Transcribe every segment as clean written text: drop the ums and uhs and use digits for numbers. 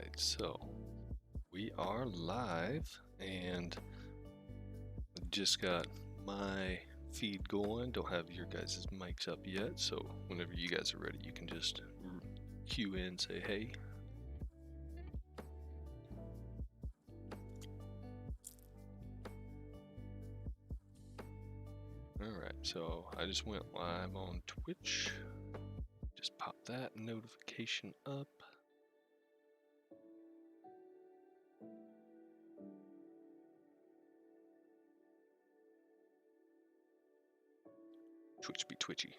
right, so we are live, and I just got my feed going. Don't have your guys' mics up yet, so whenever you guys are ready, you can just cue in, say hey. Alright, so I just went live on Twitch. Just pop that notification up. Twitch be twitchy.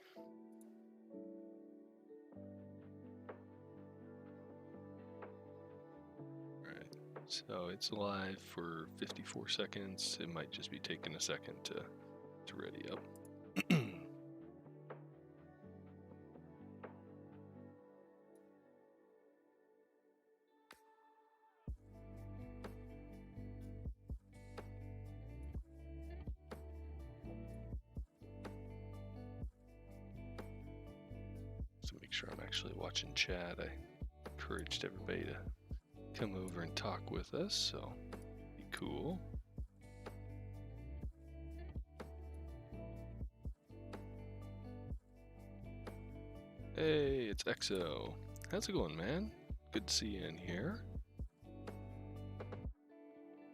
Alright, so it's live for 54 seconds. It might just be taking a second to ready up. So make sure I'm actually watching chat. I encouraged everybody to come over and talk with us, so be cool. Hey, it's EXO. How's it going, man? Good to see you in here.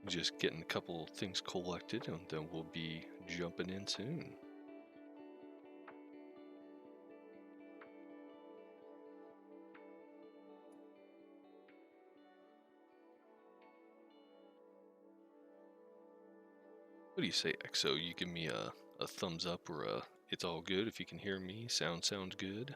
Just getting a couple things collected, and then we'll be jumping in soon. What do you say, EXO? You give me a thumbs up or a it's all good if you can hear me. Sounds good.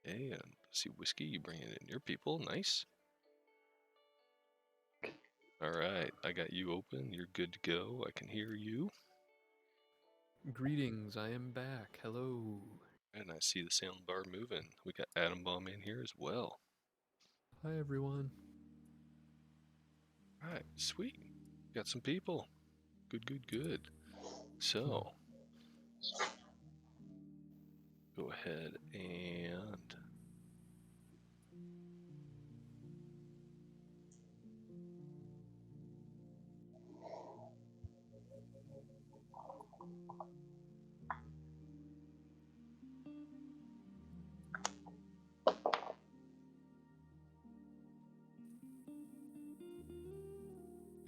Hey, and see Whiskey, you bringing in your people. Nice. Alright, I got you open. You're good to go. I can hear you. Greetings, I am back. Hello. And I see the sound bar moving. We got Atombomb in here as well. Hi, everyone. Alright, sweet. Got some people. Good. So, go ahead and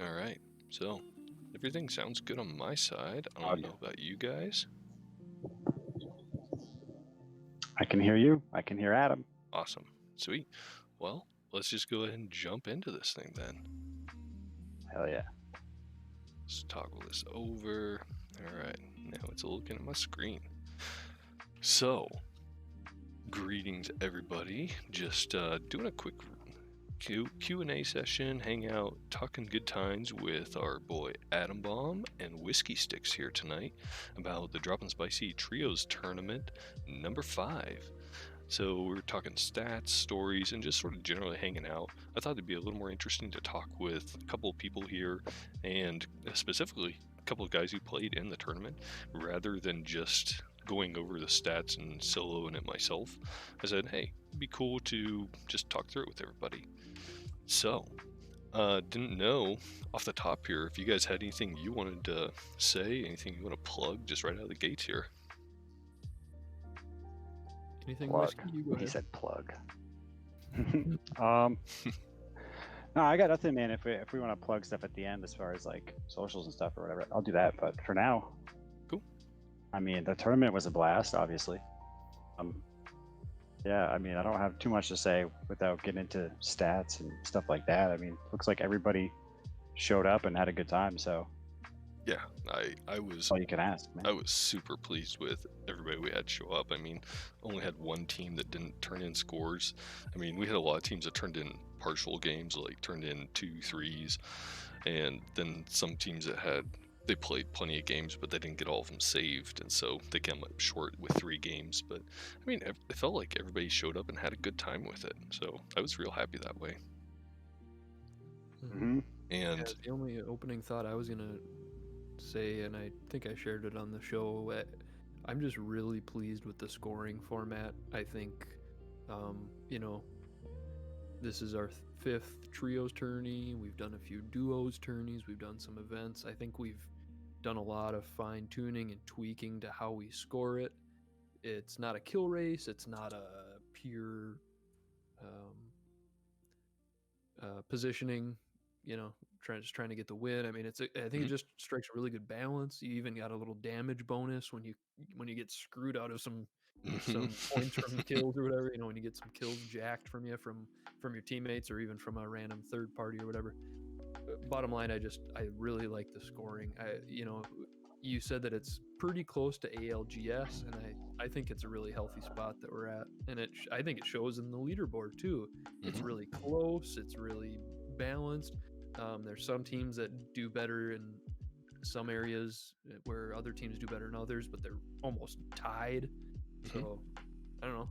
alright, so everything sounds good on my side. I don't know about you guys. I can hear you. I can hear Adam. Awesome. Sweet. Well, let's just go ahead and jump into this thing then. Hell yeah. Let's toggle this over. Alright, now it's looking at my screen. So, greetings everybody. Just doing a quick Q&A session, hang out, talking good times with our boy Atombomb and WhiskeyStixx here tonight about the Dropping Spicy Trios Tournament number 5. So we're talking stats, stories, and just sort of generally hanging out. I thought it'd be a little more interesting to talk with a couple of people here, and specifically a couple of guys who played in the tournament, rather than just going over the stats and soloing it myself. I said, hey, it'd be cool to just talk through it with everybody. So, didn't know off the top here if you guys had anything you wanted to say, anything you want to plug just right out of the gates here. Anything Plug. Whiskey? You go ahead. He said plug. No, I got nothing, man. If we want to plug stuff at the end as far as like socials and stuff or whatever, I'll do that. But for now, cool. I mean, the tournament was a blast, obviously. Yeah, I mean, I don't have too much to say without getting into stats and stuff like that. I mean, looks like everybody showed up and had a good time, so yeah, I was all you can ask, man. I was super pleased with everybody we had show up. I mean, only had one team that didn't turn in scores. I mean, we had a lot of teams that turned in partial games, like turned in 2-3s, and then some teams that they played plenty of games, but they didn't get all of them saved, and so they came up short with 3 games. But I mean, it felt like everybody showed up and had a good time with it, so I was real happy that way. Mm-hmm. And yeah, the only opening thought I was gonna say, and I think I shared it on the show, I'm just really pleased with the scoring format. I think, you know, this is our fifth trios tourney. We've done a few duos tourneys. We've done some events. I think we've done a lot of fine tuning and tweaking to how we score it. It's not a kill race. It's not a pure positioning, you know, trying to get the win. I mean, I think it just strikes a really good balance. You even got a little damage bonus when you get screwed out of some points from kills or whatever. You know, when you get some kills jacked from you from your teammates or even from a random third party or whatever. Bottom line, I really like the scoring. You said that it's pretty close to ALGS, and I think it's a really healthy spot that we're at, and I think it shows in the leaderboard too. It's really close. It's really balanced. There's some teams that do better in some areas where other teams do better in others, but they're almost tied. So I don't know.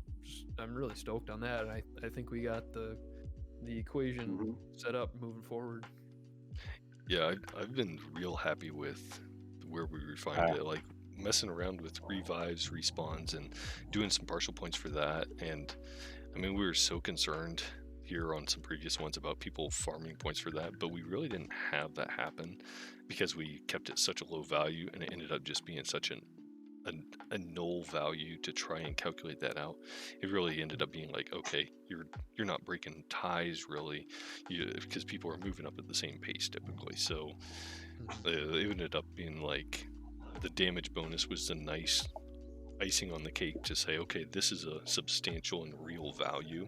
I'm really stoked on that, and I think we got the equation set up moving forward. Yeah, I've been real happy with where we refined it, like messing around with revives, respawns, and doing some partial points for that. And I mean, we were so concerned here on some previous ones about people farming points for that, but we really didn't have that happen because we kept it such a low value, and it ended up just being such a null value to try and calculate that out. It really ended up being like, okay, you're not breaking ties really, because people are moving up at the same pace typically. So it ended up being like the damage bonus was the nice icing on the cake to say, okay, this is a substantial and real value.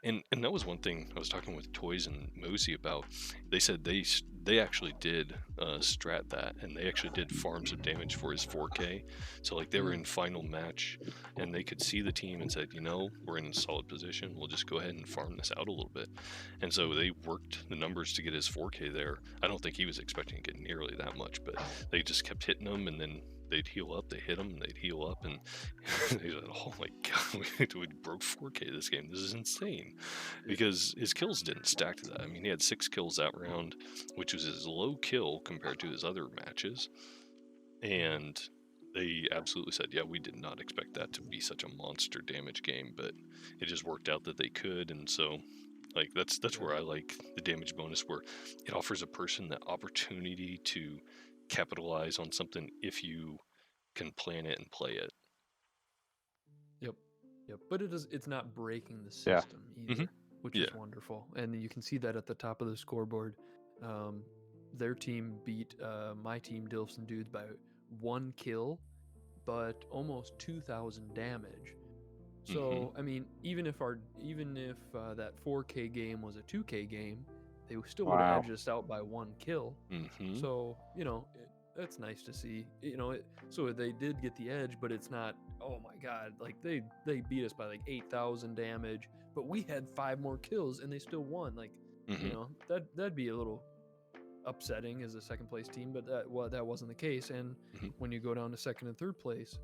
And that was one thing I was talking with Toys and Mosey about. They said they actually did strat that, and they actually did farm some damage for his 4K. So like they were in final match, and they could see the team and said, we're in a solid position. We'll just go ahead and farm this out a little bit. And so they worked the numbers to get his 4K there. I don't think he was expecting to get nearly that much, but they just kept hitting them, and then they'd heal up, they hit them, and they'd heal up, and they said, oh my god, we broke 4K this game. This is insane. Because his kills didn't stack to that. I mean, he had 6 kills that round, which was his low kill compared to his other matches. And they absolutely said, yeah, we did not expect that to be such a monster damage game, but it just worked out that they could. And so like that's where I like the damage bonus, where it offers a person the opportunity to capitalize on something if you can plan it and play it. Yep. But it's not breaking the system either, which is wonderful. And you can see that at the top of the scoreboard. Their team beat my team, Dilfs and Dudes, by 1 kill, but almost 2,000 damage. So I mean, even if that 4K game was a 2K game, they still would have edged us out by 1 kill. So that's nice to see. So they did get the edge, but it's not, oh my god, like they beat us by like 8,000 damage, but we had 5 more kills and they still won. Like that'd be a little upsetting as a second place team, but that wasn't the case. And when you go down to second and third place,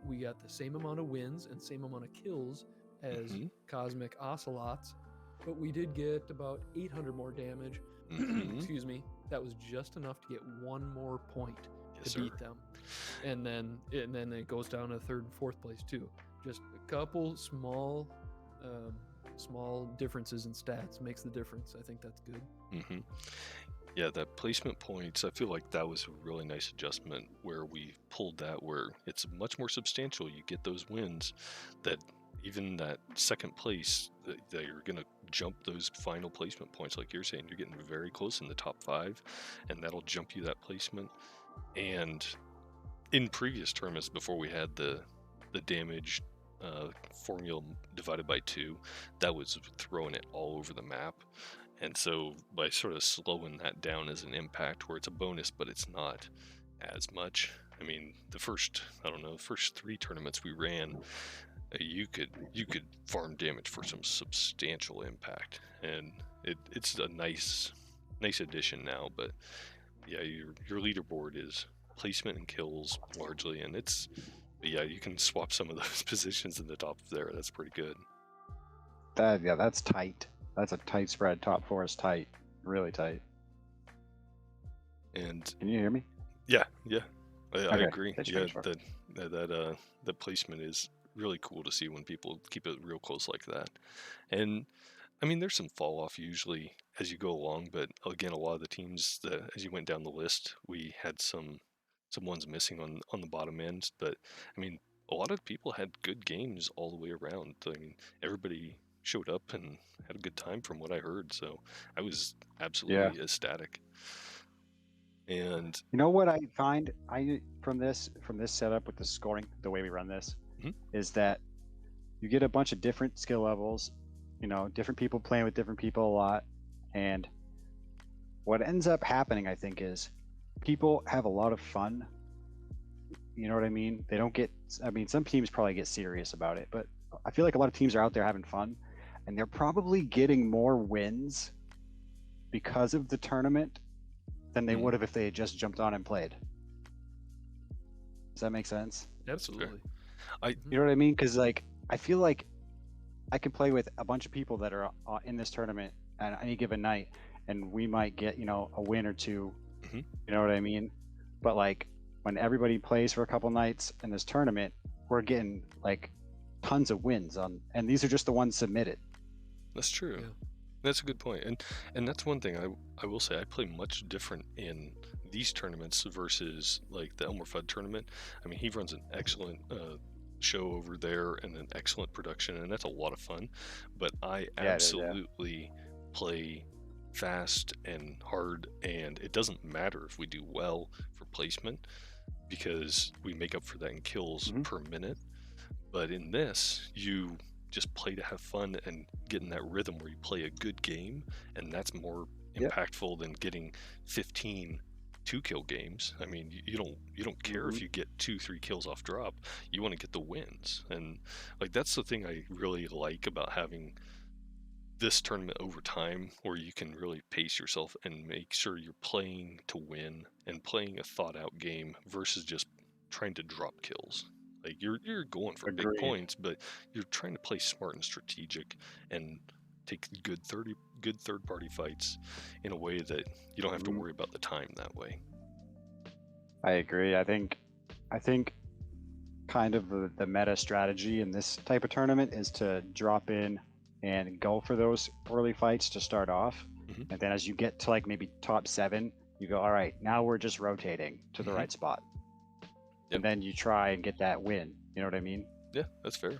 we got the same amount of wins and same amount of kills as Cosmic Ocelots, but we did get about 800 more damage. Excuse me. That was just enough to get 1 more point to beat them. And then it goes down to third and fourth place too. Just a couple small differences in stats makes the difference. I think that's good. Yeah, that placement points, I feel like that was a really nice adjustment where we pulled that, where it's much more substantial. You get those wins that even that second place, that you're going to jump those final placement points. Like you're saying, you're getting very close in the top 5, and that'll jump you that placement. And in previous tournaments, before we had the damage formula divided by 2, that was throwing it all over the map. And so by sort of slowing that down as an impact, where it's a bonus, but it's not as much. I mean, the first 3 tournaments we ran, you could farm damage for some substantial impact, and it's a nice addition now. But yeah, your leaderboard is placement and kills largely, and you can swap some of those positions in the top there. That's pretty good. That's tight. That's a tight spread. Top 4 is tight, really tight. And can you hear me? Yeah. I agree. Yeah, The placement is really cool to see when people keep it real close like that. And I mean, there's some fall off usually as you go along, but again, a lot of the teams that as you went down the list, we had some ones missing on the bottom end. But I mean, a lot of people had good games all the way around. I mean, everybody showed up and had a good time from what I heard. So I was absolutely ecstatic. And you know what I find from this setup with the scoring, the way we run this, is that you get a bunch of different skill levels, you know, different people playing with different people a lot, and what ends up happening, I think, is people have a lot of fun. You know what I mean? They don't get, I mean, some teams probably get serious about it, but I feel like a lot of teams are out there having fun, and they're probably getting more wins because of the tournament than they would have if they had just jumped on and played. Does that make sense? Absolutely. You know what I mean? Because like I feel like I can play with a bunch of people that are in this tournament at any given night, and we might get, you know, a win or two. You know what I mean? But like when everybody plays for a couple nights in this tournament, we're getting like tons of wins on, and these are just the ones submitted. That's true. Yeah. That's a good point. And that's one thing I will say, I play much different in these tournaments versus like the Elmer Fudd tournament. I mean, he runs an excellent show over there and an excellent production, and that's a lot of fun. But I absolutely play fast and hard, and it doesn't matter if we do well for placement because we make up for that in kills per minute. But in this, you just play to have fun and get in that rhythm where you play a good game, and that's more impactful than getting 15 2-kill games. I mean, you don't care if you get 2-3 kills off drop. You want to get the wins, and like that's the thing I really like about having this tournament over time, where you can really pace yourself and make sure you're playing to win and playing a thought out game versus just trying to drop kills. Like you're going for big points, but you're trying to play smart and strategic and take good third party fights in a way that you don't have to worry about the time that way. I agree. I think kind of the meta strategy in this type of tournament is to drop in and go for those early fights to start off, and then as you get to like maybe top 7, you go, all right, now we're just rotating to the right spot. And then you try and get that win. You know what I mean? Yeah, that's fair.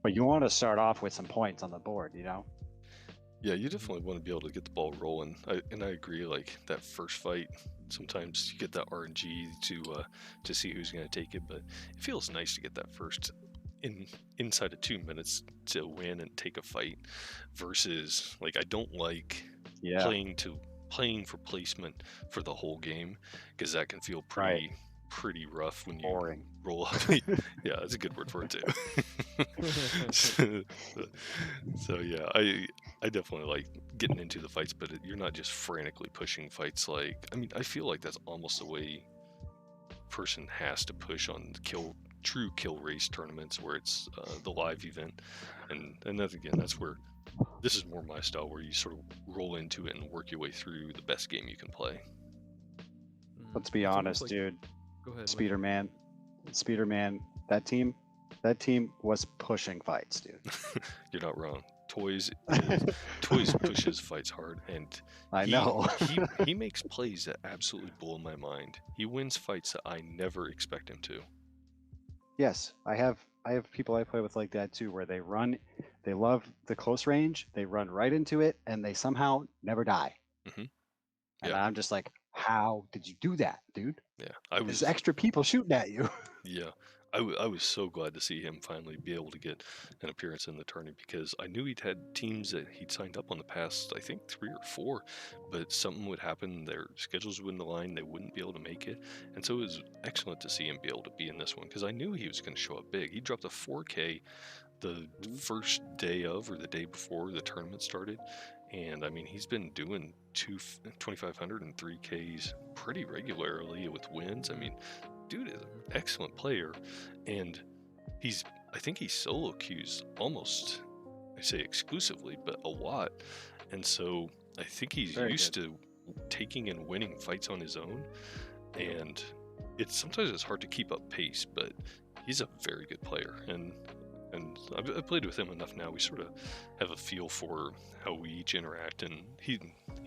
But you want to start off with some points on the board, you know? Yeah, you definitely want to be able to get the ball rolling. I agree. Like that first fight, sometimes you get that RNG to see who's going to take it, but it feels nice to get that first inside of 2 minutes to win and take a fight. Versus, like, I don't like playing for placement for the whole game, because that can feel pretty rough when you roll up. Yeah, that's a good word for it too. So yeah, I definitely like getting into the fights, but you're not just frantically pushing fights. Like, I mean, I feel like that's almost the way a person has to push on true kill race tournaments, where it's the live event, and that's where this is more my style, where you sort of roll into it and work your way through the best game you can play. Let's be honest, dude. Go ahead. Speederman, that team was pushing fights, dude. You're not wrong. Toys pushes fights hard, and I know he makes plays that absolutely blow my mind. He wins fights that I never expect him to. Yes, I have people I play with like that too, where they love the close range, they run right into it, and they somehow never die. And I'm just like, how did you do that, dude? Yeah, there's extra people shooting at you. Yeah, I was so glad to see him finally be able to get an appearance in the tourney, because I knew he'd had teams that he'd signed up on the past, I think 3 or 4, but something would happen, their schedules wouldn't align, they wouldn't be able to make it, and so it was excellent to see him be able to be in this one, because I knew he was going to show up big. He dropped a 4K the first day of, or the day before the tournament started, and I mean, he's been doing 2,500 and 3Ks pretty regularly with wins. I mean, dude is an excellent player, and I think he's solo queues almost, I say exclusively, but a lot, and so I think he's used to taking and winning fights on his own, and sometimes it's hard to keep up pace, but he's a very good player, and I've played with him enough now. We sort of have a feel for how we each interact, and he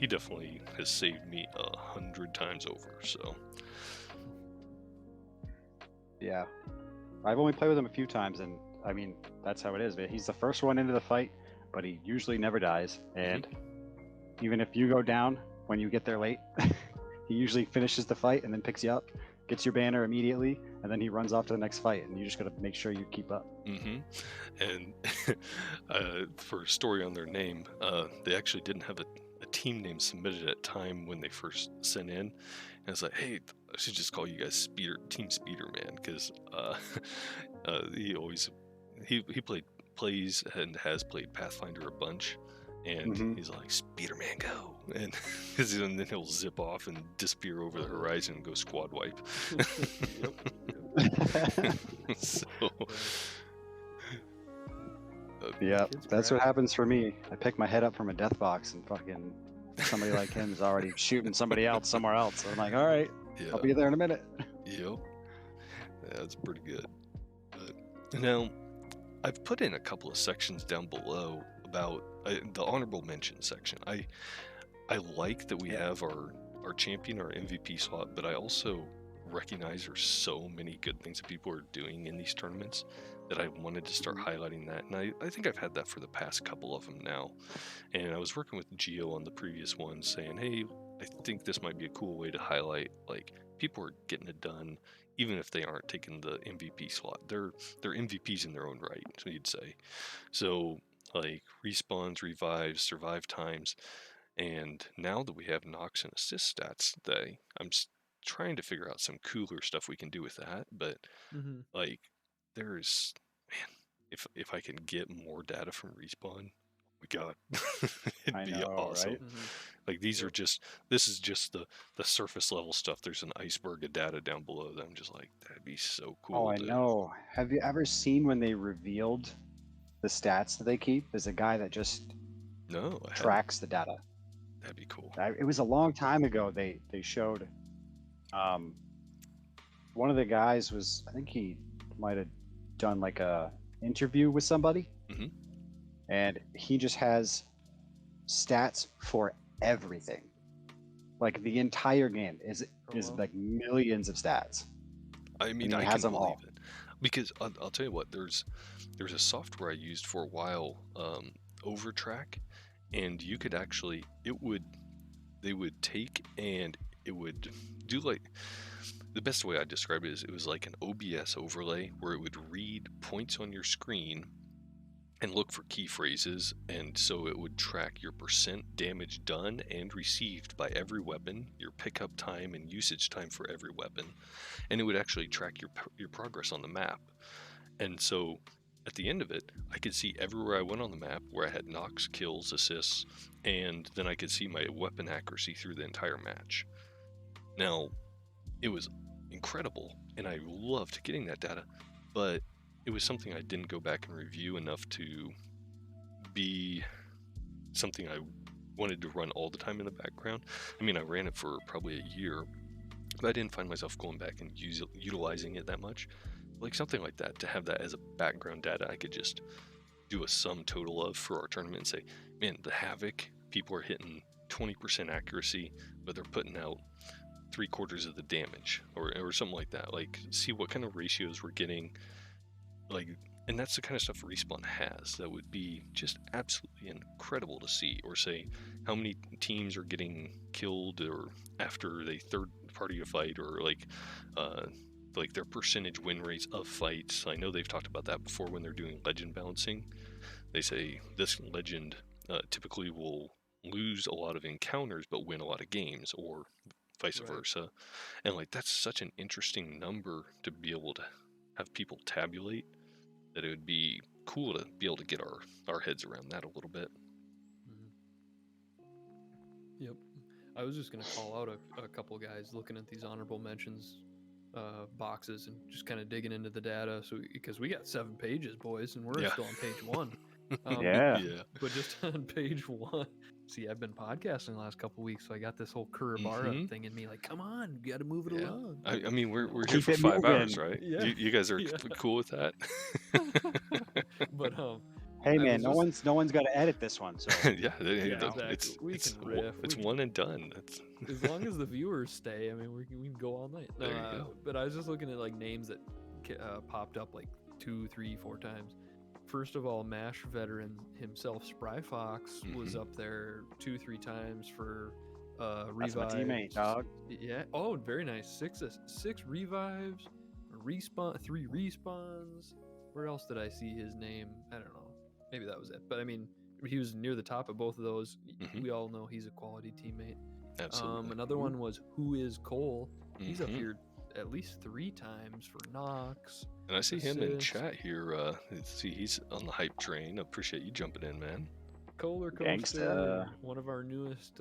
definitely has saved me 100 times over. So Yeah, I've only played with him a few times, and I mean that's how it is. But he's the first one into the fight, but he usually never dies. And even if you go down when you get there late, he usually finishes the fight and then picks you up, gets your banner immediately, and then he runs off to the next fight, and you just got to make sure you keep up. And for a story on their name, they actually didn't have a team name submitted at time when they first sent in. And it's like, hey, I should just call you guys Team Speeder Man, because he plays and has played Pathfinder a bunch. And he's like, Speeder Man, go! And then he'll zip off and disappear over the horizon and go squad wipe. So, yeah, that's what happens for me. I pick my head up from a death box, and fucking somebody like him is already shooting somebody else somewhere else. So I'm like, all right, I'll be there in a minute. Yep. That's pretty good. But now, I've put in a couple of sections down below about the honorable mention section. I like that we have our champion, our MVP slot, but I also recognize there's so many good things that people are doing in these tournaments that I wanted to start highlighting that. And I think I've had that for the past couple of them now. And I was working with Gio on the previous one saying, hey, I think this might be a cool way to highlight, like, people are getting it done even if they aren't taking the MVP slot. They're MVPs in their own right, so you'd say. So, like, respawns, revives, survive times. And now that we have knocks and assist stats, I'm just trying to figure out some cooler stuff we can do with that. But like, there's, man, if I can get more data from respawn, we got it'd be awesome. Right? Like, this is just the surface level stuff. There's an iceberg of data down below that I'm just like, that'd be so cool. Oh, I know. Have you ever seen when they revealed the stats that they keep? There's a guy that just tracks the data. That'd be cool. It was a long time ago. They showed. One of the guys was, I think he might have done like a interview with somebody, and he just has stats for everything. Like, the entire game is like millions of stats. I mean, I can believe it, because I'll tell you what. There's a software I used for a while, Overtrack, and you could actually, they would take and it would do, like, the best way I describe it is it was like an OBS overlay where it would read points on your screen and look for key phrases, and so it would track your percent damage done and received by every weapon, your pickup time and usage time for every weapon, and it would actually track your progress on the map. And so at the end of it, I could see everywhere I went on the map where I had knocks, kills, assists, and then I could see my weapon accuracy through the entire match. Now, it was incredible, and I loved getting that data, but it was something I didn't go back and review enough to be something I wanted to run all the time in the background. I mean, I ran it for probably a year, but I didn't find myself going back and utilizing it that much. Like, something like that, to have that as a background data I could just do a sum total of for our tournament and say, man, the Havoc, people are hitting 20% accuracy, but they're putting out 3/4 of the damage, or something like that. Like, see what kind of ratios we're getting, like, and that's the kind of stuff Respawn has that would be just absolutely incredible to see. Or say how many teams are getting killed or after they third party a fight, or like their percentage win rates of fights. I know they've talked about that before when they're doing legend balancing. They say this legend typically will lose a lot of encounters but win a lot of games, or vice versa. And like, that's such an interesting number to be able to have people tabulate, that it would be cool to be able to get our heads around that a little bit. Yep. I was just going to call out a couple guys looking at these honorable mentions boxes and just kind of digging into the data. So, because we got 7 pages, boys, and we're still on page 1. Yeah. But just on page 1, see, I've been podcasting the last couple weeks, so I got this whole Kurabara thing in me. Like, come on, you got to move it along. I mean, we're here Keep for it 5 hours, moving. right? Yeah. You guys are cool with that? But Hey I man, was no one's got to edit this one. So yeah, exactly. We it's can riff. it's We one and done. It's as long as the viewers stay, I mean, we can go all night. There you go. But I was just looking at like names that popped up like 2, 3, 4 times. First of all, MASH veteran himself, Spry Fox, was up there 2, 3 times for revives. that's my teammate, dog. Yeah. Oh, very nice. 6 revives, a respawn, 3 respawns. Where else did I see his name? I don't know. Maybe that was it. But I mean, he was near the top of both of those. We all know he's a quality teammate. absolutely. Another one was Who Is Cole. He's up here at least 3 times for Knox. And I see him in assist. chat here. See, he's on the hype train. I appreciate you jumping in, man. Kohler Coaster, Gangsta. one of our newest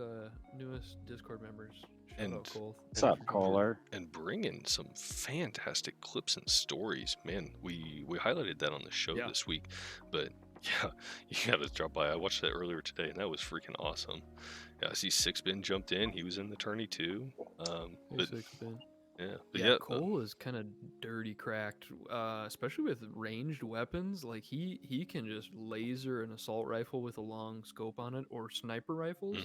Discord members. Shout out Cole. What's up, Kohler? And bringing some fantastic clips and stories, man. We highlighted that on the show this week, but yeah, you gotta drop by. I watched that earlier today, and that was freaking awesome. Yeah, I see Sixbin jumped in. He was in the tourney too. But Sixbin. yeah, Cole is kind of dirty cracked, especially with ranged weapons. Like he can just laser an assault rifle with a long scope on it, or sniper rifles.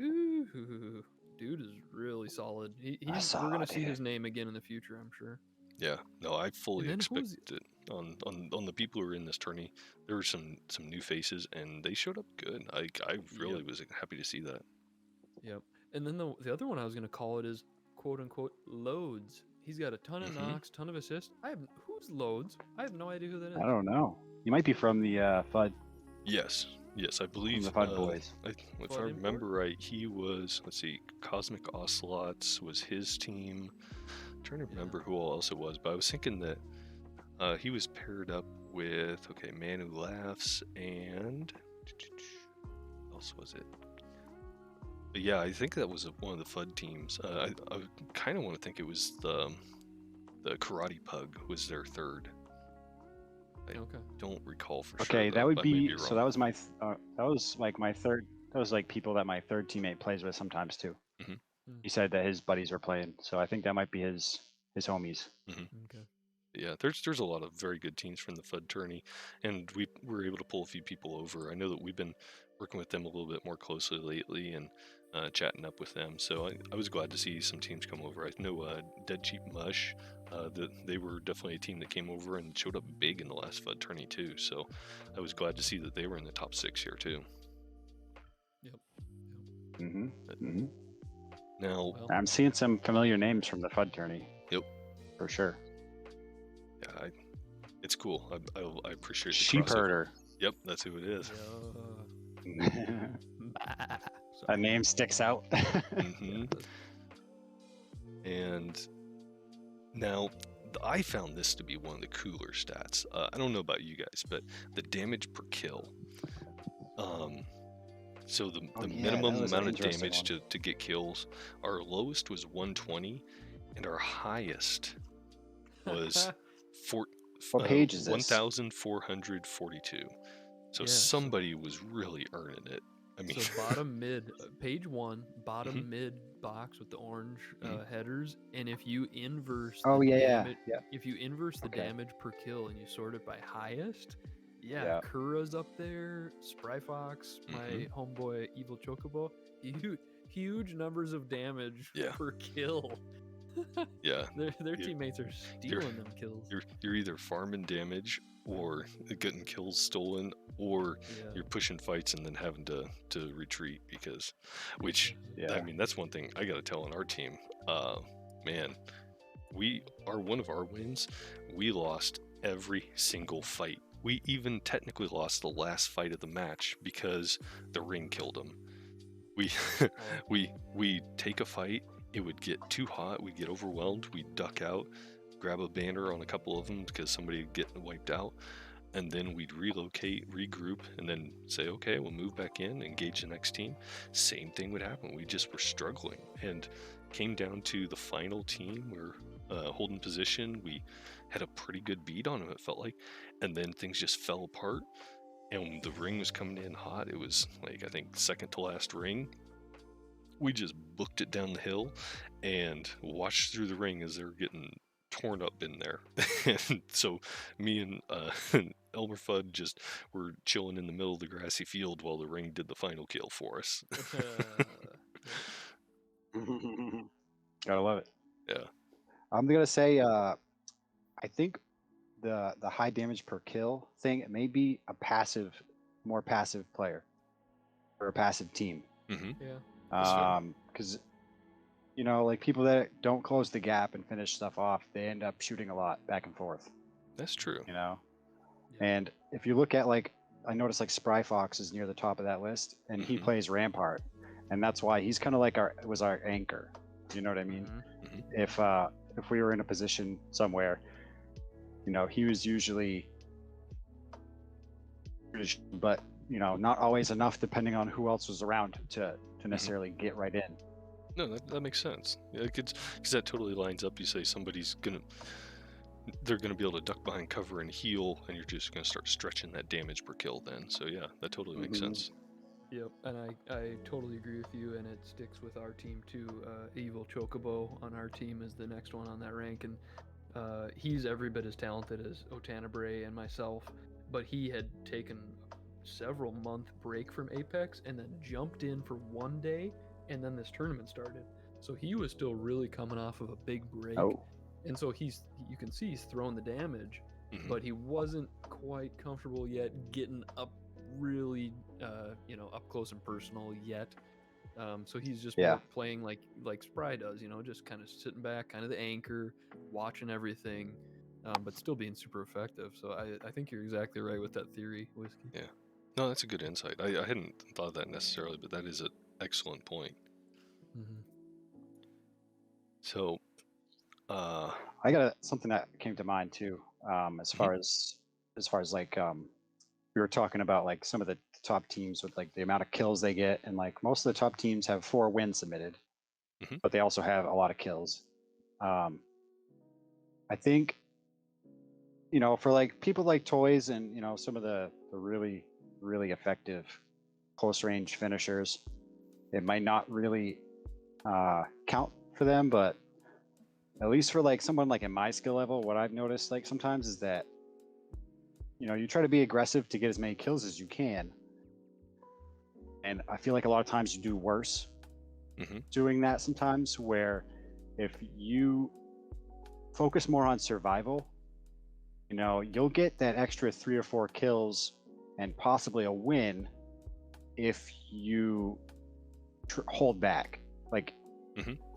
Ooh, dude is really solid. We're gonna see his name again in the future, I'm sure. Yeah, no, I fully And then expect it. On the people who are in this tourney, there were some new faces, and they showed up good. I really was happy to see that. Yep. And then the other one I was gonna call it is quote unquote Loads. He's got a ton of knocks, ton of assists. Who's Loads? I have no idea who that is. I don't know. You might be from the FUD. Yes, I believe the FUD boys. If I remember right, he was. Let's see, Cosmic Ocelots was his team. I'm trying to remember who else it was, but I was thinking that he was paired up with Man Who Laughs and who else was it? But yeah, I think that was one of the FUD teams. I kind of want to think it was the Karate Pug was their third. I don't recall for sure. Okay, that would be so. That was my third. that was like my third. That was like people that my third teammate plays with sometimes too. He said that his buddies were playing, so I think that might be his homies. Okay. Yeah, there's a lot of very good teams from the FUD tourney, and we were able to pull a few people over. I know that we've been working with them a little bit more closely lately and chatting up with them. So I was glad to see some teams come over. I know Dead Cheap Mush, they were definitely a team that came over and showed up big in the last FUD tourney too. So I was glad to see that they were in the top 6 here too. Yep. Now I'm seeing some familiar names from the FUD tourney. Yep, for sure. Yeah, it's cool. I appreciate the Sheep crossover. herder. Yep, that's who it is. That name sticks out. And now I found this to be one of the cooler stats. I don't know about you guys, but the damage per kill. So the minimum amount of damage to get kills, our lowest was 120, and our highest was what page is this? 1,442. So somebody was really earning it. I mean, so bottom mid, page 1, bottom mid box with the orange headers, and if you inverse, if you inverse the damage per kill and you sort it by highest, Kura's up there, Spry Fox, my homeboy Evil Chocobo, huge numbers of damage per kill. Yeah, their teammates are stealing them kills. You're either farming damage or getting kills stolen, or you're pushing fights and then having to retreat I mean, that's one thing I gotta tell on our team. Man, one of our wins, we lost every single fight. We even technically lost the last fight of the match because the ring killed them. We take a fight, it would get too hot, we'd get overwhelmed, we'd duck out, grab a banner on a couple of them because somebody would get wiped out, and then we'd relocate, regroup, and then say, okay, we'll move back in, engage the next team. Same thing would happen. We just were struggling, and came down to the final team. We're holding position. We had a pretty good beat on them, it felt like, and then things just fell apart. and the ring was coming in hot. It was like, I think, second to last ring. We just booked it down the hill and watched through the ring as they were getting torn up in there. And so me and Elmer Fudd just were chilling in the middle of the grassy field while the ring did the final kill for us. Gotta love it. Yeah. I'm gonna say, I think the high damage per kill thing, it may be a more passive player or a passive team. Mm-hmm. Yeah. Because like people that don't close the gap and finish stuff off, they end up shooting a lot back and forth. That's true. Yeah. And if you look at I noticed Spry Fox is near the top of that list, and he plays Rampart, and that's why he's kind of like our anchor. You know what I mean? Mm-hmm. If we were in a position somewhere, he was usually, but not always enough, depending on who else was around to necessarily get right in. No, that makes sense. Yeah, because that totally lines up. You say they're gonna be able to duck behind cover and heal, and you're just gonna start stretching that damage per kill then. So yeah, that totally makes sense. Yep, and I totally agree with you, and it sticks with our team too. Evil Chocobo on our team is the next one on that rank, and he's every bit as talented as Otanabre and myself, but he had taken several month break from Apex and then jumped in for one day, and then this tournament started. So he was still really coming off of a big break. And so you can see he's throwing the damage, but he wasn't quite comfortable yet getting up really, up close and personal yet. So he's just more playing like Spry does, just kind of sitting back, kind of the anchor, watching everything, but still being super effective. So I think you're exactly right with that theory, Whiskey. Yeah. No, that's a good insight. I hadn't thought of that necessarily, but that is an excellent point. Mm-hmm. So, I got something that came to mind too. As far as we were talking about some of the top teams with the amount of kills they get, and most of the top teams have 4 wins submitted, but they also have a lot of kills. I think for people like Toys and some of the really really effective close range finishers, it might not really count for them, but at least for someone in my skill level, what I've noticed sometimes is that you try to be aggressive to get as many kills as you can, and I feel like a lot of times you do worse doing that sometimes, where if you focus more on survival, you'll get that extra 3 or 4 kills and possibly a win if you hold back.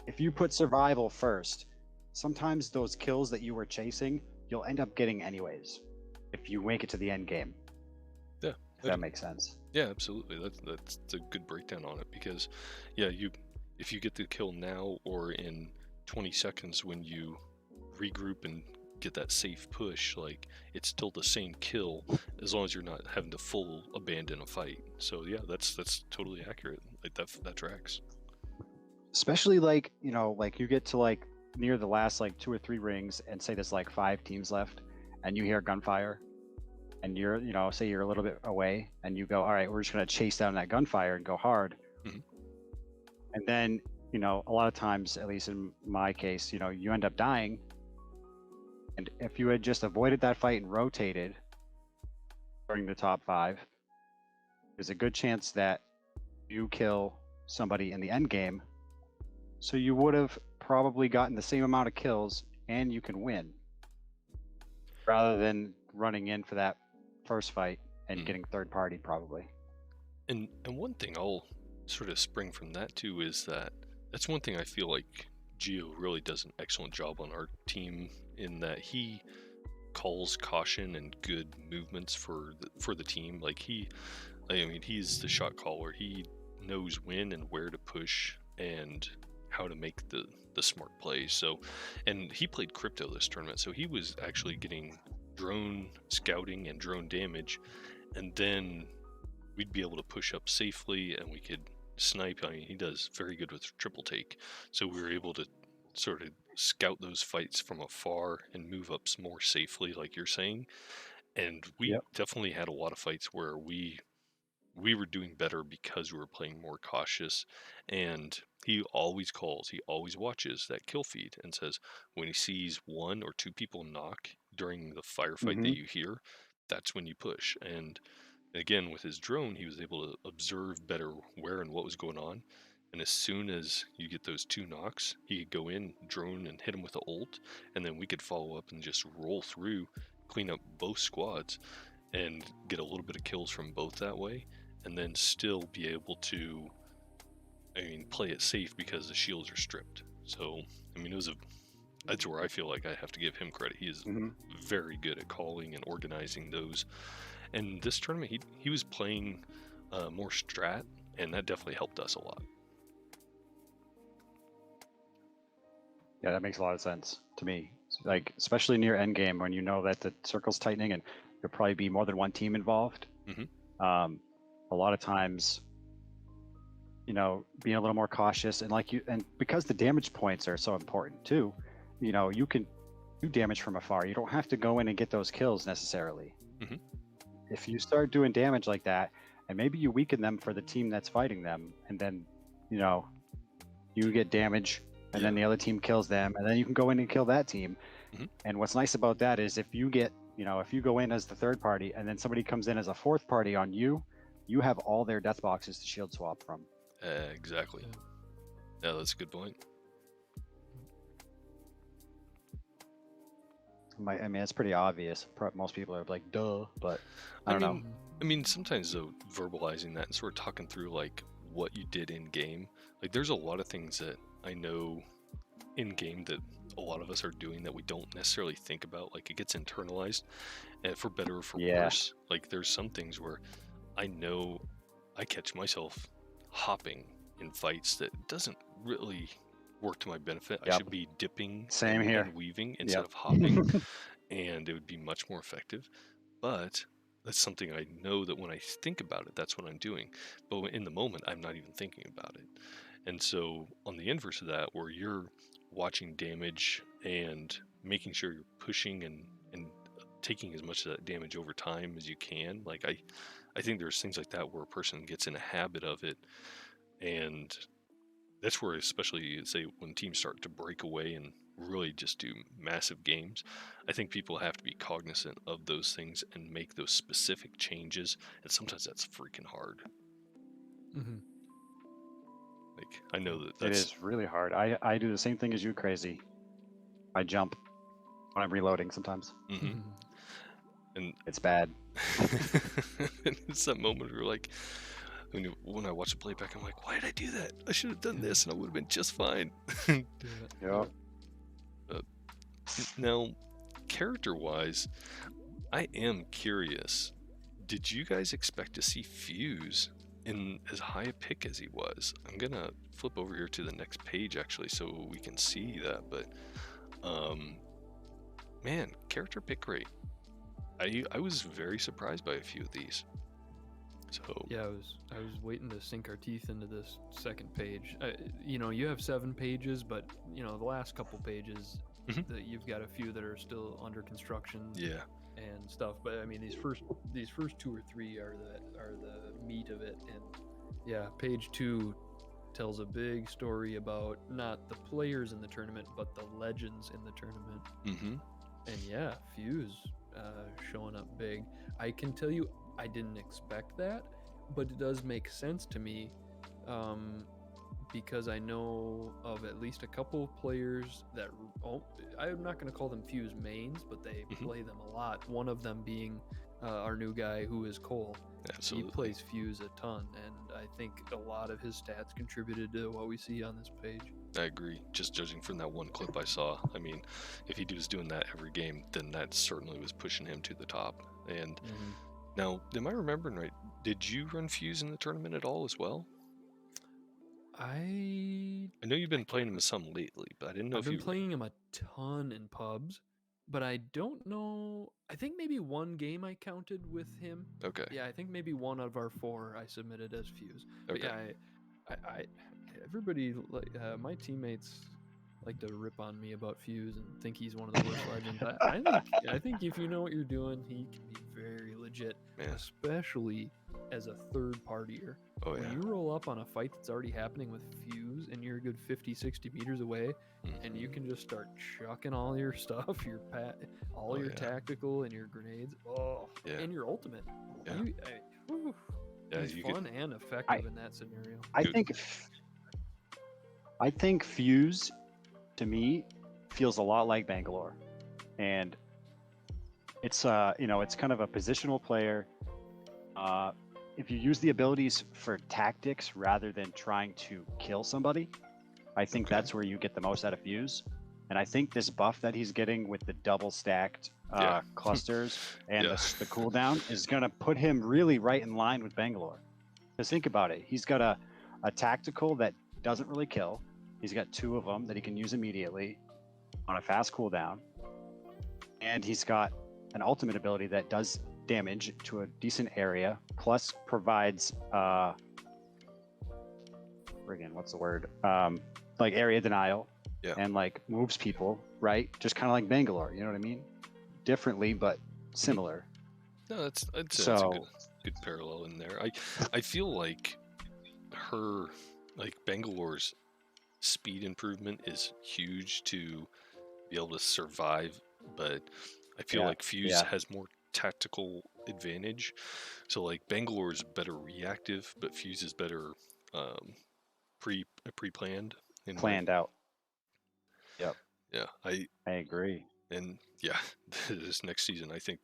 If you put survival first, sometimes those kills that you were chasing, you'll end up getting anyways if you make it to the end game. Yeah, if that makes sense. Yeah, absolutely. That's a good breakdown on it, because if you get the kill now or in 20 seconds when you regroup and get that safe push, it's still the same kill as long as you're not having to full abandon a fight. So yeah, that's totally accurate. That tracks. Especially you get to near the last 2 or 3 rings, and say there's 5 teams left, and you hear gunfire, and you're say you're a little bit away, and you go, all right, we're just going to chase down that gunfire and go hard. And then a lot of times, at least in my case, you end up dying. And if you had just avoided that fight and rotated during the top 5, there's a good chance that you kill somebody in the end game. So you would have probably gotten the same amount of kills, and you can win, rather than running in for that first fight and getting third party probably. And one thing I'll sort of spring from that too is that's one thing I feel like Gio really does an excellent job on our team, in that he calls caution and good movements for the team. He's the shot caller. He knows when and where to push and how to make the smart plays. So, and he played crypto this tournament, so he was actually getting drone scouting and drone damage, and then we'd be able to push up safely and we could snipe. He does very good with triple take, so we were able to sort of scout those fights from afar and move up more safely, like you're saying. And we definitely had a lot of fights where we were doing better because we were playing more cautious. And he always calls, he always watches that kill feed and says when he sees 1 or 2 people knock during the firefight that you hear, that's when you push. And again, with his drone, he was able to observe better where and what was going on. And as soon as you get those 2 knocks, he could go in, drone, and hit him with the ult, and then we could follow up and just roll through, clean up both squads, and get a little bit of kills from both that way, and then still be able to, play it safe because the shields are stripped. So, that's where I feel like I have to give him credit. He is very good at calling and organizing those. And this tournament, he was playing more strat, and that definitely helped us a lot. Yeah, that makes a lot of sense to me. Like, especially near endgame when you know that the circle's tightening and there'll probably be more than one team involved. A lot of times, being a little more cautious and because the damage points are so important too, you can do damage from afar. You don't have to go in and get those kills necessarily. If you start doing damage like that, and maybe you weaken them for the team that's fighting them, and then, you get damage, and then the other team kills them, and then you can go in and kill that team. And what's nice about that is if you get, if you go in as the third party, and then somebody comes in as a fourth party on you, you have all their death boxes to shield swap from. Exactly. Yeah, that's a good point. It's pretty obvious. Most people are like, duh, but I don't know. Sometimes though, verbalizing that and sort of talking through like what you did in game, like there's a lot of things that I know in game that a lot of us are doing that we don't necessarily think about. Like it gets internalized, and for better or for worse. Like there's some things where I know I catch myself hopping in fights that doesn't really work to my benefit. I should be dipping and weaving instead of hopping, and it would be much more effective. But that's something I know that when I think about it, that's what I'm doing. But in the moment, I'm not even thinking about it. And so on the inverse of that, where you're watching damage and making sure you're pushing and taking as much of that damage over time as you can, like I think there's things like that where a person gets in a habit of it, and that's where, especially say when teams start to break away and really just do massive games, I think people have to be cognizant of those things and make those specific changes, and sometimes that's freaking hard. Like I know that it is really hard. I do the same thing as you, Crazy. I jump when I'm reloading sometimes. And it's bad. And it's that moment where like, when I watch the playback, I'm like, why did I do that? I should have done this and I would have been just fine. Now, character-wise, I am curious. Did you guys expect to see Fuse in as high a pick as he was? I'm gonna flip over here to the next page actually so we can see that, but man, character pick rate. I was very surprised by a few of these. So yeah, I was waiting to sink our teeth into this second page. You have 7 pages, but the last couple pages, that you've got a few that are still under construction. And stuff. But these first 2 or 3 are the meat of it. And page 2 tells a big story about not the players in the tournament, but the legends in the tournament. And Fuse showing up big. I can tell you, I didn't expect that, but it does make sense to me, because I know of at least a couple players that, I'm not going to call them Fuse mains, but they play them a lot. One of them being our new guy, who is Cole. Absolutely. He plays Fuse a ton, and I think a lot of his stats contributed to what we see on this page. I agree. Just judging from that one clip I saw, if he was doing that every game, then that certainly was pushing him to the top. And now, am I remembering right? Did you run Fuse in the tournament at all as well? I know you've been playing him some lately, but I didn't know I've been playing him a ton in pubs, but I don't know. I think maybe one game I counted with him. Okay. Yeah, I think maybe 1 out of our 4 I submitted as Fuse. Okay. But yeah, I everybody, like my teammates, like to rip on me about Fuse and think he's one of the worst legends. I think if you know what you're doing, he can be very legit, especially as a third partier. Oh, when you roll up on a fight that's already happening with Fuse and you're a good 50, 60 meters away, and you can just start chucking all your stuff, your your tactical and your grenades, and your ultimate. He's fun and effective in that scenario. I think Fuse, to me, feels a lot like Bangalore, and it's it's kind of a positional player. If you use the abilities for tactics rather than trying to kill somebody, I think that's where you get the most out of Fuse. And I think this buff that he's getting with the double stacked clusters and the cooldown is going to put him really right in line with Bangalore. Because think about it. He's got a tactical that doesn't really kill. He's got 2 of them that he can use immediately on a fast cooldown. And he's got an ultimate ability that does damage to a decent area, plus provides what's the word? Like area denial, and like moves people, right? Just kind of like Bangalore, you know what I mean? Differently, but similar. No, that's a good parallel in there. I feel like Bangalore's speed improvement is huge to be able to survive, but I feel like Fuse has more tactical advantage. So like Bangalore is better reactive, but Fuse is better pre-planned and planned out. Yep. Yeah, I agree. And this next season I think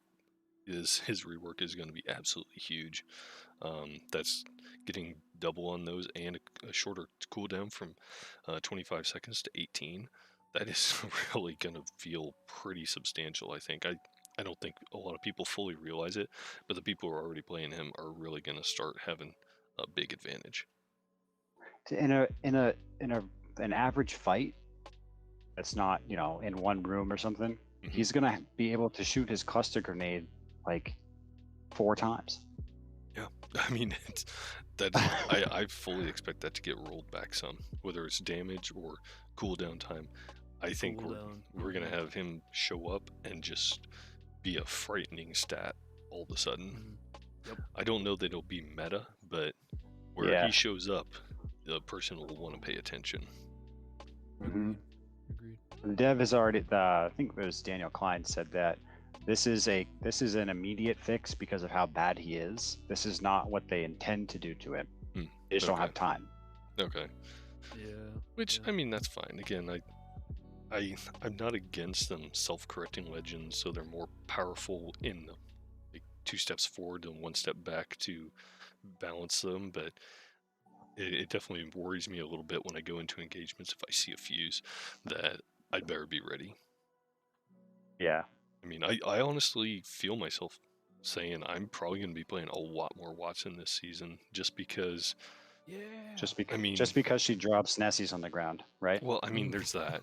his rework is going to be absolutely huge. That's getting double on those and a shorter cooldown from 25 seconds to 18. That is really going to feel pretty substantial, I think. I don't think a lot of people fully realize it, but the people who are already playing him are really going to start having a big advantage. In an average fight, that's not in one room or something. He's going to be able to shoot his cluster grenade like 4 times. Yeah, I mean I fully expect that to get rolled back some, whether it's damage or cooldown time. I think we're going to have him show up and just be a frightening stat all of a sudden. Yep. I don't know that it'll be meta, but where he shows up, the person will want to pay attention. Agreed. Dev has already, I think it was Daniel Klein said that this is an immediate fix because of how bad he is. This is not what they intend to do to him. They just don't have time. Okay. Yeah. Which I mean, that's fine. Again, I'm not against them self-correcting legends, so they're more powerful in like 2 steps forward and 1 step back to balance them. But it definitely worries me a little bit when I go into engagements if I see a Fuse that I'd better be ready. Yeah. I mean, I honestly feel myself saying I'm probably going to be playing a lot more Watson this season, just because. Yeah. Just because she drops Nessies on the ground, right? Well, I mean, there's that.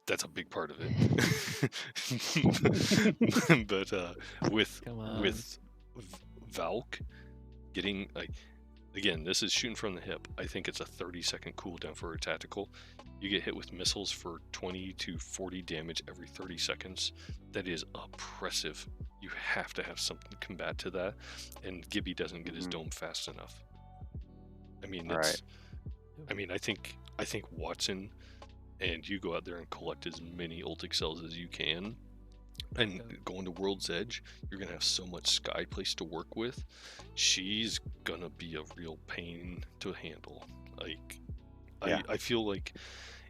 That's a big part of it. But with Valk getting again, this is shooting from the hip. I think it's a 30-second cooldown for a tactical. You get hit with missiles for 20 to 40 damage every 30 seconds. That is oppressive. You have to have something to combat to that, and Gibby doesn't get his dome fast enough. I mean, I think Watson and you go out there and collect as many ultic cells as you can, and going to World's Edge, you're gonna have so much sky place to work with. She's gonna be a real pain to handle. I feel like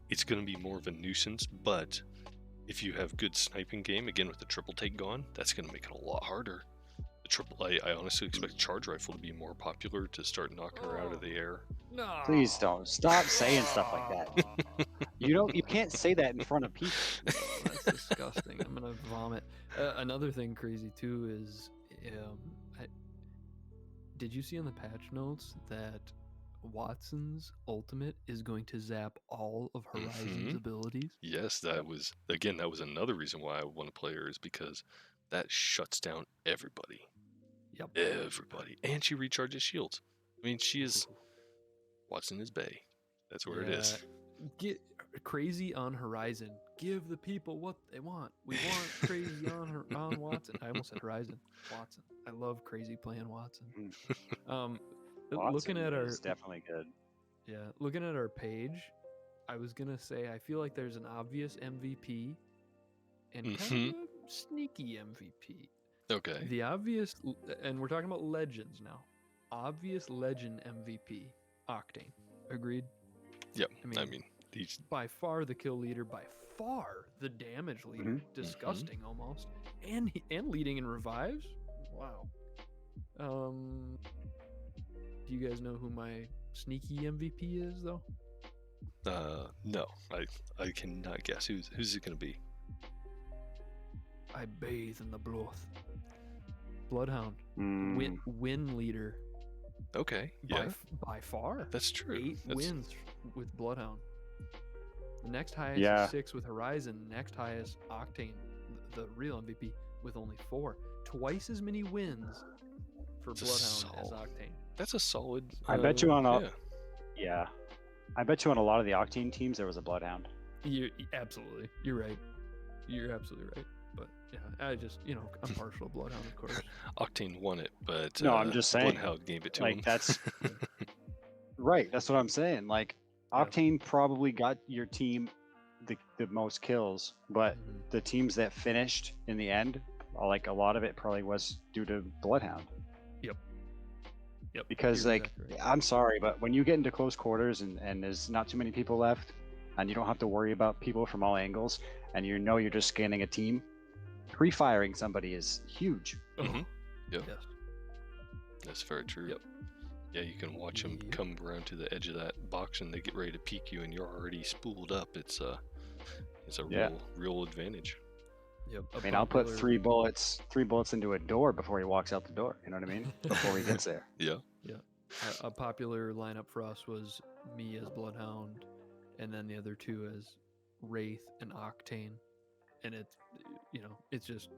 it's gonna be more of a nuisance, but if you have good sniping game, again with the triple take gone, that's gonna make it a lot harder. I honestly expect Charge Rifle to be more popular to start knocking her out of the air. No. Please don't stop saying stuff like that. You can't say that in front of people. That's disgusting. I'm gonna vomit. Another thing crazy too is, did you see on the patch notes that Watson's ultimate is going to zap all of Horizon's abilities? Yes, that was another reason why I want to play her, is because that shuts down everybody. Yep. Everybody. And she recharges shields. I mean, Watson is Bae. That's where it is. Crazy on Horizon. Give the people what they want. We want Crazy on Watson. I almost said Horizon. Watson. I love Crazy playing Watson. Watson Looking at is our definitely good. Yeah, looking at our page, I was gonna say I feel like there's an obvious MVP and kind of a sneaky MVP. Okay. The obvious, and we're talking about legends now. Obvious legend MVP, Octane. Agreed? Yep. I mean these by far the kill leader, by far the damage leader. Disgusting almost. And leading in revives? Wow. Do you guys know who my sneaky MVP is though? No. I cannot guess. Who's it gonna be? I bathe in the blood. Bloodhound. Win leader. Okay. Yeah. By far. That's true. 8 wins with Bloodhound. The next highest is 6 with Horizon. The next highest, Octane, the real MVP, with only 4. Twice as many wins for Bloodhound as Octane. That's a solid. I bet you on a I bet you on a lot of the Octane teams there was a Bloodhound. Absolutely. You're right. You're absolutely right. But yeah, I just I'm partial to Bloodhound, of course. Octane won it, but no, I'm just saying Bloodhound gave it to like him. That's right. That's what I'm saying. Like Octane probably got your team the most kills, but the teams that finished in the end, like a lot of it probably was due to Bloodhound. Yep. Because You're like exactly right. I'm sorry, but when you get into close quarters and there's not too many people left, and you don't have to worry about people from all angles, and you're just scanning a team, pre-firing somebody is huge. Yep. Yes. That's very true. Yep. Yeah, you can watch them come around to the edge of that box and they get ready to peek you and you're already spooled up. It's a real advantage. Yep. I mean, I'll put 3 bullets into a door before he walks out the door. You know what I mean? Before he gets there. Yeah. A popular lineup for us was me as Bloodhound, and then the other 2 as Wraith and Octane. And it's just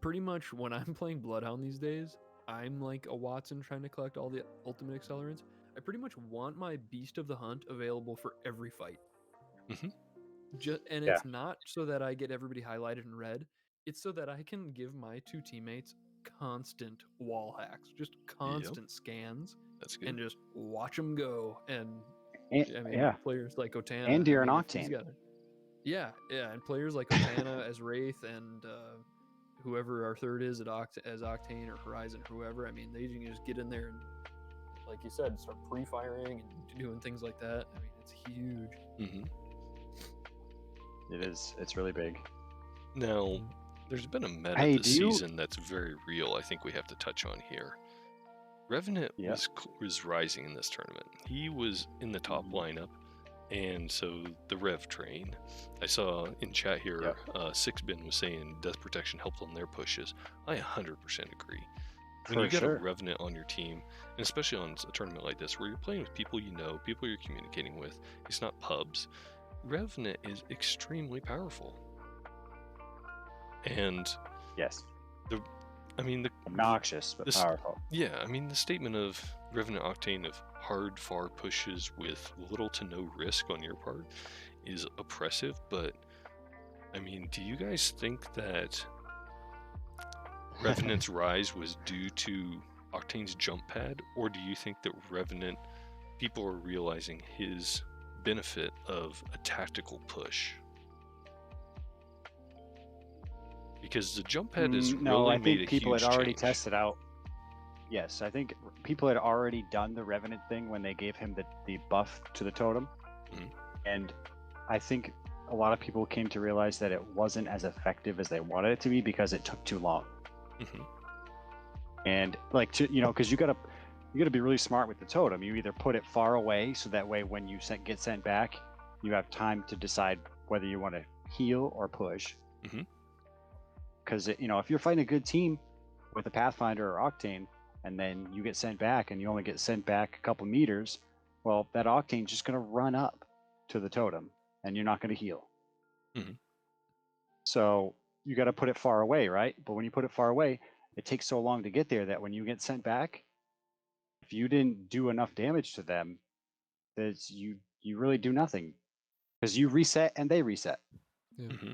pretty much when I'm playing Bloodhound these days, I'm like a Watson trying to collect all the ultimate accelerants. I pretty much want my Beast of the Hunt available for every fight. It's not so that I get everybody highlighted in red. It's so that I can give my 2 teammates constant wall hacks, just constant scans. That's good. And just watch them go. And players like Otana. And you're an Octane. And players like Otana as Wraith and whoever our third is as Octane or Horizon, whoever. I mean, they can just get in there and, like you said, start pre-firing and doing things like that. I mean, it's huge. It is. It's really big. Now, there's been a meta this season that's very real. I think we have to touch on here. Revenant was rising in this tournament. He was in the top lineup, and so the Rev train. I saw in chat here, Sixbin was saying Death Protection helped on their pushes. I 100% agree. When you get a Revenant on your team, and especially on a tournament like this, where you're playing with people you know, people you're communicating with, it's not pubs. Revenant is extremely powerful. And obnoxious but powerful. Yeah, I mean the statement of Revenant Octane of hard far pushes with little to no risk on your part is oppressive, but I mean, do you guys think that Revenant's rise was due to Octane's jump pad, or do you think that Revenant people are realizing his benefit of a tactical push? Because the jump pad is I think people had already tested out. Yes, I think people had already done the Revenant thing when they gave him the buff to the totem, and I think a lot of people came to realize that it wasn't as effective as they wanted it to be because it took too long. And because you gotta be really smart with the totem. You either put it far away so that way when you get sent back, you have time to decide whether you want to heal or push. Because if you're fighting a good team with a Pathfinder or Octane, and then you get sent back and you only get sent back a couple meters, well, that Octane's just going to run up to the totem and you're not going to heal. So you got to put it far away, right? But when you put it far away, it takes so long to get there that when you get sent back, if you didn't do enough damage to them, that you really do nothing. because you reset and they reset. Yeah. Mm-hmm.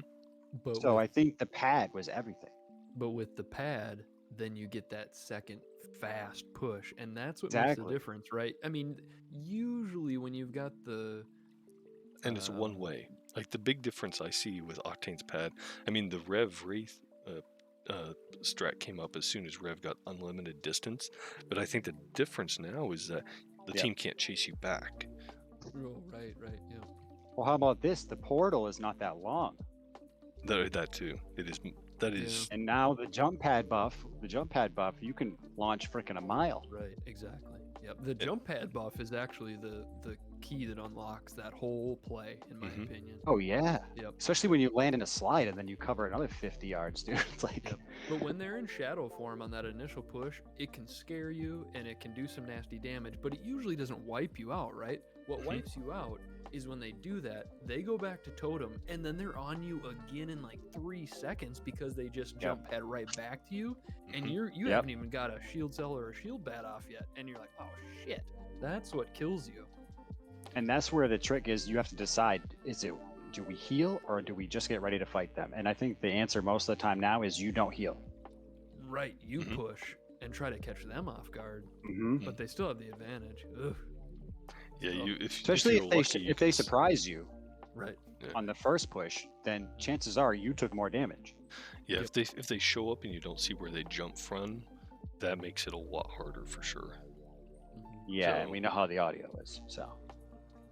But So with, I think the pad was everything. but with the pad, then you get that second fast push, and that's what makes the Exactly. difference, right? I mean, usually when you've got the And it's one way. Like the big difference I see with Octane's pad, I mean, the Rev Wraith strat came up as soon as Rev got unlimited distance, but I think the difference now is that the team can't chase you back. Oh, right, yeah. Well, how about this? The portal is not that long. That too. That is. And now the jump pad buff, you can launch freaking a mile. Right, exactly. Yep. The jump pad buff is actually the key that unlocks that whole play, in my opinion. Oh yeah. Yep. Especially when you land in a slide and then you cover another 50 yards, dude. It's like. Yep. But when they're in shadow form on that initial push, it can scare you and it can do some nasty damage, but it usually doesn't wipe you out, right? What wipes you out is when they do that, they go back to totem, and then they're on you again in like 3 seconds because they just jump pad right back to you, and you haven't even got a shield cell or a shield bat off yet, and you're like, oh shit, that's what kills you. And that's where the trick is. You have to decide: do we heal or do we just get ready to fight them? And I think the answer most of the time now is you don't heal. Right, you push and try to catch them off guard, but they still have the advantage. Ugh. Yeah, especially if they surprise you, right, on the first push, then chances are you took more damage. Yeah, if they show up and you don't see where they jump from, that makes it a lot harder for sure. Yeah, and we know how the audio is, so.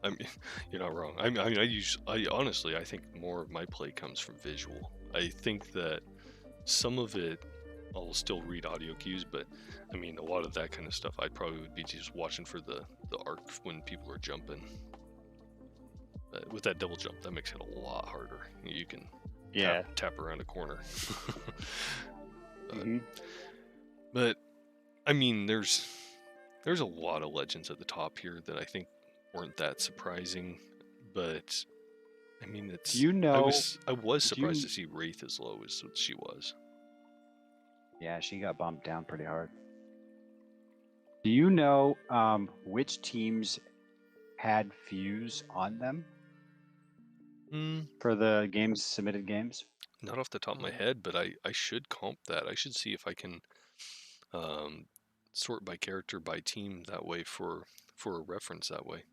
I mean, you're not wrong. I honestly, I think more of my play comes from visual. I think that some of it, I'll still read audio cues, but I mean, a lot of that kind of stuff, I probably would be just watching for the arc when people are jumping. With that double jump, that makes it a lot harder. You can tap around a corner. But I mean, there's a lot of legends at the top here that I think weren't that surprising, but I mean, it's I was surprised to see Wraith as low as she was. Yeah, she got bumped down pretty hard. Do you know which teams had Fuse on them for the submitted games? Not off the top of my head, but I should comp that. I should see if I can sort by character, by team that way for a reference that way.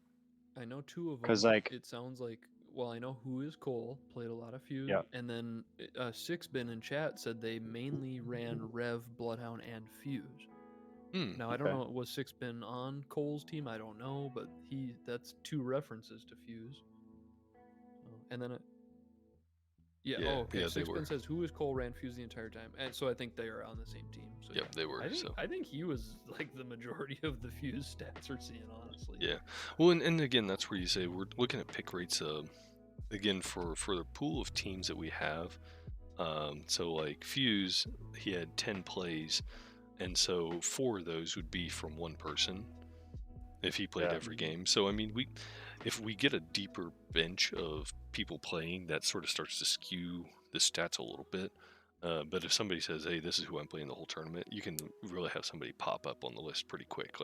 I know 2 of them. Because it sounds like, well, I know Who Is Cole played a lot of Fuse, and then Sixbin in chat said they mainly ran Rev, Bloodhound, and Fuse. Now I don't know, was Sixbin on Cole's team? I don't know, but that's 2 references to Fuse. And then Sixbin says Who Is Cole ran Fuse the entire time, and so I think they are on the same team. So they were. I think he was like the majority of the Fuse stats we're seeing, honestly. Yeah, well, and again, that's where you say we're looking at pick rates. Again, for the pool of teams that we have, so like Fuse, he had 10 plays, and so 4 of those would be from one person if he played every game. So I mean, if we get a deeper bench of people playing, that sort of starts to skew the stats a little bit. But if somebody says, hey, this is who I'm playing the whole tournament, you can really have somebody pop up on the list pretty quick.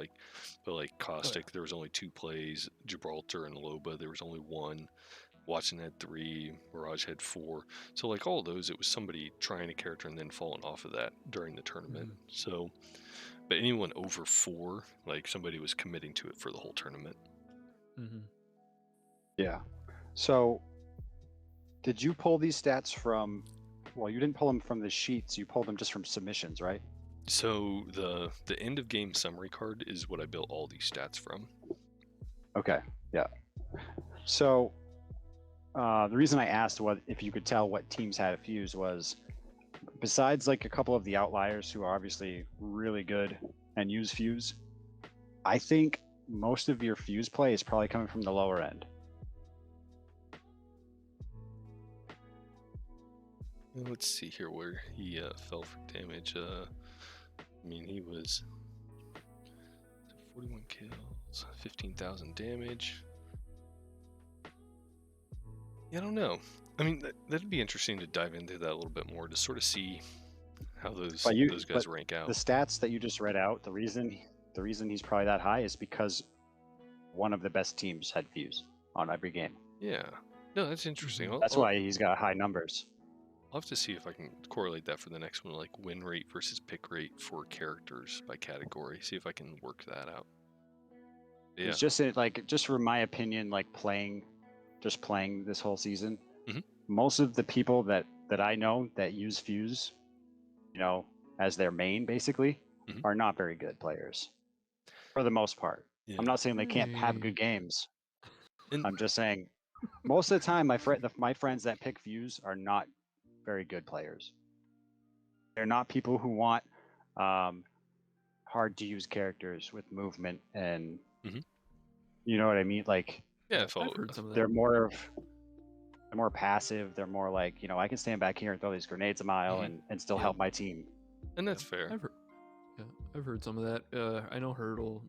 Like Caustic, there was only 2 plays. Gibraltar and Loba, there was only 1. Watson had 3. Mirage had 4. So like all those, it was somebody trying a character and then falling off of that during the tournament. So, but anyone over 4, like somebody was committing to it for the whole tournament. Yeah. So, did you pull these stats from? Well, you didn't pull them from the sheets. You pulled them just from submissions, right? So the end of game summary card is what I built all these stats from. Okay. Yeah. So, the reason I asked if you could tell what teams had a Fuse was, besides like a couple of the outliers who are obviously really good and use Fuse, I think most of your Fuse play is probably coming from the lower end. Let's see here where he fell for damage. I mean, he was 41 kills, 15,000 damage. Yeah, I don't know. I mean, that'd be interesting to dive into that a little bit more to sort of see how those guys rank out. The stats that you just read out, the reason he's probably that high is because one of the best teams had Fuse on every game. Yeah. No, that's interesting. That's why he's got high numbers. I'll have to see if I can correlate that for the next one, like win rate versus pick rate for characters by category. See if I can work that out. Yeah. It's just just from my opinion, like playing this whole season, most of the people that I know that use Fuse, as their main basically, are not very good players for the most part. Yeah. I'm not saying they can't have good games. I'm just saying most of the time my friends that pick Fuse are not very good players. They're not people who want hard to use characters with movement and you know what I mean? Like, yeah, I've heard some of that. They're more passive. They're more like, I can stand back here and throw these grenades a mile and still help my team. And that's fair. I've heard some of that. I know Hurdle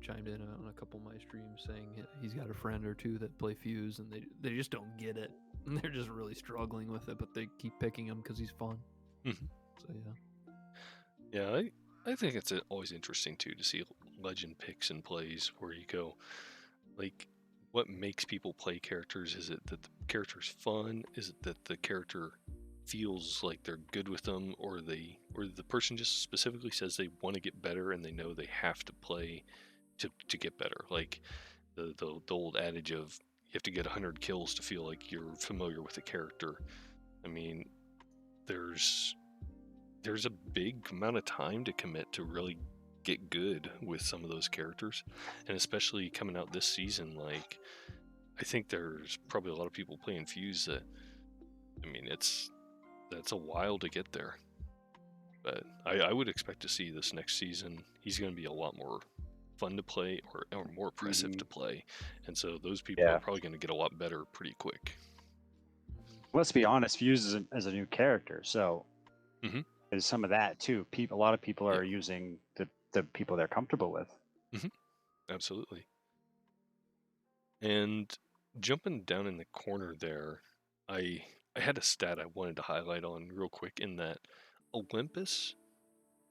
chimed in on a couple of my streams saying he's got a friend or two that play Fuse and they just don't get it. And they're just really struggling with it, but they keep picking him because he's fun. So yeah, I think it's always interesting too to see legend picks and plays where you go, like, what makes people play characters? Is it that the character's fun? Is it that the character feels like they're good with them, or the person just specifically says they want to get better and they know they have to play to get better? Like the old adage of you have to get 100 kills to feel like you're familiar with a character. I mean, there's a big amount of time to commit to really get good with some of those characters, and especially coming out this season, like, I think there's probably a lot of people playing Fuse that, I mean, that's a while to get there. But I would expect to see this next season, he's going to be a lot more fun to play or more impressive to play, and so those people are probably going to get a lot better pretty quick. Let's be honest, Fuse is a new character, so there's some of that too. A lot of people are using the people they're comfortable with. Absolutely. And jumping down in the corner there, I had a stat I wanted to highlight on real quick, in that Olympus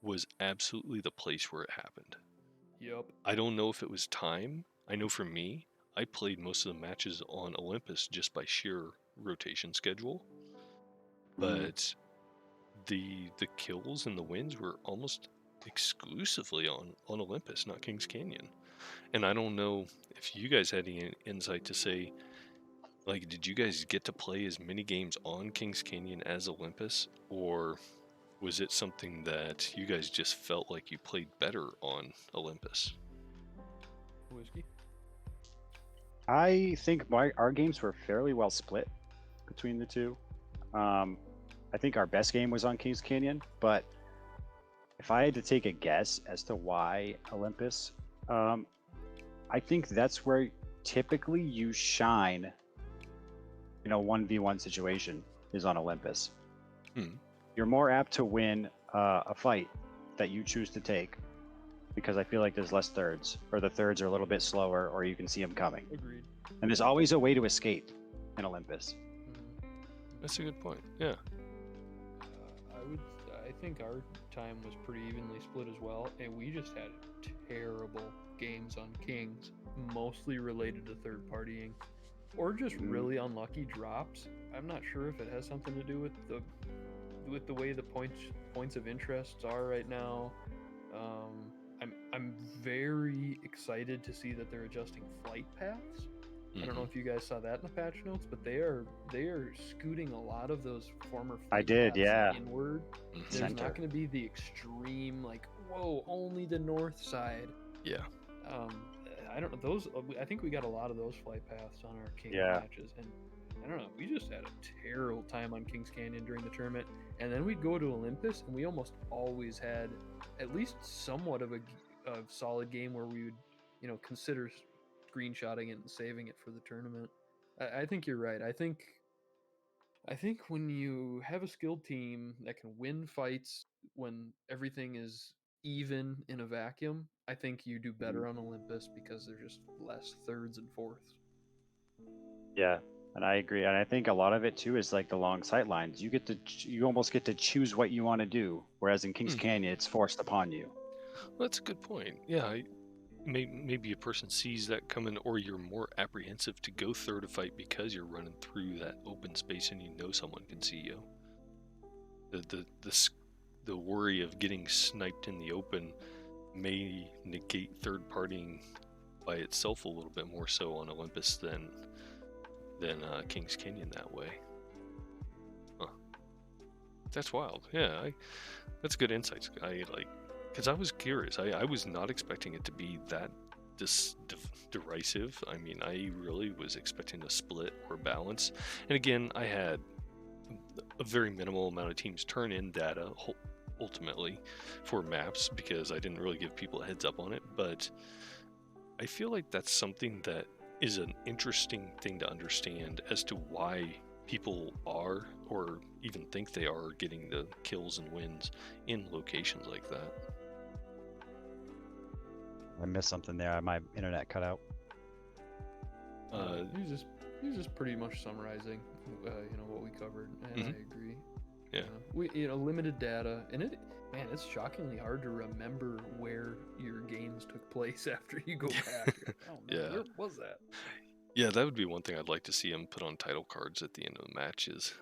was absolutely the place where it happened. Yep. I don't know if it was time. I know for me, I played most of the matches on Olympus just by sheer rotation schedule. But the kills and the wins were almost exclusively on Olympus, not Kings Canyon. And I don't know if you guys had any insight to say, like, did you guys get to play as many games on Kings Canyon as Olympus, or was it something that you guys just felt like you played better on Olympus? Whiskey? I think our games were fairly well split between the two. I think our best game was on Kings Canyon, but if I had to take a guess as to why Olympus, I think that's where typically you shine in a 1v1 situation, is on Olympus. You're more apt to win a fight that you choose to take, because I feel like there's less thirds, or the thirds are a little bit slower, or you can see them coming. Agreed. And there's always a way to escape in Olympus. That's a good point. Yeah. I think our time was pretty evenly split as well, and we just had terrible games on Kings, mostly related to third partying, or just really unlucky drops. I'm not sure if it has something to do with the way the points of interest are right now. I'm very excited to see that they're adjusting flight paths. I don't know if you guys saw that in the patch notes, but they are scooting a lot of those former flight paths inward. There's not going to be the extreme, like, whoa, only the north side. Yeah. I don't know, those. I think we got a lot of those flight paths on our King matches, and I don't know, we just had a terrible time on Kings Canyon during the tournament, and then we'd go to Olympus, and we almost always had at least somewhat of a solid game where we would, consider screenshotting it and saving it for the tournament. I think you're right. I think when you have a skilled team that can win fights when everything is even in a vacuum, I think you do better on Olympus because there's just less thirds and fourths. Yeah, and I agree. And I think a lot of it too is like the long sight lines. You almost get to choose what you want to do, whereas in Kings Canyon it's forced upon you. Well, that's a good point. Yeah, maybe a person sees that coming, or you're more apprehensive to go through a fight because you're running through that open space and you know someone can see you. The worry of getting sniped in the open may negate third partying by itself a little bit more so on Olympus than Kings Canyon that way. Huh. That's wild. Yeah, that's good insights. Because I was curious. I was not expecting it to be that derisive. I mean, I really was expecting a split or balance. And again, I had a very minimal amount of teams turn in data ultimately for maps because I didn't really give people a heads up on it. But I feel like that's something that is an interesting thing to understand as to why people are, or even think they are, getting the kills and wins in locations like that. I missed something there. My internet cut out. He was just pretty much summarizing, what we covered, and I agree. Yeah. We limited data, and it's shockingly hard to remember where your games took place after you go back. Oh man, yeah. Where was that? Yeah, that would be one thing I'd like to see them put on title cards at the end of the match is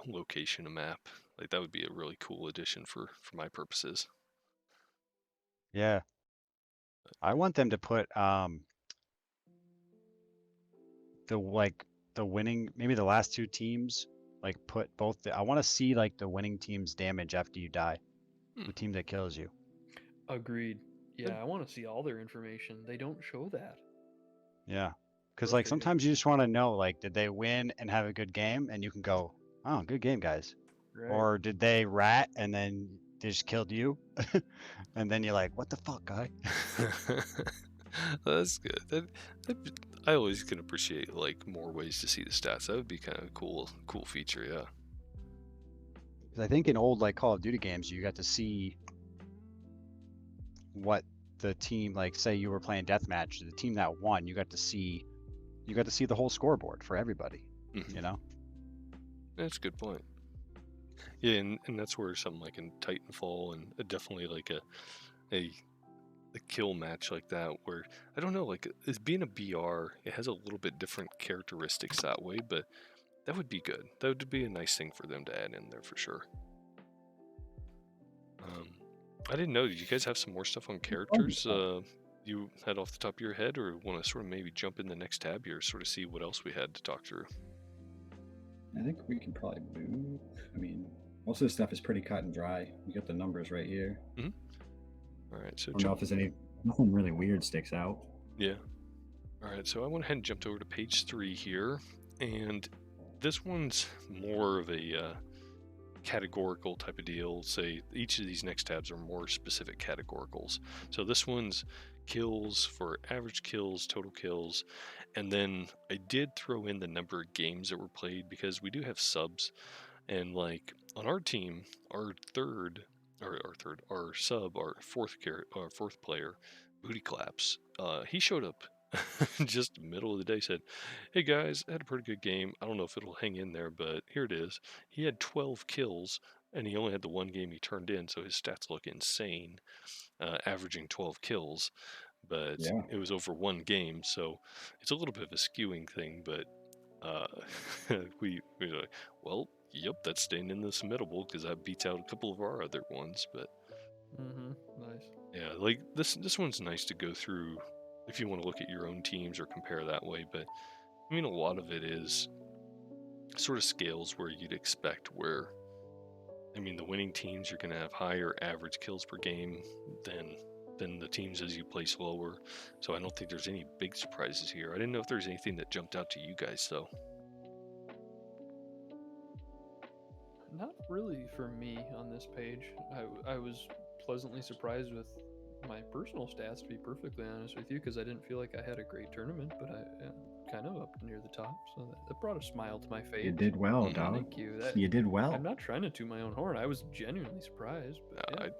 location, a map. Like that would be a really cool addition for my purposes. Yeah. I want them to put the winning, maybe the last two teams, like put both I want to see like the winning team's damage after you die. The team that kills you. Agreed. Yeah, I want to see all their information. They don't show that. Yeah. Because like sometimes you just want to know, like, did they win and have a good game? And you can go, oh, good game, guys. Right. Or did they rat and then they just killed you? And then you're like, what the fuck, guy? That's good. I always can appreciate like more ways to see the stats. That would be kind of a cool feature, yeah. Because I think in old like Call of Duty games, you got to see what the team, like say you were playing deathmatch, the team that won, you got to see the whole scoreboard for everybody. Mm-hmm. You know? That's a good point. Yeah, and that's where something like in Titanfall and definitely like a kill match like that, where I don't know, like as being a BR, it has a little bit different characteristics that way, but that would be good. That would be a nice thing for them to add in there for sure. I didn't know. Did you guys have some more stuff on characters you had off the top of your head, or want to sort of maybe jump in the next tab here, sort of see what else we had to talk through? I think we can probably move. I mean, most of the stuff is pretty cut and dry. We got the numbers right here. Mm-hmm. All right, so I don't know if there's nothing really weird sticks out. Yeah. All right, so I went ahead and jumped over to page 3 here, and this one's more of a categorical type of deal. Say each of these next tabs are more specific categoricals. So this one's kills for average kills, total kills, and then I did throw in the number of games that were played because we do have subs, and like on our team, our fourth player, Booty Claps, he showed up just middle of the day, said, hey guys, I had a pretty good game. I don't know if it'll hang in there, but here it is. He had 12 kills, and he only had the one game he turned in, so his stats look insane, averaging 12 kills, but it was over one game, so it's a little bit of a skewing thing, but we were like, well, yep, that's staying in the submittable because that beats out a couple of our other ones, but nice. Yeah, like this one's nice to go through if you want to look at your own teams or compare that way, but I mean a lot of it is sort of scales where you'd expect, where I mean the winning teams are going to have higher average kills per game than the teams as you place lower, so I don't think there's any big surprises here. I didn't know if there's anything that jumped out to you guys though. Not really for me on this page. I was pleasantly surprised with my personal stats, to be perfectly honest with you, because I didn't feel like I had a great tournament, but I kind of up near the top, so that brought a smile to my face. You did well, dog. Thank you. You did well. I'm not trying to toot my own horn. I was genuinely surprised. But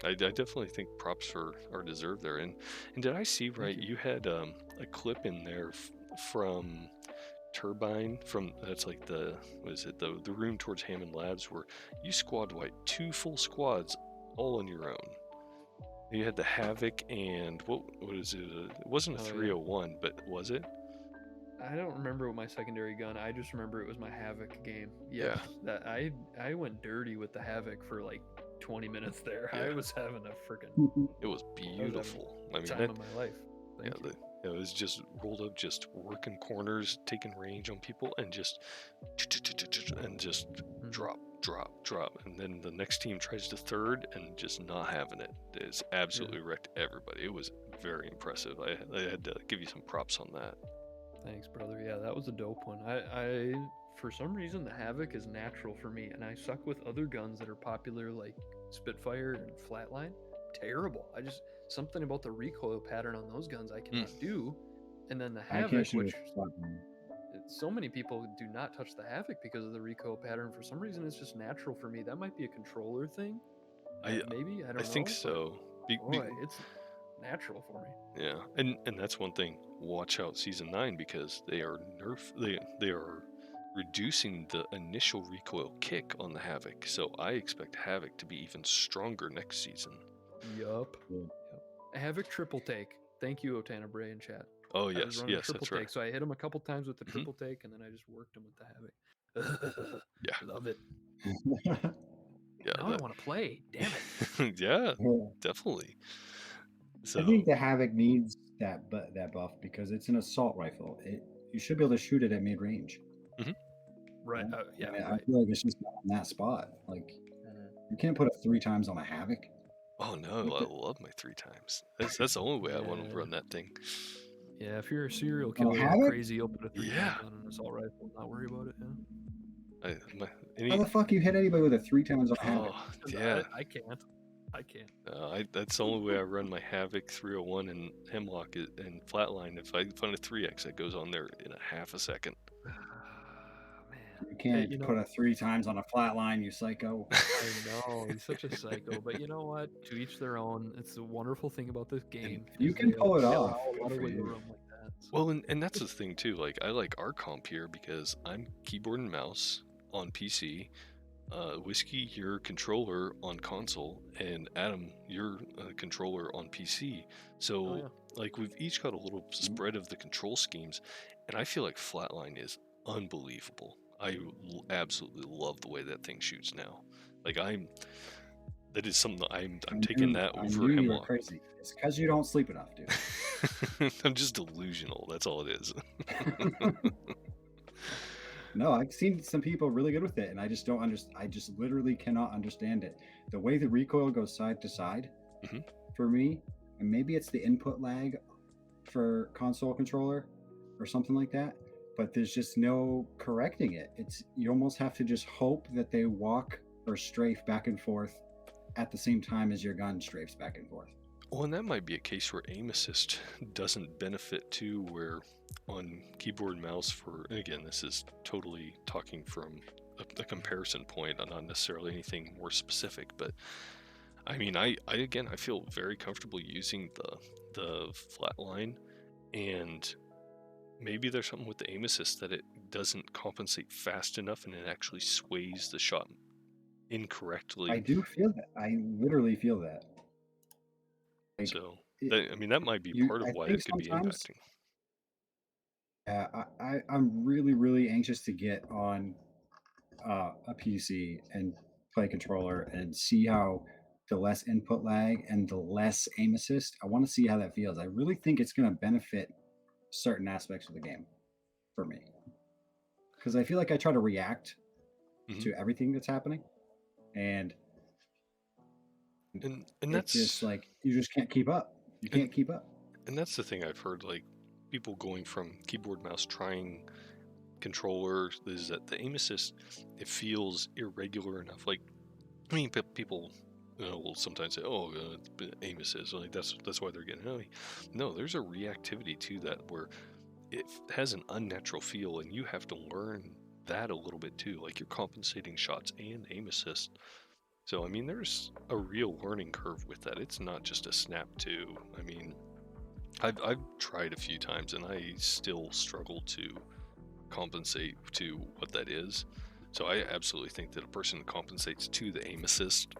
I definitely think props are deserved there. And did I see right? You had a clip in there from Turbine, that's like the room towards Hammond Labs, where you squad wiped 2 full squads all on your own. You had the Havoc and what is it? It wasn't a 301, but was it? I don't remember what my secondary gun. I just remember it was my Havoc game. Yeah. That I went dirty with the Havoc for like 20 minutes there. Yeah. I was having a freaking. It was beautiful. Time of my life. It was just rolled up, just working corners, taking range on people, and just drop, and then the next team tries to third and just not having it. It's absolutely wrecked everybody. It was very impressive. I had to give you some props on that. Thanks, brother. Yeah, that was a dope one. I for some reason the Havoc is natural for me, and I suck with other guns that are popular like Spitfire and Flatline. Terrible. Something about the recoil pattern on those guns I cannot do. And then the Havoc, which so many people do not touch the Havoc because of the recoil pattern. For some reason, it's just natural for me. That might be a controller thing. Maybe, I don't know. I think so. It's natural for me. Yeah, and that's one thing. Watch out Season 9 because they are they are reducing the initial recoil kick on the Havoc. So I expect Havoc to be even stronger next season. Yup. Havoc triple take. Thank you, Otana Bray in chat. Oh yes, that's right. So I hit him a couple times with the triple take, and then I just worked him with the Havoc. Yeah, love it. Yeah, now I want to play. Damn it. Yeah, definitely. So I think the Havoc needs that buff because it's an assault rifle. You should be able to shoot it at mid range. Right. I feel like it's just not in that spot. Like you can't put it 3 times on a Havoc. Oh no, I love my 3 times. That's the only way I want to run that thing. Yeah, if you're a serial killer, crazy, open a 3 times on an assault rifle, not worry about it. How the fuck you hit anybody with a 3 times on a Havoc? Yeah, I can't. That's the only way I run my Havoc 301 and Hemlock and Flatline. If I find a 3x that goes on there in a half a second. You can't put a 3 times on a Flatline, you psycho. I know, he's such a psycho. But you know what? To each their own. It's a wonderful thing about this game. You can pull it off. Well, and that's the thing too. Like I like our comp here because I'm keyboard and mouse on PC. Whiskey, your controller on console, and Adam, your controller on PC. So like we've each got a little spread of the control schemes, and I feel like Flatline is unbelievable. I absolutely love the way that thing shoots now. Like that is something that I'm taking that over Hemlock. Crazy. It's because you don't sleep enough, dude. I'm just delusional. That's all it is. No, I've seen some people really good with it, and I just don't understand. I just literally cannot understand it. The way the recoil goes side to side, for me, and maybe it's the input lag for console controller or something like that. But there's just no correcting it. You almost have to just hope that they walk or strafe back and forth at the same time as your gun strafes back and forth. Well, and that might be a case where aim assist doesn't benefit too, where on keyboard and mouse and again, this is totally talking from a comparison point, not necessarily anything more specific, but I mean, I feel very comfortable using the Flatline, and maybe there's something with the aim assist that it doesn't compensate fast enough and it actually sways the shot incorrectly. I do feel that. I literally feel that. Like, so, that might be part of why it could be impacting. I'm really, really anxious to get on a PC and play controller and see how the less input lag and the less aim assist, I want to see how that feels. I really think it's going to benefit certain aspects of the game for me, because I feel like I try to react to everything that's happening, and that's just like you just can't keep up. You can't keep up. And that's the thing I've heard, like people going from keyboard mouse trying controller, is that the aim assist, it feels irregular enough. Like, I mean, people will sometimes say, "Oh, aim assist, like that's why they're getting early." No, there's a reactivity to that where it has an unnatural feel, and you have to learn that a little bit too. Like you're compensating shots and aim assist. So I mean, there's a real learning curve with that. It's not just a snap to. I mean, I've tried a few times, and I still struggle to compensate to what that is. So I absolutely think that a person compensates to the aim assist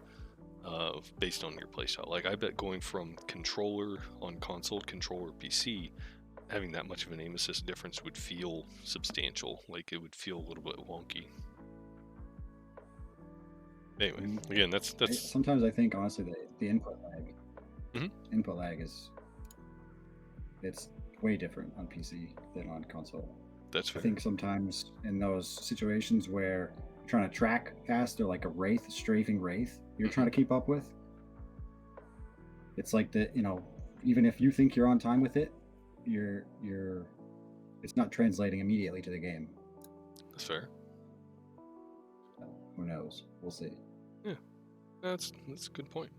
based on your playstyle. Like, I bet going from controller on console, controller PC, having that much of an aim assist difference would feel substantial. Like, it would feel a little bit wonky. Anyway, again, that's sometimes I think honestly the input lag, input lag it's way different on PC than on console. That's fair. I think sometimes in those situations where you're trying to track faster, like a strafing wraith, you're trying to keep up with. It's like even if you think you're on time with it, it's not translating immediately to the game. That's fair. So, who knows? We'll see. Yeah, that's a good point.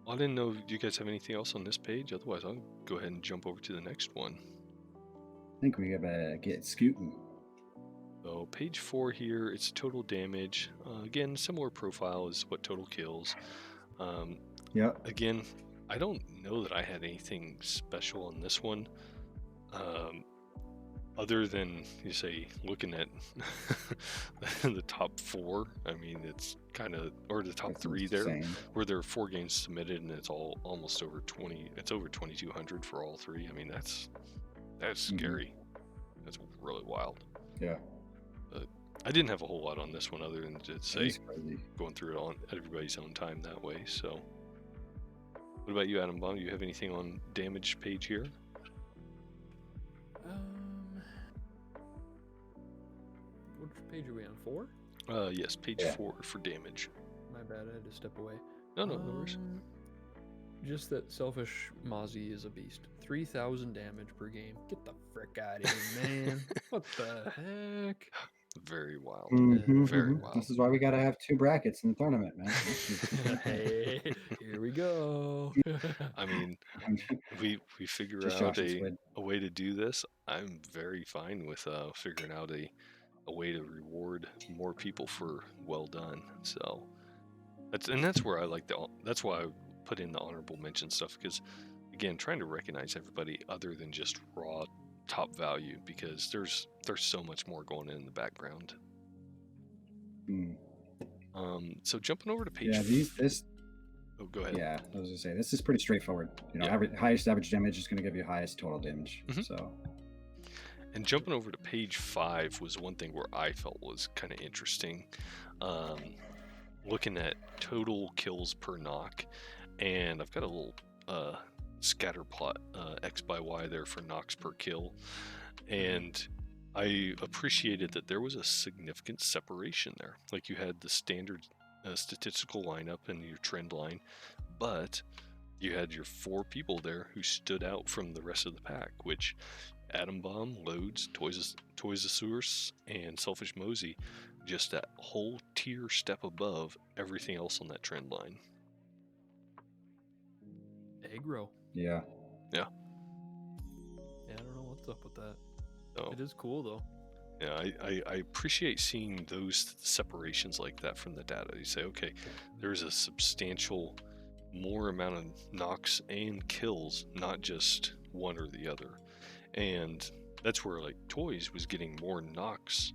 Well, I didn't know. Do you guys have anything else on this page? Otherwise, I'll go ahead and jump over to the next one. I think we gotta get scooting. So page 4 here, it's total damage. Again, similar profile as what total kills. Yeah. Again, I don't know that I had anything special on this one, other than you say looking at the top 4. I mean, it's kind of, or the top 3 there, where there are 4 games submitted, and it's all almost over 20. It's over 2,200 for all 3. I mean, that's scary. That's really wild. Yeah. I didn't have a whole lot on this one other than to say going through it on at everybody's own time that way. So, what about you, Atombomb? Do you have anything on damage page here? Which page are we on? 4? Yes, page 4 for damage. My bad, I had to step away. No worries. Just that Selfish Mozzie is a beast. 3,000 damage per game. Get the frick out of here, man. What the heck? Very wild. Very wild. This is why we gotta have 2 brackets in the tournament, man. Hey, here we go. I mean, we figure out a way to do this. I'm very fine with figuring out a way to reward more people for well done. So that's where I like that's why I put in the honorable mention stuff, because again, trying to recognize everybody other than just raw top value, because there's so much more going in the background. So jumping over to page go ahead. Yeah, I was gonna say this is pretty straightforward. Highest average damage is gonna give you highest total damage. So, and jumping over to page 5 was one thing where I felt was kind of interesting. Looking at total kills per knock, and I've got a little scatter plot X by Y there for knocks per kill, and I appreciated that there was a significant separation there. Like, you had the standard statistical lineup and your trend line, but you had your 4 people there who stood out from the rest of the pack, which Atombomb, Loads, Toysosaurus, and Selfish Mosey, just that whole tier step above everything else on that trend line. Aggro. Yeah. I don't know what's up with that. It is cool though. Yeah, I appreciate seeing those separations like that from the data. You say, okay, there's a substantial more amount of knocks and kills, not just one or the other. And that's where, like, Toys was getting more knocks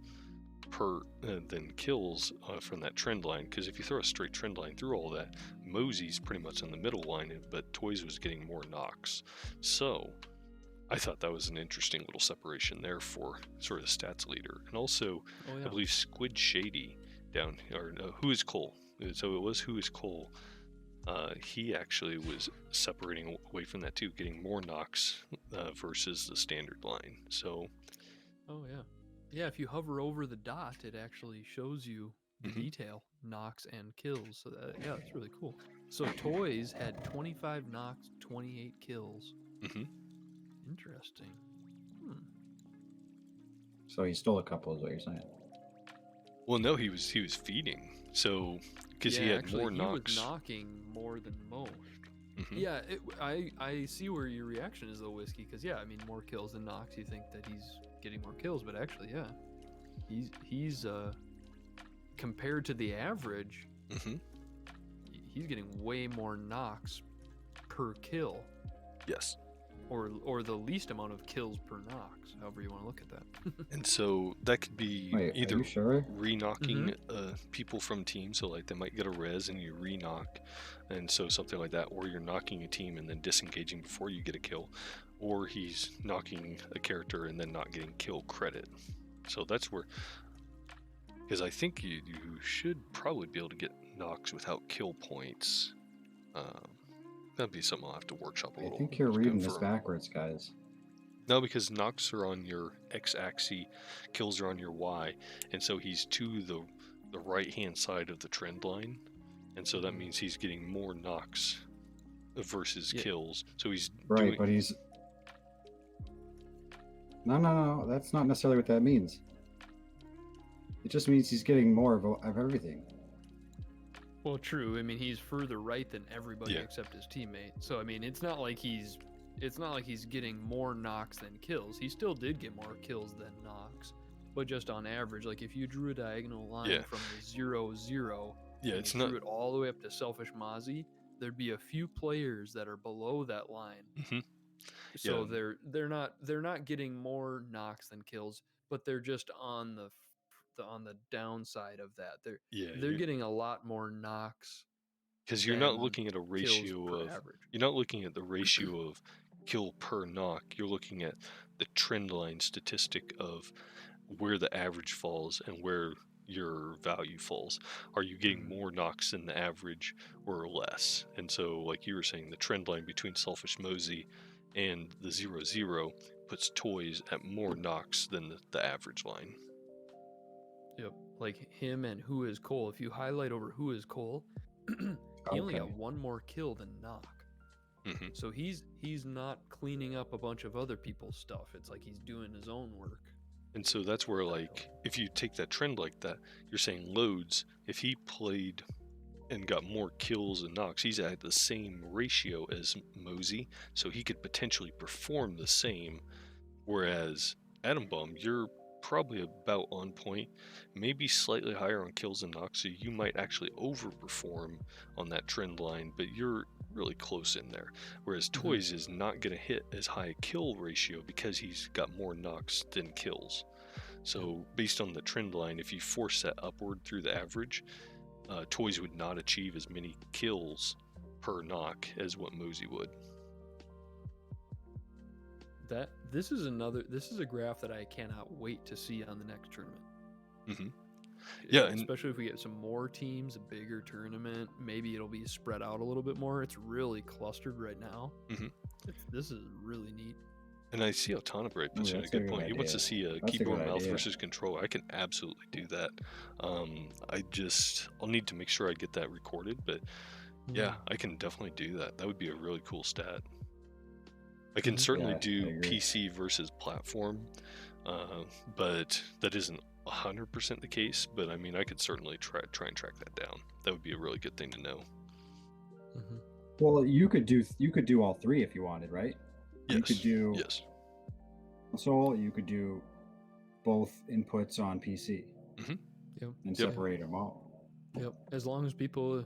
per than kills from that trend line, because if you throw a straight trend line through all that, Mosey's pretty much on the middle line, but Toys was getting more knocks. So I thought that was an interesting little separation there for sort of stats leader. And also, I believe Squid Shady down here, or Who is Cole? So it was Who is Cole. He actually was separating away from that too, getting more knocks versus the standard line. So, yeah. If you hover over the dot, it actually shows you the detail, knocks and kills. So that's really cool. So Toys had 25 knocks, 28 kills. Interesting. So he stole a couple, is what you're saying? Well, no, he was feeding. So because he had more knocks. He was knocking more than most. Yeah, I see where your reaction is though, Whiskey. Because I mean, more kills than knocks. You think that he's getting more kills, but actually, he's compared to the average, he's getting way more knocks per kill. Yes. or the least amount of kills per Nox, however you want to look at that. And so that could be Wait, either are you sure? re-knocking people from teams, so like they might get a res and you re-knock, and so something like that, or you're knocking a team and then disengaging before you get a kill, or he's knocking a character and then not getting kill credit. So that's where, because I think you should probably be able to get knocks without kill points. That'd be something I'll have to workshop a little. I think you're reading this backwards, guys. No, because knocks are on your x-axis, kills are on your y, and so he's to the right-hand side of the trend line, and so that means he's getting more knocks versus kills. So he's right, but he's no. That's not necessarily what that means. It just means he's getting more of everything. Well, true. I mean, he's further right than everybody except his teammate. So I mean, it's not like he's getting more knocks than kills. He still did get more kills than knocks, but just on average, like if you drew a diagonal line from the 0-0, it's drew it all the way up to Selfish Mozzie, there'd be a few players that are below that line. So they're not getting more knocks than kills, but they're just on the downside of that. They're getting a lot more knocks. Because you're not looking at a ratio of average. You're not looking at the ratio of kill per knock. You're looking at the trend line statistic of where the average falls and where your value falls. Are you getting more knocks than the average or less? And so, like you were saying, the trend line between Selfish Mosey and the 0-0 puts Toys at more knocks than the average line. Yep, like him and Who Is Cole. If you highlight over Who Is Cole, he only got one more kill than knock. So he's not cleaning up a bunch of other people's stuff. It's like he's doing his own work. And so that's where, like, if you take that trend like that, you're saying Loads, if he played and got more kills and knocks, he's at the same ratio as Mosey, so he could potentially perform the same. Whereas Atombomb, you're probably about on point, maybe slightly higher on kills and knocks, so you might actually overperform on that trend line, but you're really close in there. Whereas Toys is not going to hit as high a kill ratio because he's got more knocks than kills. So based on the trend line, if you force that upward through the average, Toys would not achieve as many kills per knock as what Mosey would. This is a graph that I cannot wait to see on the next tournament. Yeah, especially if we get some more teams, a bigger tournament, maybe it'll be spread out a little bit more. It's really clustered right now. This is really neat. And I see how Atombomb puts in a good point. He wants to see a keyboard mouse versus controller. I can absolutely do that. I'll need to make sure I get that recorded, but yeah, I can definitely do that. That would be a really cool stat. I can certainly do PC versus platform, but that isn't 100% the case. But I mean, I could certainly try and track that down. That would be a really good thing to know. Well, you could do all three if you wanted, right? Yes. You could do console. You could do both inputs on PC. And separate them out. As long as people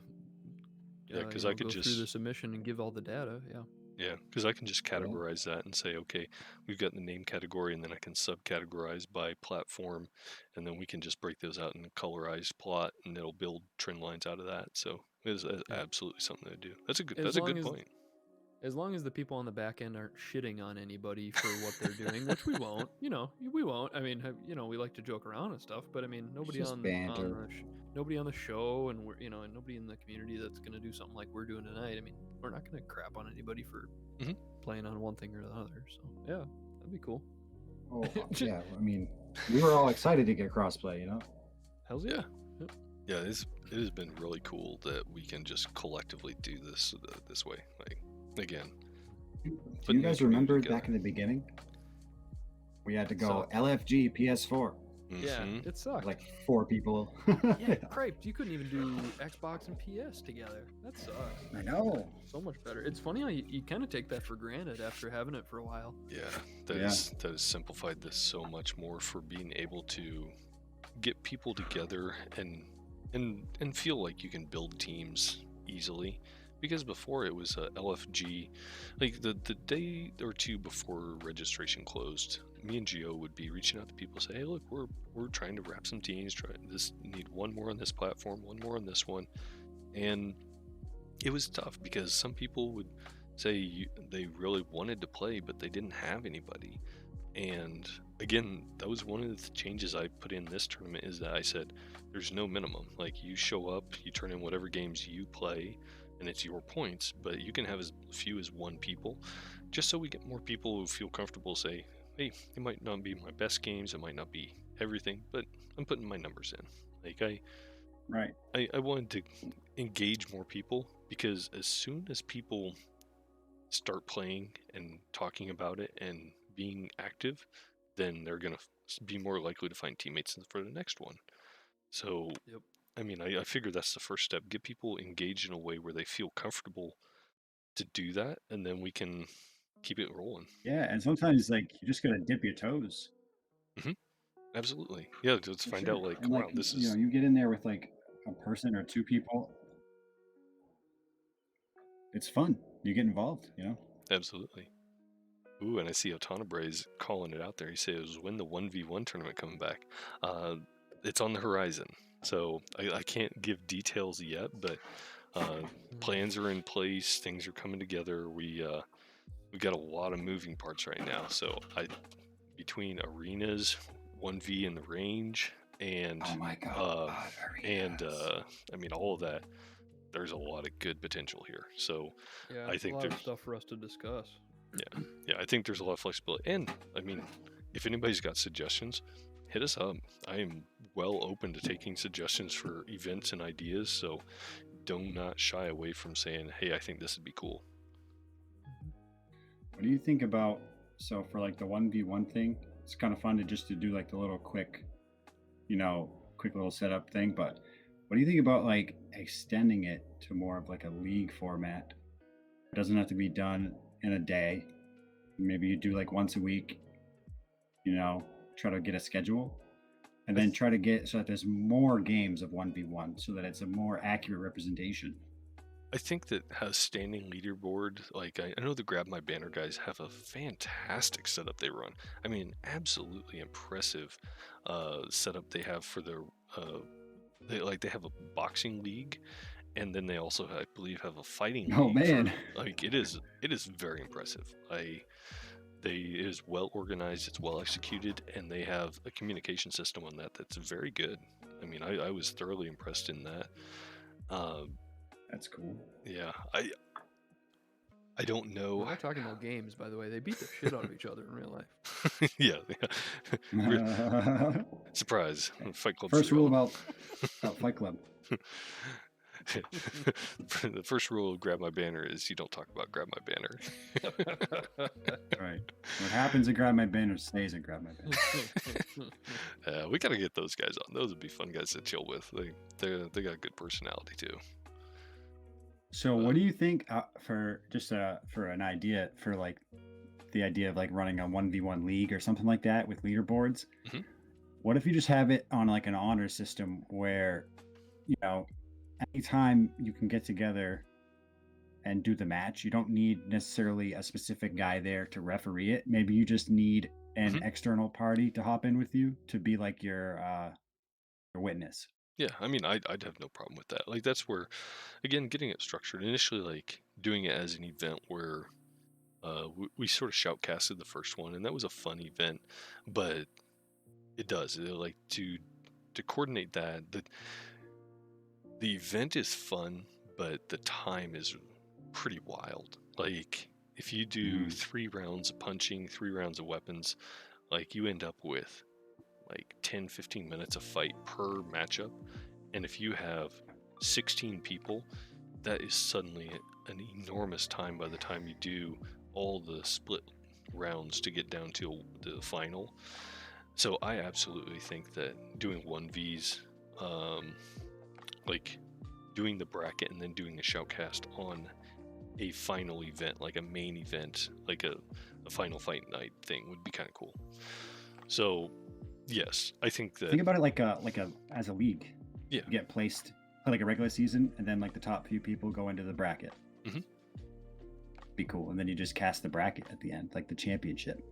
because I could go just through the submission and give all the data. Yeah, because I can just categorize that and say, okay, we've got the name category, and then I can subcategorize by platform, and then we can just break those out in a colorized plot, and it'll build trend lines out of that. So it is absolutely something to do. That's a good point. As long as the people on the back end aren't shitting on anybody for what they're doing, which we won't. We won't. I mean, we like to joke around and stuff, but I mean, nobody on the show, and and nobody in the community that's gonna do something like we're doing tonight. I mean, we're not gonna crap on anybody for playing on one thing or the other. So yeah, that'd be cool. Oh yeah, I mean, we were all excited to get crossplay. Hell's yeah. Yeah, it has been really cool that we can just collectively do this way. Like, again, do you guys remember back in the beginning? We had to go LFG PS4. Yeah, it sucked. Like 4 people. Criped. You couldn't even do Xbox and PS together. That sucks. I know. So much better. It's funny how you kind of take that for granted after having it for a while. Yeah, that has simplified this so much more for being able to get people together and feel like you can build teams easily. because before it was LFG, like the day or two before registration closed, me and Gio would be reaching out to people, say, hey, look, we're trying to wrap some teams. Need one more on this platform, one more on this one, and it was tough because some people would say they really wanted to play, but they didn't have anybody. And again, that was one of the changes I put in this tournament, is that I said there's no minimum. Like, you show up, you turn in whatever games you play, and it's your points, but you can have as few as one people, just so we get more people who feel comfortable say, hey, it might not be my best games, it might not be everything, but I'm putting my numbers in. Like, I wanted to engage more people, because as soon as people start playing and talking about it and being active, then they're going to be more likely to find teammates for the next one. So, Yep. I mean, I figure that's the first step. Get people engaged in a way where they feel comfortable to do that, and then we can keep it rolling. Yeah, and sometimes like you just gotta dip your toes. Absolutely. Yeah, let's find out, like, and wow, this is... you get in there with like a person or two people. It's fun. You get involved, Absolutely. Ooh, and I see Otonabrae's calling it out there. He says, when the 1v1 tournament coming back? It's on the horizon. So I can't give details yet, but plans are in place. Things are coming together. We got a lot of moving parts right now. So between arenas, 1v in the range, and oh my god, I mean, all of that, there's a lot of good potential here. So yeah, I think a lot of there's stuff for us to discuss. Yeah, I think there's a lot of flexibility. And I mean, if anybody's got suggestions, hit us up. I am well open to taking suggestions for events and ideas, so do not shy away from saying, hey, I think this would be cool. What do you think about, so for like the 1v1 thing, it's kind of fun to do like the little quick little setup thing, but what do you think about like extending it to more of like a league format? It doesn't have to be done in a day. Maybe you do like once a week, try to get a schedule, and then try to get so that there's more games of 1v1 so that it's a more accurate representation. I think that has standing leaderboard. Like, I know the Grab My Banner guys have a fantastic setup they run. I mean, absolutely impressive setup they have for their they have a boxing league, and then they also, I believe, have a fighting league. Oh man, like, it is very impressive. It is well organized, it's well executed, and they have a communication system on that that's very good. I mean, I was thoroughly impressed in that. That's cool. Yeah, I don't know. We're not talking about games, by the way. They beat the shit out of each other in real life. Yeah. Surprise! Fight Club. First rule about Fight Club. The first rule of Grab My Banner is you don't talk about Grab My Banner. Right. What happens at Grab My Banner stays at Grab My Banner. We got to get those guys on. Those would be fun guys to chill with. They got a good personality too. So what do you think for an idea for like the idea of like running a 1v1 league or something like that with leaderboards? Mm-hmm. What if you just have it on like an honor system where, anytime you can get together and do the match, you don't need necessarily a specific guy there to referee it. Maybe you just need an external party to hop in with you to be like your witness. Yeah, I mean, I'd have no problem with that. Like, that's where, again, getting it structured initially, like doing it as an event where we sort of shoutcasted the first one, and that was a fun event. But like to coordinate that. The event is fun, but the time is pretty wild. Like, if you do 3 rounds of punching, 3 rounds of weapons, like, you end up with like 10-15 minutes of fight per matchup. And if you have 16 people, that is suddenly an enormous time by the time you do all the split rounds to get down to the final. So I absolutely think that doing 1Vs, like doing the bracket and then doing a shoutcast on a final event, like a main event, like a final fight night thing, would be kind of cool. So yes, I think that. Think about it like as a league. Yeah. You get placed for like a regular season, and then like the top few people go into the bracket. Be cool. And then you just cast the bracket at the end, like the championship.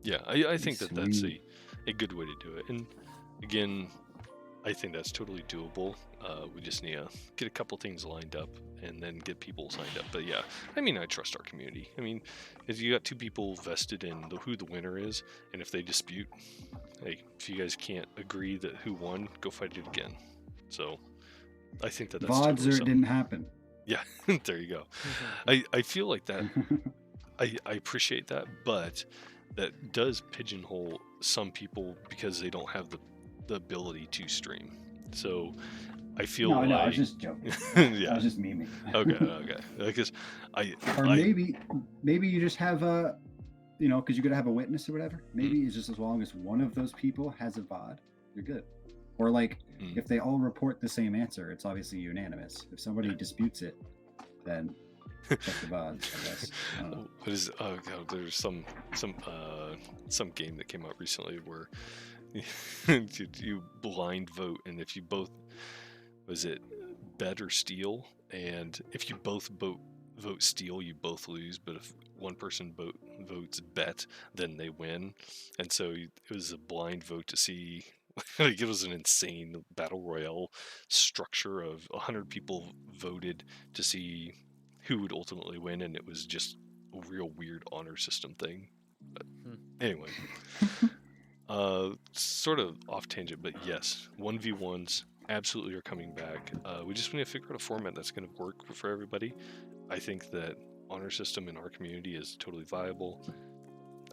Yeah, I think that's a good way to do it. And again, I think that's totally doable. We just need to get a couple things lined up and then get people signed up. But yeah, I mean, I trust our community. I mean, if you got two people vested in who the winner is, and if they dispute, hey, if you guys can't agree that who won, go fight it again. So I think that's VODs totally or it didn't happen. Yeah, there you go. I feel like that. I appreciate that, but that does pigeonhole some people because they don't have the ability to stream. So I feel no, I was just joking. Yeah. I was just memeing. Okay. Because maybe you just have a, because you got to have a witness or whatever. Maybe it's just as long as one of those people has a VOD, you're good. Or like if they all report the same answer, it's obviously unanimous. If somebody disputes it, then check the VODs, I guess. I don't know. What is? Oh god, there's some game that came out recently where you blind vote, and if you both bet or steal, and if you both vote steal, you both lose. But if one person votes bet, then they win. And so it was a blind vote to see. Like, it was an insane battle royale structure of 100 people voted to see who would ultimately win, and it was just a real weird honor system thing. But anyway, sort of off tangent, but yes, 1v1s absolutely are coming back. We just need to figure out a format that's going to work for everybody. I think that honor system in our community is totally viable.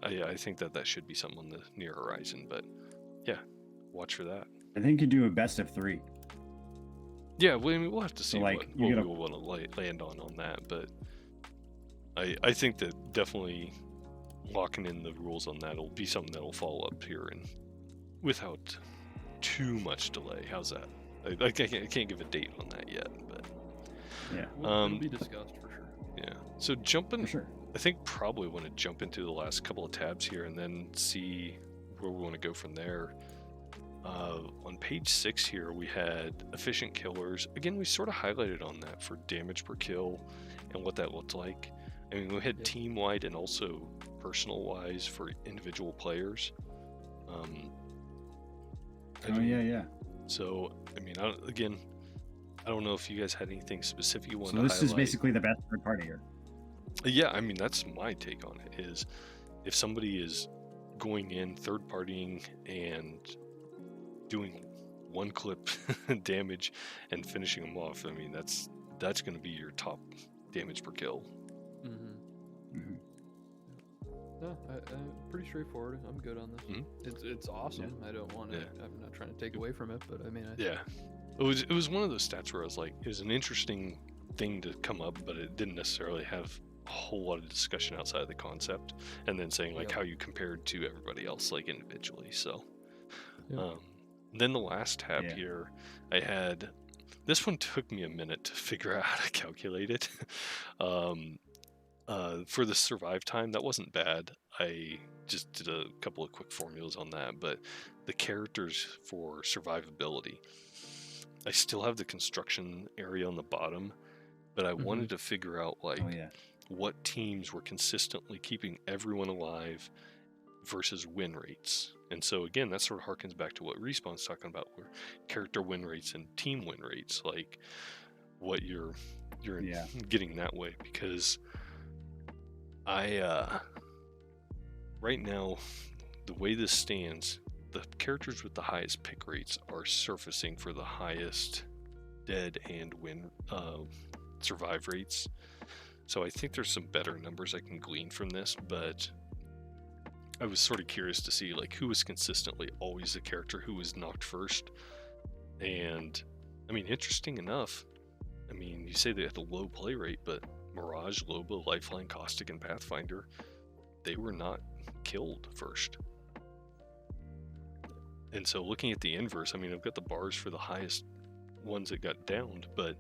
I think that should be something on the near horizon, but yeah, watch for that. I think you do a best of 3. Yeah, well, I mean, we'll have to see like, what we will want to land on that, but I think that definitely locking in the rules on that will be something that'll follow up here and without too much delay. How's that? I can't give a date on that yet, but yeah, it'll be discussed for sure. Yeah, so jumping, for sure. I think probably want to jump into the last couple of tabs here and then see where we want to go from there. On page 6 here, we had efficient killers. Again, we sort of highlighted on that for damage per kill and what that looked like. I mean, we had team-wide and also personal-wise for individual players. Yeah. So, I mean, I don't know if you guys had anything specific you wanted to highlight. So this is basically the best third party here. Yeah, I mean, that's my take on it, is if somebody is going in third-partying and doing one clip damage and finishing them off, I mean, that's going to be your top damage per kill. No, pretty straightforward. I'm good on this. It's awesome. Yeah. I don't want to. I'm not trying to take away from it, but I mean, it was one of those stats where I was like, it was an interesting thing to come up, but it didn't necessarily have a whole lot of discussion outside of the concept, and then saying like how you compared to everybody else like individually. So, then the last tab here, I had. This one took me a minute to figure out how to calculate it. For the survive time, that wasn't bad. I just did a couple of quick formulas on that, but the characters for survivability, I still have the construction area on the bottom, but I wanted to figure out what teams were consistently keeping everyone alive versus win rates. And so again, that sort of harkens back to what Respawn's talking about, where character win rates and team win rates, like what you're getting that way. Because right now, the way this stands, the characters with the highest pick rates are surfacing for the highest dead and win survive rates. So I think there's some better numbers I can glean from this, but I was sort of curious to see like who was consistently always the character who was knocked first. And I mean, interesting enough, I mean, you say they had the low play rate, but Mirage, Loba, Lifeline, Caustic, and Pathfinder, they were not killed first. And so looking at the inverse, I mean, I've got the bars for the highest ones that got downed, but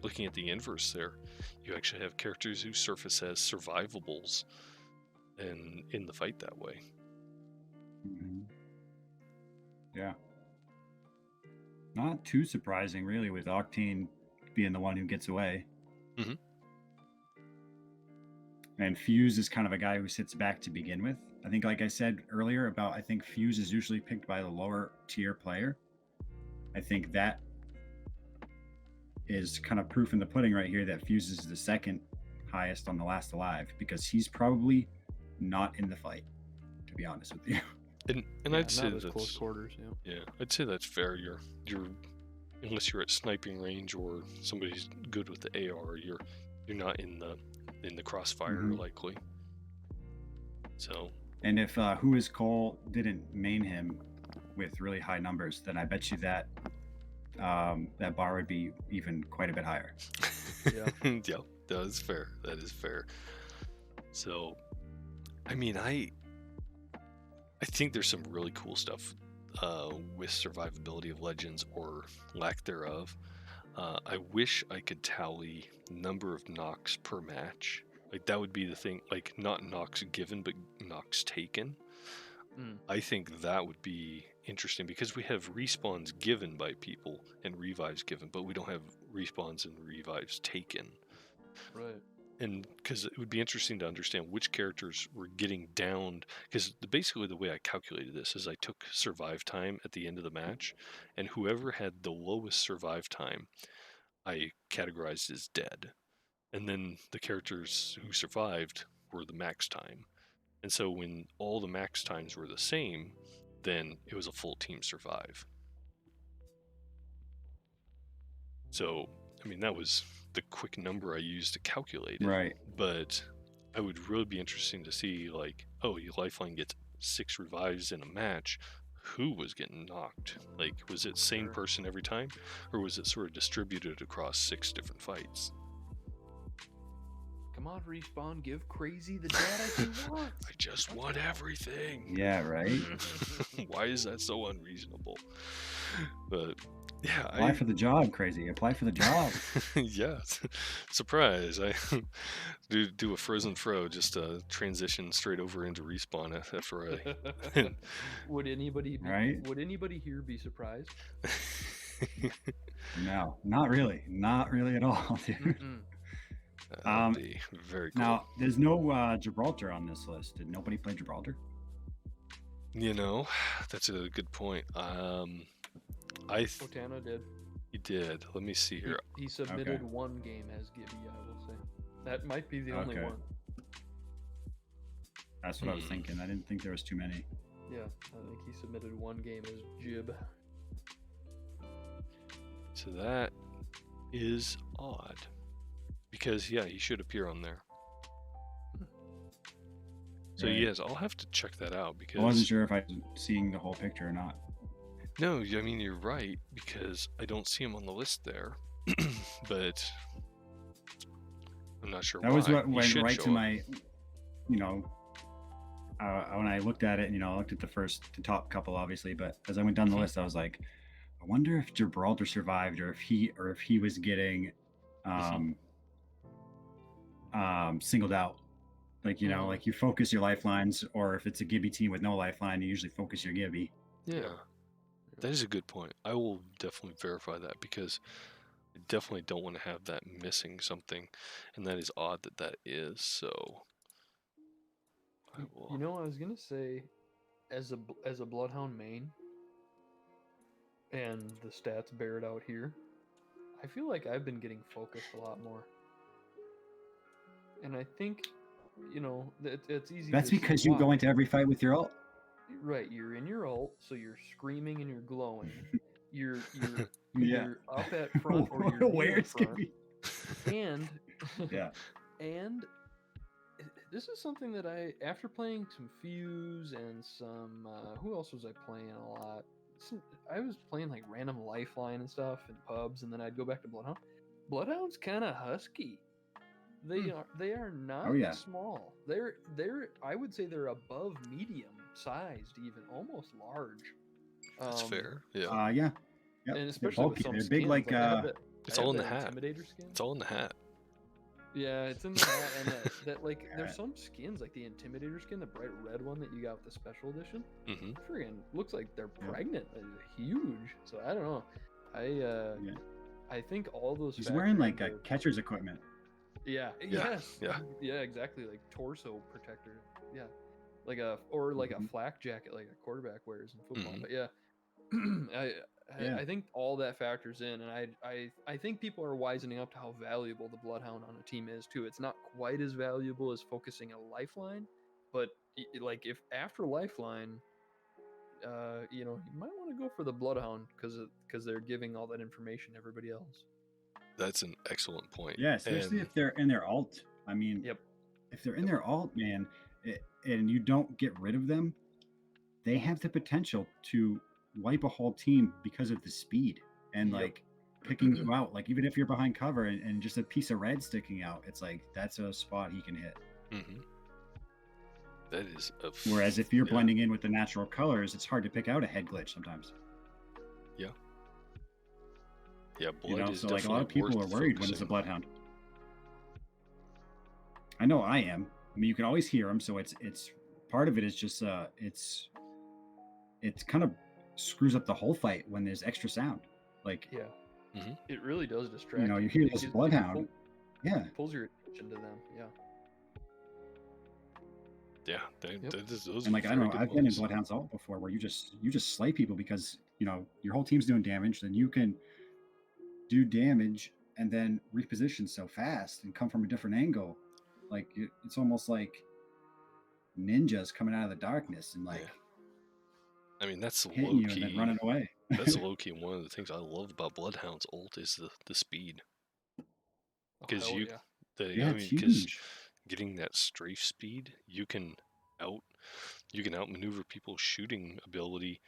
looking at the inverse there, you actually have characters who surface as survivables and in the fight that way. Yeah. Not too surprising, really, with Octane being the one who gets away. And Fuse is kind of a guy who sits back to begin with. I think, like I said earlier, I think Fuse is usually picked by the lower tier player. I think that is kind of proof in the pudding right here that Fuse is the second highest on the Last Alive, because he's probably not in the fight, to be honest with you. And I'd say that's that's close quarters. Yeah, I'd say that's fair. You're unless you're at sniping range or somebody's good with the AR, you're not in the crossfire likely. So. And if Who Is Cole didn't main him with really high numbers, then I bet you that that bar would be even quite a bit higher. Yeah. Yeah, that is fair. That is fair. So, I mean, I think there's some really cool stuff with survivability of Legends or lack thereof. I wish I could tally number of knocks per match. Like, that would be the thing. Like, not knocks given, but knocks taken. I think that would be interesting because we have respawns given by people and revives given, but we don't have respawns and revives taken. Right. And because it would be interesting to understand which characters were getting downed, because basically the way I calculated this is I took survive time at the end of the match, and whoever had the lowest survive time I categorized as dead, and then the characters who survived were the max time. And so when all the max times were the same, then it was a full team survive. So, I mean, that was the quick number I used to calculate it. Right. But I would really be interesting to see, like, oh, your Lifeline gets 6 revives in a match. Who was getting knocked? Like, was it same person every time? Or was it sort of distributed across 6 different fights? Come on, Respawn, give Crazy the data he wants. I just want everything. Yeah, right? Why is that so unreasonable? But yeah, apply for the job, Crazy. Apply for the job. Yeah, surprise! I do a frozen throw, just transition straight over into Respawn after I. Would anybody right? Would anybody here be surprised? No, not really at all, dude. That'd be very cool. Now, there's no Gibraltar on this list. Did nobody play Gibraltar? You know, that's a good point. Otano did. He did. Let me see here. He submitted one game as Gibby, I will say. That might be the only one. That's what I was thinking. I didn't think there was too many. Yeah, I think he submitted one game as Jib. So that is odd. Because, yeah, he should appear on there. So, yes, I'll have to check that out because... I wasn't sure if I was seeing the whole picture or not. No, I mean, you're right, because I don't see him on the list there. But I'm not sure why. That was what went right to my, you know, when I looked at it, you know, I looked at the top couple, obviously, but as I went down the list, I was like, I wonder if Gibraltar survived or if he was getting singled out. Like, you know, like you focus your lifelines, or if it's a Gibby team with no lifeline, you usually focus your Gibby. Yeah, that is a good point. I will definitely verify that because I definitely don't want to have that missing something, and that is odd that is. So, I will... You know, I was gonna say, as a Bloodhound main, and the stats bear it out here, I feel like I've been getting focused a lot more. And I think, you know, it's easy. That's because you go into every fight with your ult. Right, you're in your ult, so you're screaming and you're glowing. You're up at front or you're near front. And and this is something that after playing some Fuse and some who else was I playing a lot? I was playing like random Lifeline and stuff in pubs, and then I'd go back to Bloodhound. Bloodhound's kind of husky. They are not small. They're I would say they're above medium sized, even almost large. That's fair. Yeah. Yeah. And especially with some they're skins, big like it's all in the hat. Intimidator skin. It's all in the hat. Yeah, it's in the hat, and that like there's some skins like the Intimidator skin, the bright red one that you got with the special edition. Friggin' looks like they're pregnant. Huge. So I don't know. I think all those. He's wearing like a catcher's equipment. Yeah. Yeah, Yes. yeah. Yeah. Exactly. Like torso protector. Yeah. Like a flak jacket, like a quarterback wears in football. Mhm. But yeah, I think all that factors in, and I think people are wisening up to how valuable the Bloodhound on a team is too. It's not quite as valuable as focusing a lifeline, but like if after lifeline, you might want to go for the Bloodhound because they're giving all that information to everybody else. That's an excellent point. Yeah, especially And if they're in their alt. I mean, Yep. if they're in their alt, man, and you don't get rid of them, they have the potential to wipe a whole team because of the speed and Yep. like picking you out. Like even if you're behind cover and just a piece of red sticking out, it's like that's a spot he can hit. mhm. That is a Whereas if you're yeah. blending in with the natural colors, it's hard to pick out a head glitch sometimes. Yeah, blood is So like a lot of definitely people are worth worried when it's a focusing. bloodhound. I know I am. I mean, you can always hear them, so it's part of it is just it's kind of screws up the whole fight when there's extra sound. Like Yeah. Mhm. It really does distract. you hear It this gives- bloodhound. Yeah. It pulls your attention to them. Yeah. Yeah, Yep. those And like are I don't very know, good I've been in ones. Bloodhound's alt before where you just slay people because your whole team's doing damage, then you can do damage and then reposition so fast and come from a different angle. Like it's almost like ninjas coming out of the darkness and like I mean, that's hitting low you and then key. running away. That's low key. One of the things I love about Bloodhound's ult is the speed. Because hell you, yeah. Yeah, I it's mean, because huge. getting that strafe speed, you can outmaneuver people's shooting ability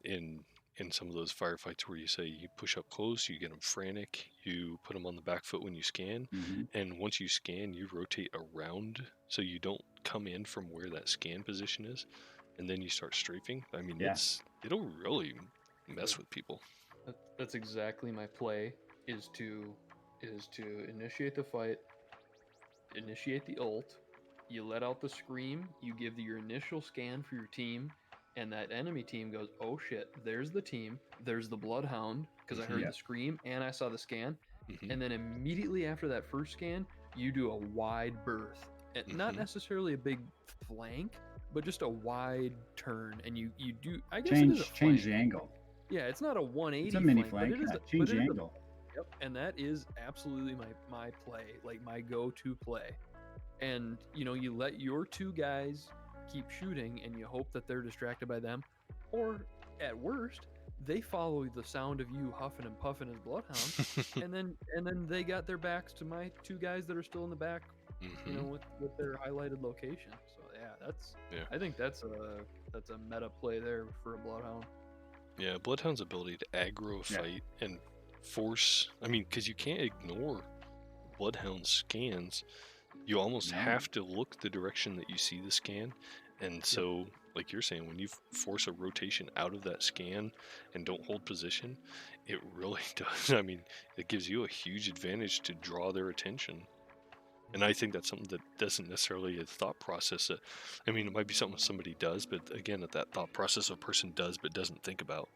in some of those firefights where you say you push up close, you get them frantic, you put them on the back foot when you scan, Mm-hmm. and once you scan, you rotate around so you don't come in from where that scan position is, and then you start strafing. I mean, Yeah. it'll really mess with people. That's exactly my play. Is to initiate the fight, initiate the ult. You let out the scream. You give your initial scan for your team, and that enemy team goes, "Oh shit! There's the team. There's the Bloodhound." Because I heard Yeah. the scream and I saw the scan, Mhm. and then immediately after that first scan, you do a wide berth, and not Mhm. necessarily a big flank, but just a wide turn, and you do. I guess it is a Change flank. the angle. Yeah, it's not a 180 It's a mini flank, flank. but it is. Yeah, But change it the is angle. Yep, and that is absolutely my play, like my go-to play. And you let your two guys keep shooting, and you hope that they're distracted by them, or at worst, they follow the sound of you huffing and puffing as Bloodhound, and then they got their backs to my two guys that are still in the back, Mhm. with their highlighted location. So yeah, I think that's a meta play there for a Bloodhound. Yeah, Bloodhound's ability to aggro a Yeah. fight and force. I mean, because you can't ignore Bloodhound's scans. You almost No. have to look the direction that you see the scan. And so, like you're saying, when you force a rotation out of that scan and don't hold position, it really does. I mean, it gives you a huge advantage to draw their attention. And I think that's something that doesn't necessarily a thought process. I mean, it might be something somebody does, but again, that thought process a person does but doesn't think about.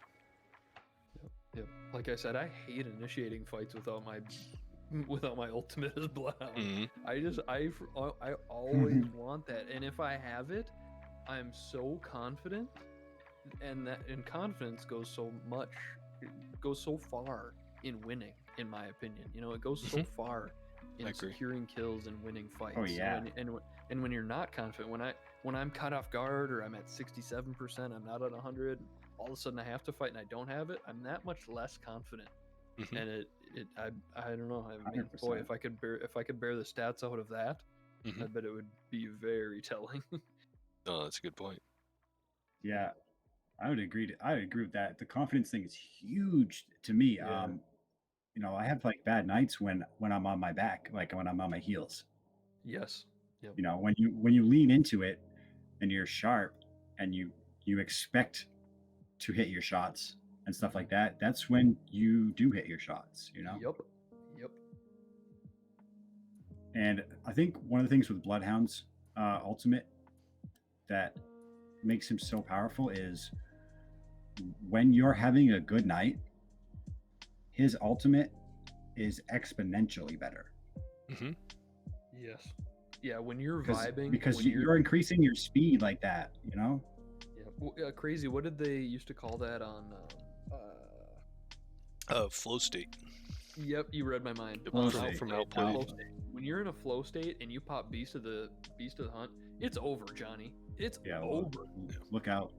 Yep. Like I said, I hate initiating fights without my ultimate as Bloodhound. Mhm. I always want that, and if I have it, I'm so confident, and confidence goes so far in winning, in my opinion. It goes so far I in agree. securing kills and winning fights. Oh, yeah. And when you're not confident, when I'm caught off guard or I'm at 67%, I'm not at 100. All of a sudden I have to fight and I don't have it. I'm that much less confident. Mhm. And I don't know. I mean, 100%. boy, if I could bear the stats out of that, I Mhm. bet it would be very telling. Oh, that's a good point. Yeah, I would agree with that. The confidence thing is huge to me. Yeah. I have like bad nights when I'm on my back, like when I'm on my heels. Yes. Yep. When you lean into it and you're sharp and you expect to hit your shots and stuff like that, that's when you do hit your shots, Yep. And I think one of the things with Bloodhound's ultimate that makes him so powerful is when you're having a good night, his ultimate is exponentially better. Mhm. Yes. Yeah, when you're vibing, because when you're increasing your speed like that, you know. Yeah, crazy. What did they used to call that on? Flow state. Yep, you read my mind. From outplay. Flow state. When you're in a flow state and you pop Beast of the Hunt, it's over, Johnny. It's over. Look out.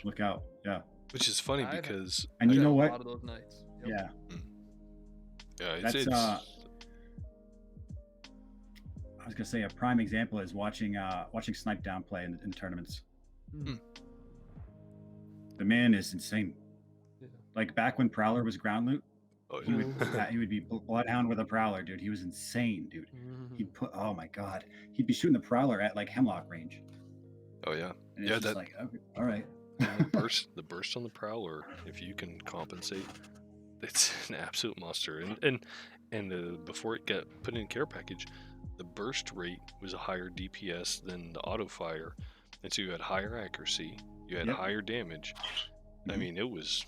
Look out. Yeah. Which is funny because and you know what? A lot of those nights. Yep. Yeah. Yeah, That's I was gonna say a prime example is watching Snipe Down play in tournaments. The man is insane. Yeah. Like back when Prowler was ground loot, he would be Bloodhound with a Prowler, dude. He was insane, dude. He'd oh my god, he'd be shooting the Prowler at like Hemlock range. Oh yeah, and it's just like, okay, all right. the burst on the Prowler, if you can compensate, it's an absolute monster. And before it got put in care package, the burst rate was a higher DPS than the auto fire, and so you had higher accuracy, you had higher damage. I mean, it was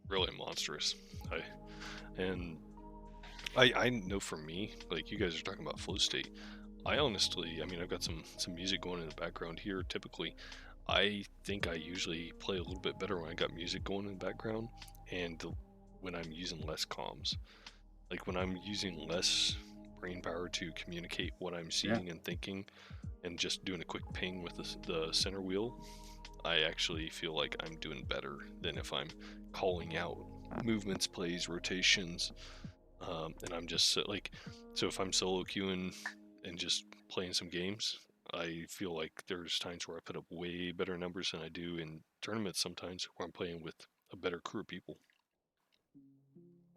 really monstrous. I know for me, like you guys are talking about flow state, I honestly, I mean, I've got some music going in the background here. Typically, I think I usually play a little bit better when I got music going in the background, and when I'm using less comms, like when I'm using less brain power to communicate what I'm seeing and thinking, and just doing a quick ping with the center wheel, I actually feel like I'm doing better than if I'm calling out movements, plays, rotations, and I'm just like, so if I'm solo queuing and just playing some games, I feel like there's times where I put up way better numbers than I do in tournaments sometimes where I'm playing with a better crew of people.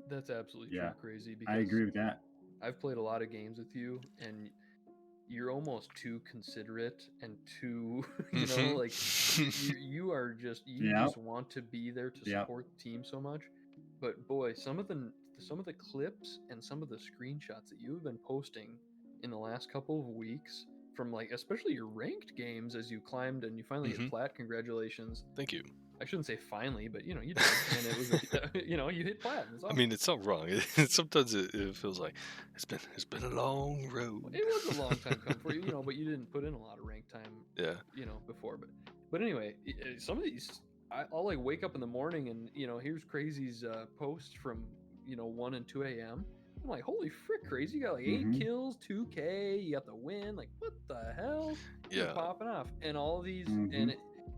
That's absolutely true, crazy. Because I agree with that. I've played a lot of games with you, and you're almost too considerate and too, you know, like you are just just want to be there to support the team so much. But boy, some of the clips and some of the screenshots that you've been posting in the last couple of weeks from, like, especially your ranked games as you climbed and you finally hit plat. Congratulations. Thank you. I shouldn't say finally, but you know, you did, and it was, you know, you hit plat. Awesome. I mean, it's not wrong. Sometimes it feels like it's been a long road. It was a long time coming for you, you know, but you didn't put in a lot of rank time. Yeah. You know, before, but anyway, some of these, I'll like wake up in the morning and, you know, here's Crazy's post from, you know, 1 and 2 a.m. I'm like, holy frick, Crazy! You got like 8 kills, 2K, you got the win. Like, what the hell? You're popping off, and all these,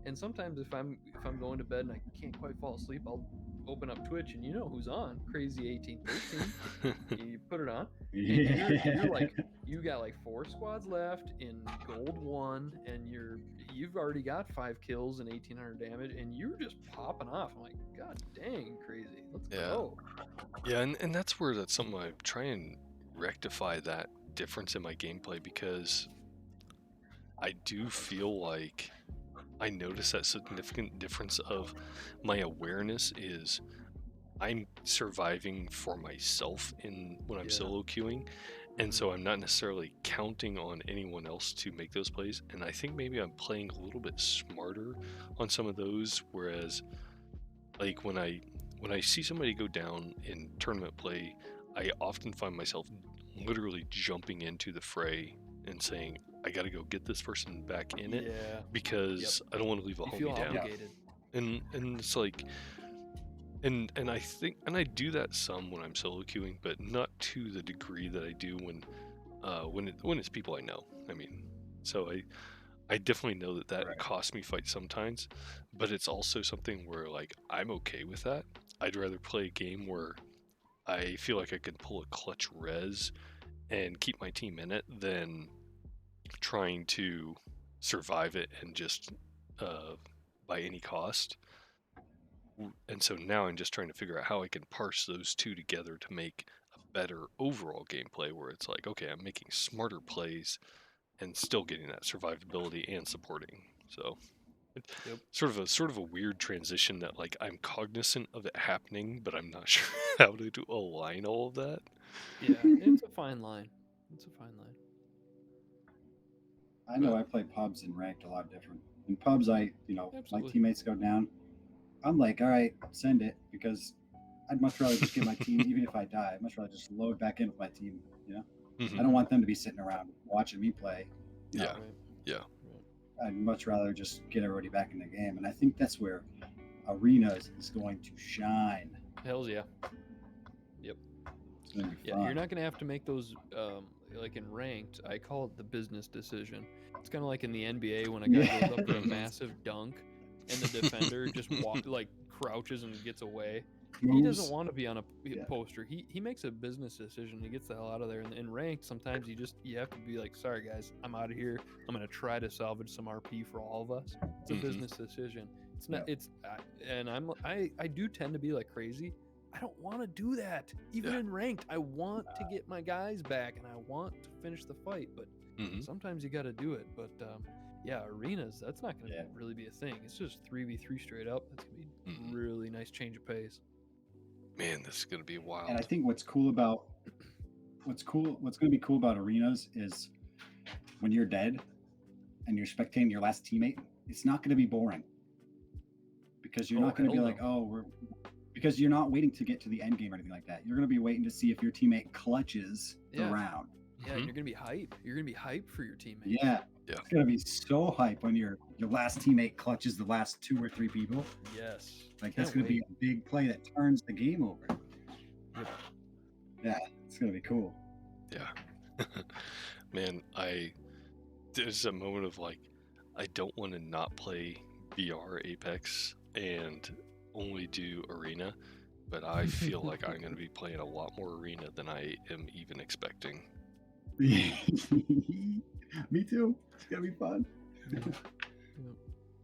and sometimes if I'm going to bed and I can't quite fall asleep, I'll open up Twitch and you know who's on, Crazy 1813. You put it on, and you're like, you got like 4 squads left in gold 1, and you've already got 5 kills and 1800 damage, and you're just popping off. I'm like, god dang, Crazy, let's go. Yeah, and that's something I try and rectify, that difference in my gameplay, because I do feel like I notice that significant difference of my awareness is I'm surviving for myself when I'm solo queuing, and so I'm not necessarily counting on anyone else to make those plays, and I think maybe I'm playing a little bit smarter on some of those, whereas like when I see somebody go down in tournament play, I often find myself literally jumping into the fray and saying, I gotta go get this person back in it, because I don't want to leave a homie down. Obligated. And it's like, and I think, and I do that some when I'm solo queuing, but not to the degree that I do when it's people I know. I mean, so I definitely know that costs me fights sometimes, but it's also something where, like, I'm okay with that. I'd rather play a game where I feel like I can pull a clutch res and keep my team in it than trying to survive it and just by any cost. And so now I'm just trying to figure out how I can parse those two together to make a better overall gameplay, where it's like, okay, I'm making smarter plays and still getting that survivability and supporting. So sort of a weird transition that, like, I'm cognizant of it happening, but I'm not sure how to align all of that. Yeah, it's a fine line. I know I play pubs and ranked a lot different. In pubs, my teammates go down. I'm like, all right, send it, because I'd much rather just get my team, even if I die, I'd much rather just load back in with my team, you know? I don't want them to be sitting around watching me play. Yeah. I'd much rather just get everybody back in the game, and I think that's where Arenas is going to shine. Hells yeah. Yep. It's gonna be Yeah, fun. you're not gonna have to make those like in ranked. I call it the business decision. It's kind of like in the NBA when a guy goes up for a massive dunk, and the defender just crouches and gets away. He doesn't want to be on a poster. He makes a business decision. He gets the hell out of there. And in ranked, sometimes you have to be like, sorry guys, I'm out of here. I'm gonna try to salvage some RP for all of us. It's a business decision. It's not. And I do tend to be like crazy. I don't want to do that. Even in ranked, I want to get my guys back and I want to finish the fight. But sometimes you got to do it. But arenas, that's not going to really be a thing. It's just 3v3 straight up. That's going to be really nice change of pace. Man, this is going to be wild. And I think what's going to be cool about arenas is when you're dead and you're spectating your last teammate, it's not going to be boring. Because you're not going to be like, because you're not waiting to get to the end game or anything like that. You're going to be waiting to see if your teammate clutches the round. Yeah, and you're going to be hype. You're going to be hype for your teammate. Yeah. It's going to be so hype when your last teammate clutches the last 2 or 3 people. Yes. Like that's going to be a big play that turns the game over. Yep. Yeah, it's going to be cool. Yeah. Man, there's a moment of like, I don't want to not play BR Apex and only do arena, but I feel like I'm going to be playing a lot more arena than I am even expecting. Me too. It's going to be fun.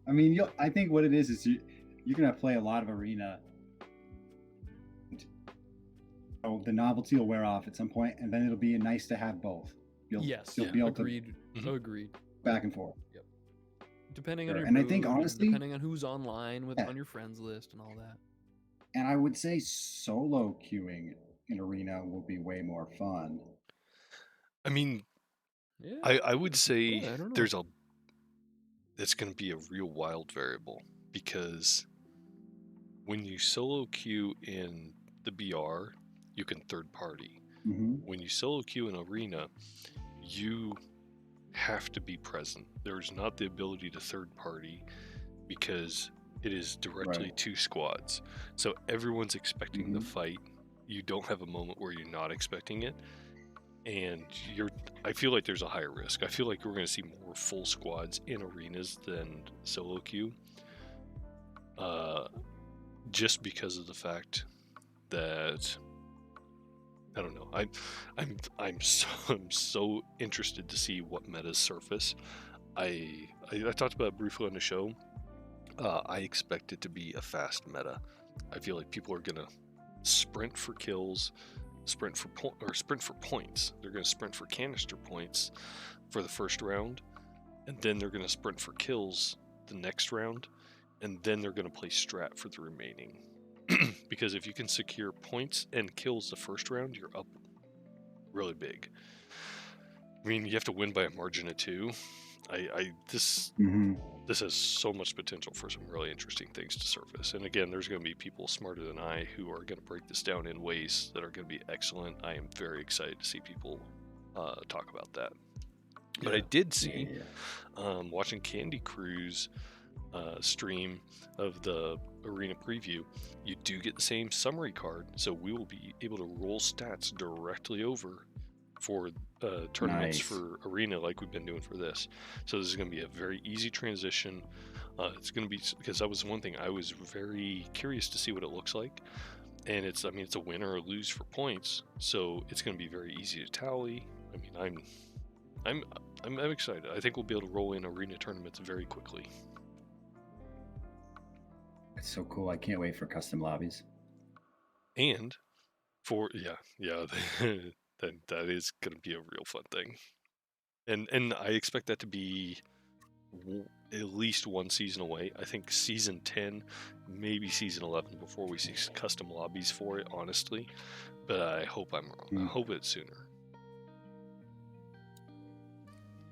I mean, I think what it is you're going to play a lot of arena. The novelty will wear off at some point, and then it'll be nice to have both. You'll be able agreed. Agreed. Back and forth. Yep. Depending on your and I think honestly, depending on who's online on your friends list and all that. And I would say solo queuing in arena will be way more fun. I mean, I would say it's going to be a real wild variable, because when you solo queue in the BR, you can third party. When you solo queue in arena, you have to be present. There's not the ability to third party because it is directly 2 squads. So everyone's expecting the fight. You don't have a moment where you're not expecting it. And I feel like there's a higher risk. I feel like we're going to see more full squads in arenas than solo queue. Just because of the fact that I don't know. I'm so interested to see what metas surface. I talked about it briefly on the show. I expect it to be a fast meta. I feel like people are gonna sprint for kills, sprint for points. They're gonna sprint for canister points for the first round, and then they're gonna sprint for kills the next round, and then they're gonna play strat for the remaining. Because if you can secure points and kills the first round, you're up really big. I mean, you have to win by a margin of 2. This has so much potential for some really interesting things to surface. And again, there's going to be people smarter than I who are going to break this down in ways that are going to be excellent. I am very excited to see people talk about that. But I did see, watching Candy Crew's stream of the arena preview, you do get the same summary card, so we will be able to roll stats directly over for tournaments for arena like we've been doing for this. So this is going to be a very easy transition. It's going to be, because that was one thing I was very curious to see what it looks like, and it's a win or a lose for points, so it's going to be very easy to tally. I mean, I'm excited. I think we'll be able to roll in arena tournaments very quickly. It's so cool. I can't wait for custom lobbies. And for that is going to be a real fun thing. And I expect that to be at least 1 season away. I think season 10, maybe season 11 before we see custom lobbies for it, honestly. But I hope I'm wrong. I hope it's sooner.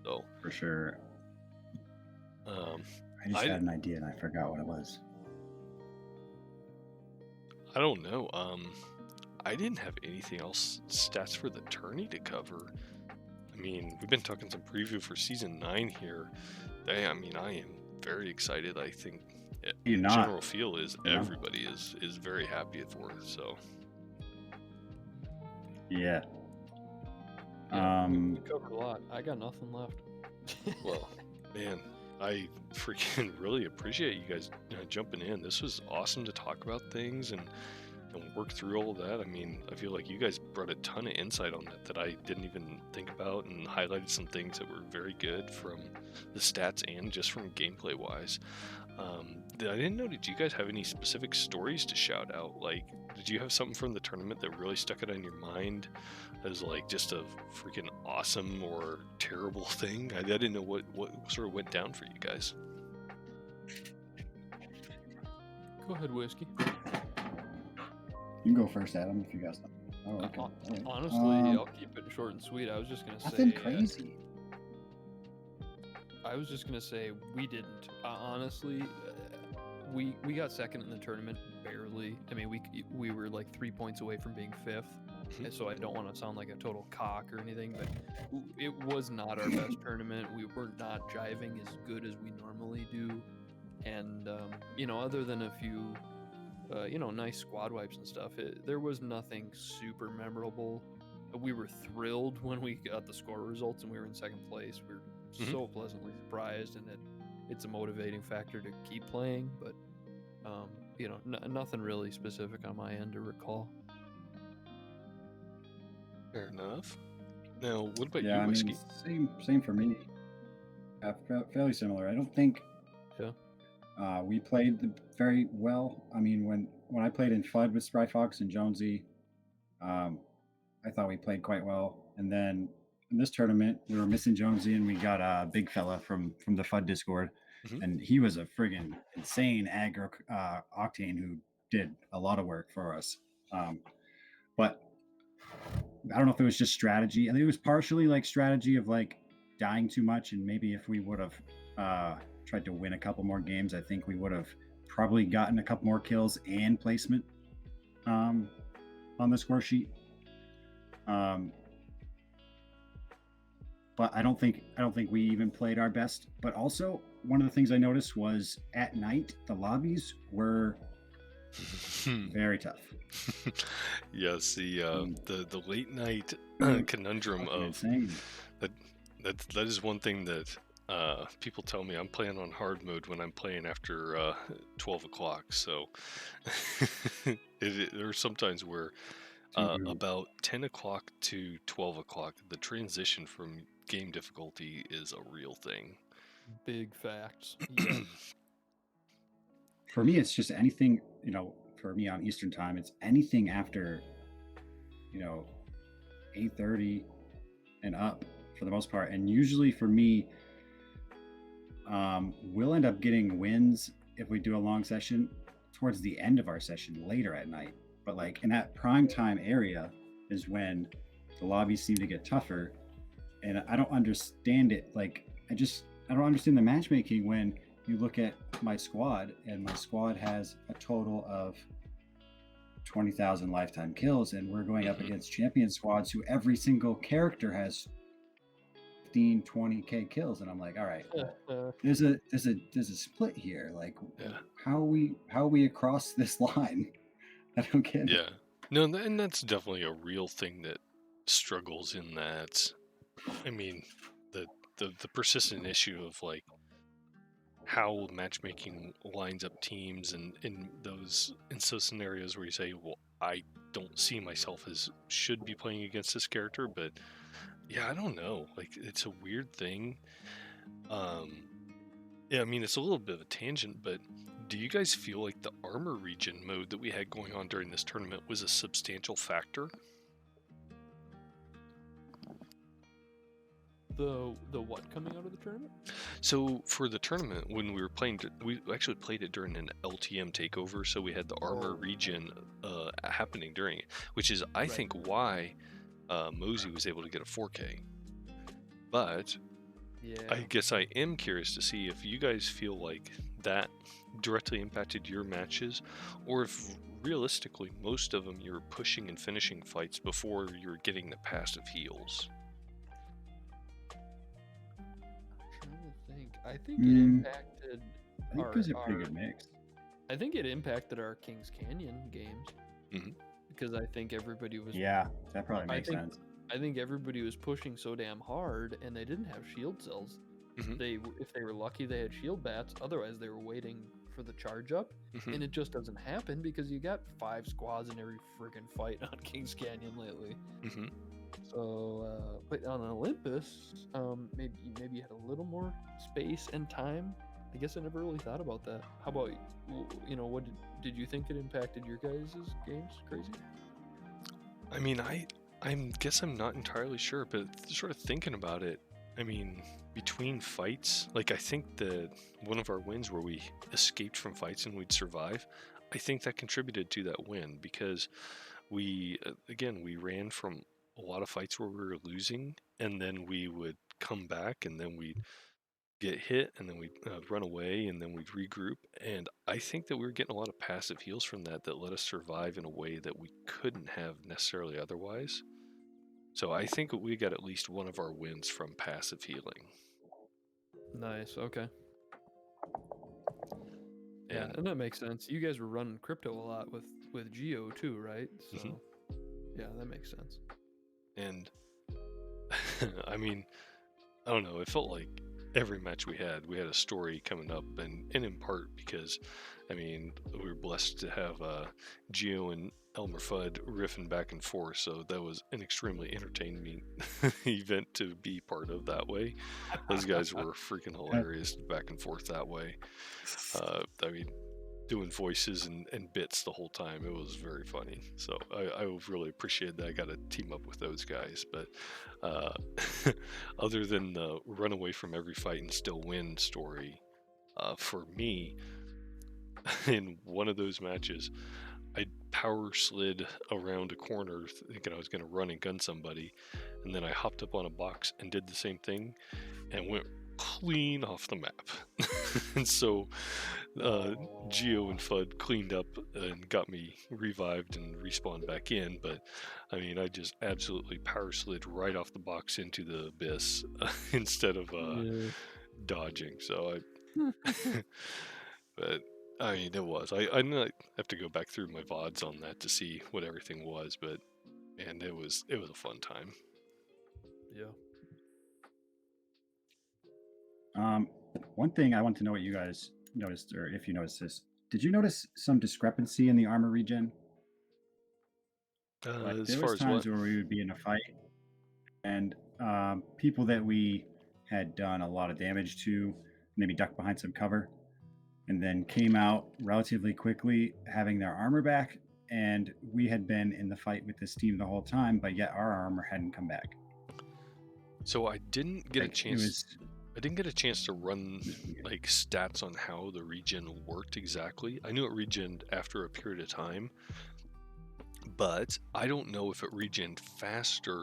So for sure. I just had an idea and I forgot what it was. I don't know. I didn't have anything else stats for the tourney to cover. I mean, we've been talking some preview for season 9 here. I am very excited. I think You're not. general feel is everybody is very happy for it. So yeah. We covered a lot. I got nothing left. Well, man, I freaking really appreciate you guys jumping in. This was awesome to talk about things and work through all of that. I mean, I feel like you guys brought a ton of insight on that I didn't even think about, and highlighted some things that were very good from the stats and just from gameplay wise. I didn't know, did you guys have any specific stories to shout out? Like, did you have something from the tournament that really stuck out in your mind as like just a freaking awesome or terrible thing? I didn't know what sort of went down for you guys. Go ahead, Whiskey. You can go first, Adam, if you guys know. Oh, okay. Right. Honestly, I'll keep it short and sweet. I was just gonna say nothing crazy. I was just gonna say we didn't. Honestly, we got second in the tournament barely. I mean, we were like 3 points away from being fifth. And so I don't want to sound like a total cock or anything, but it was not our best tournament. We were not jiving as good as we normally do, and other than a few nice squad wipes and stuff, there was nothing super memorable. We were thrilled when we got the score results and we were in second place. We were so pleasantly surprised, and it's a motivating factor to keep playing, but nothing really specific on my end to recall. Fair enough. Now, what about you, Whiskey? Same for me. Fairly similar. I don't think we played very well. I mean, when I played in FUD with Spry Fox and Jonesy, I thought we played quite well. And then in this tournament, we were missing Jonesy, and we got a big fella from the FUD Discord, and he was a friggin' insane aggro octane who did a lot of work for us. But I don't know if it was just strategy. I think it was partially like strategy of like dying too much, and maybe if we would have tried to win a couple more games, I think we would have probably gotten a couple more kills and placement on the score sheet. But I don't think we even played our best. But also, one of the things I noticed was at night the lobbies were very tough. Yes, the late night conundrum of that is one thing that people tell me. I'm playing on hard mode when I'm playing after 12 o'clock. So there are sometimes where about 10 o'clock to 12 o'clock, the transition from game difficulty is a real thing. Big facts. Yeah. For me, it's just anything, for me on Eastern time, it's anything after, 8:30 and up for the most part. And usually for me, we'll end up getting wins if we do a long session towards the end of our session later at night. But like in that prime time area is when the lobbies seem to get tougher. And I don't understand it. Like, I don't understand the matchmaking when you look at my squad, and my squad has a total of 20,000 lifetime kills, and we're going up against champion squads who every single character has 15, 20k kills, and I'm like, all right, there's a split here. Like, how are we across this line? I don't get it. Yeah, no, and that's definitely a real thing that struggles in that. I mean, the persistent issue of like how matchmaking lines up teams, and in those scenarios where you say, well, I don't see myself as should be playing against this character, but yeah, I don't know, like it's a weird thing. Yeah, I mean, it's a little bit of a tangent, but do you guys feel like the armor region mode that we had going on during this tournament was a substantial factor? The what coming out of the tournament? So for the tournament, when we were playing, we actually played it during an LTM takeover, so we had the armor region happening during it, which is, I think, why Mosey was able to get a 4K. But I guess I am curious to see if you guys feel like that directly impacted your matches, or if realistically most of them you're pushing and finishing fights before you're getting the passive heals. I think it impacted. I think it was a pretty good mix. I think it impacted our Kings Canyon games because I think everybody was. Yeah, that probably makes sense. I think everybody was pushing so damn hard, and they didn't have shield cells. If they were lucky, they had shield bats. Otherwise, they were waiting for the charge up, and it just doesn't happen because you got 5 squads in every friggin' fight on Kings Canyon lately. So, but on Olympus, maybe you had a little more space and time. I guess I never really thought about that. How about what did you think it impacted your guys' games? Crazy. I mean, I guess I'm not entirely sure, but sort of thinking about it, I mean, between fights, like I think one of our wins where we escaped from fights and we'd survive, I think that contributed to that win because we ran from a lot of fights where we were losing, and then we would come back, and then we'd get hit, and then we'd run away, and then we'd regroup. And I think that we were getting a lot of passive heals from that let us survive in a way that we couldn't have necessarily otherwise. So I think we got at least one of our wins from passive healing. Nice. Okay. Yeah, and that makes sense. You guys were running crypto a lot with Geo too, right? So yeah, that makes sense. And I mean, I don't know, it felt like every match we had a story coming up, and in part because, I mean, we were blessed to have Geo and Elmer Fudd riffing back and forth, so that was an extremely entertaining event to be part of that way. Those guys were freaking hilarious back and forth that way. I mean, doing voices and bits the whole time. It was very funny. So I really appreciate that I got to team up with those guys. But other than the run away from every fight and still win story, for me, in one of those matches, I power slid around a corner thinking I was going to run and gun somebody, and then I hopped up on a box and did the same thing and went clean off the map. And so Geo and Fudd cleaned up and got me revived and respawned back in, but I mean, I just absolutely power slid right off the box into the abyss instead of dodging. So but I mean, it was. I have to go back through my VODs on that to see what everything was, but man, it was a fun time. Yeah. One thing I want to know what you guys noticed, or if you noticed this. Did you notice some discrepancy in the armor regen? Like there was times where we would be in a fight, and people that we had done a lot of damage to maybe ducked behind some cover, and then came out relatively quickly having their armor back, and we had been in the fight with this team the whole time, but yet our armor hadn't come back. So I didn't get a chance. I didn't get a chance to run like stats on how the regen worked exactly. I knew it regened after a period of time, but I don't know if it regened faster.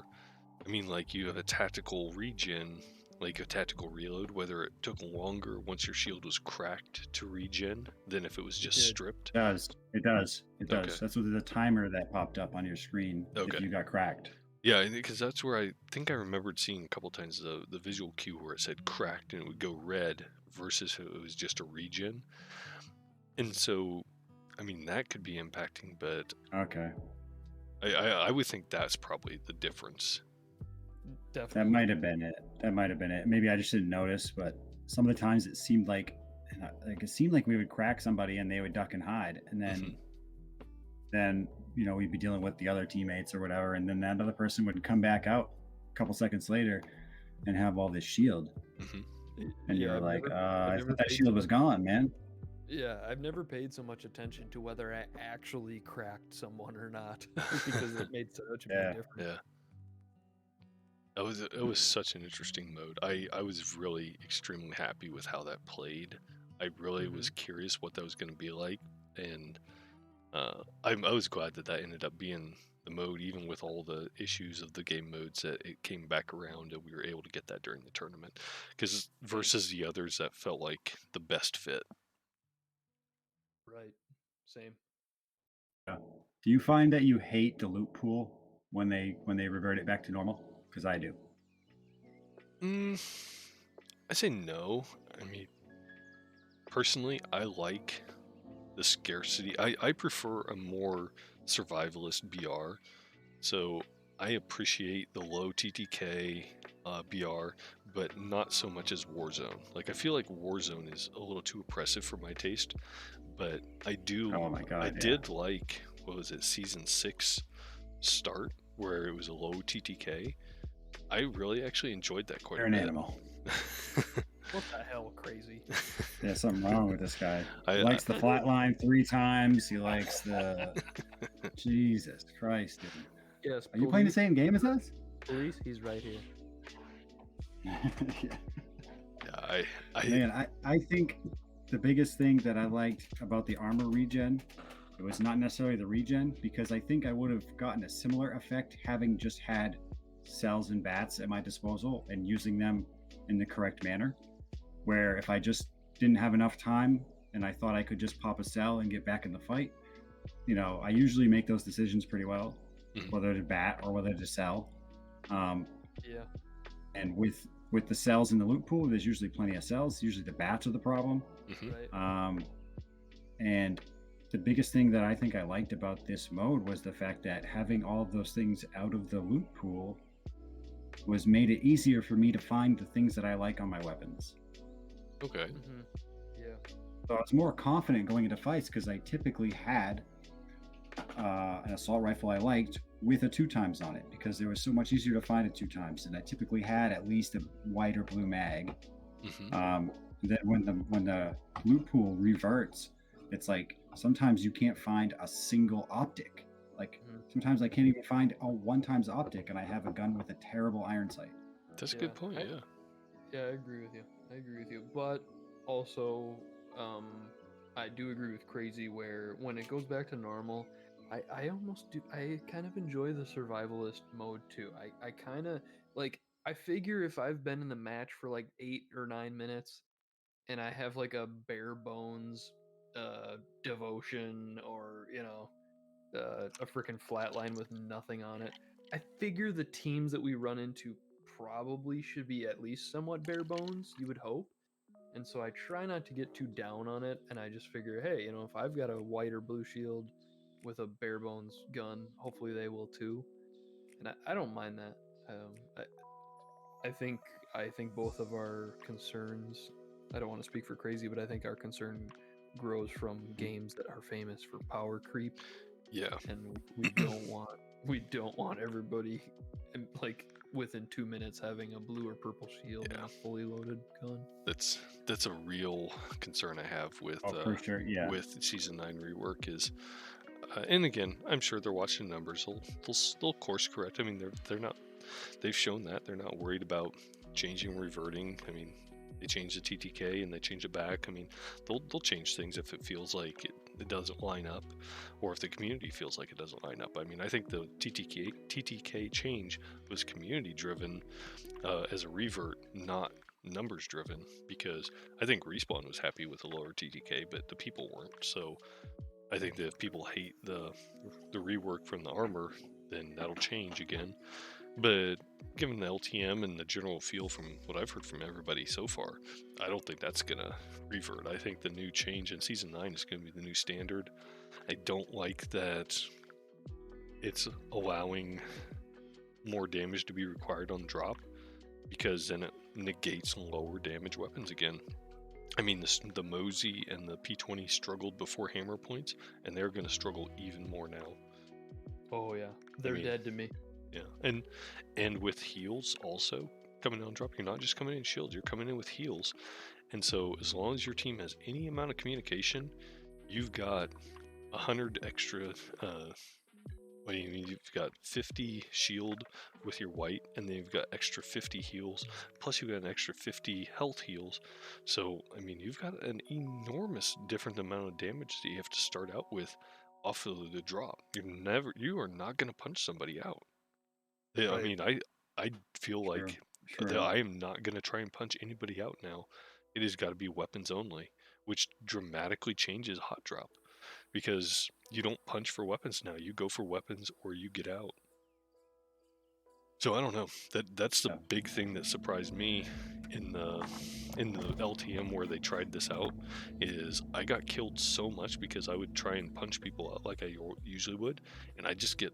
I mean, like you have a tactical regen, like a tactical reload, whether it took longer once your shield was cracked to regen than if it was just stripped. It does. Okay. That's what the timer that popped up on your screen if you got cracked. Yeah, because that's where I think I remembered seeing a couple times the visual cue where it said cracked and it would go red versus if it was just a regen. And so, I mean, that could be impacting, but okay, I would think that's probably the difference. Definitely. That might have been it. Maybe I just didn't notice, but some of the times it seemed like we would crack somebody and they would duck and hide, and then we'd be dealing with the other teammates or whatever, and then that other person would come back out a couple seconds later and have all this shield. And you're like, I thought that shield was gone, man. Yeah, I've never paid so much attention to whether I actually cracked someone or not because it made such a big difference. Yeah. It was such an interesting mode. I was really extremely happy with how that played. I really was curious what that was going to be like, and I was glad that ended up being the mode, even with all the issues of the game modes, that it came back around and we were able to get that during the tournament. Because versus the others, that felt like the best fit. Right. Same. Yeah. Do you find that you hate the loot pool when they revert it back to normal? Because I do. I say no. I mean, personally, I like the scarcity. I prefer a more survivalist BR. So I appreciate the low TTK BR, but not so much as Warzone. Like, I feel like Warzone is a little too oppressive for my taste, but I do. Oh my god! I did like, what was it, Season 6 start, where it was a low TTK. I really actually enjoyed that quite You're a an bit. animal. What the hell, crazy? There's something wrong with this guy. He likes the flatline 3 times. He likes the. Jesus Christ, dude. Yes. Are you playing the same game as us? Police, he's right here. Yeah, Man, I think the biggest thing that I liked about the armor regen, it was not necessarily the regen, because I think I would have gotten a similar effect having just had cells and bats at my disposal and using them in the correct manner. Where if I just didn't have enough time and I thought I could just pop a cell and get back in the fight, I usually make those decisions pretty well, whether to bat or whether to sell. Yeah. And with the cells in the loot pool, there's usually plenty of cells. Usually the bats are the problem. Right. And the biggest thing that I think I liked about this mode was the fact that having all of those things out of the loot pool was made it easier for me to find the things that I like on my weapons. Okay. Yeah. So I was more confident going into fights because I typically had an assault rifle I liked with a 2x on it, because it was so much easier to find a 2x, and I typically had at least a white or blue mag. Then when the loot pool reverts, it's like sometimes you can't find a single optic. Like sometimes I can't even find a 1x optic, and I have a gun with a terrible iron sight. That's a good point. Yeah, I agree with you. But also, I do agree with Crazy where when it goes back to normal, I almost do. I kind of enjoy the survivalist mode too. I kind of like. I figure if I've been in the match for like 8 or 9 minutes, and I have like a bare bones devotion, or a freaking flatline with nothing on it, I figure the teams that we run into probably should be at least somewhat bare bones, you would hope. And so I try not to get too down on it, and I just figure, hey, if I've got a white or blue shield with a bare bones gun, hopefully they will too. And I don't mind that. I think both of our concerns, I don't want to speak for Crazy, but I think our concern grows from games that are famous for power creep. Yeah. And we don't want everybody like within 2 minutes having a blue or purple shield and a fully loaded gun. That's a real concern I have with for sure, yeah. with Season 9 rework is, and again, I'm sure they're watching numbers. They'll course correct. I mean, they're not. They've shown that they're not worried about changing, reverting. I mean, they changed the TTK and they change it back. I mean, they'll change things if it feels like it doesn't line up, or if the community feels like it doesn't line up. I mean, I think the TTK change was community driven as a revert, not numbers driven, because I think Respawn was happy with the lower TTK, but the people weren't. So I think that if people hate the rework from the armor, then that'll change again. But given the LTM and the general feel from what I've heard from everybody so far, I don't think that's going to revert. I think the new change in Season 9 is going to be the new standard. I don't like that it's allowing more damage to be required on drop, because then it negates lower damage weapons again. I mean, the Mosey and the P20 struggled before hammer points, and they're going to struggle even more now. Oh yeah, they're dead to me. Yeah, and with heals also coming on drop, you're not just coming in shields, you're coming in with heals. And so as long as your team has any amount of communication, you've got 100 extra, what do you mean? You've got 50 shield with your white, and then you've got extra 50 heals, plus you've got an extra 50 health heals. So, I mean, you've got an enormous different amount of damage that you have to start out with off of the drop. You are not going to punch somebody out. Yeah, right. I mean, I feel like I am not going to try and punch anybody out now. It has got to be weapons only, which dramatically changes hot drop, because you don't punch for weapons now. You go for weapons or you get out. So I don't know. That's the big thing that surprised me in the in the LTM where they tried this out is I got killed so much because I would try and punch people out like I usually would, and I just get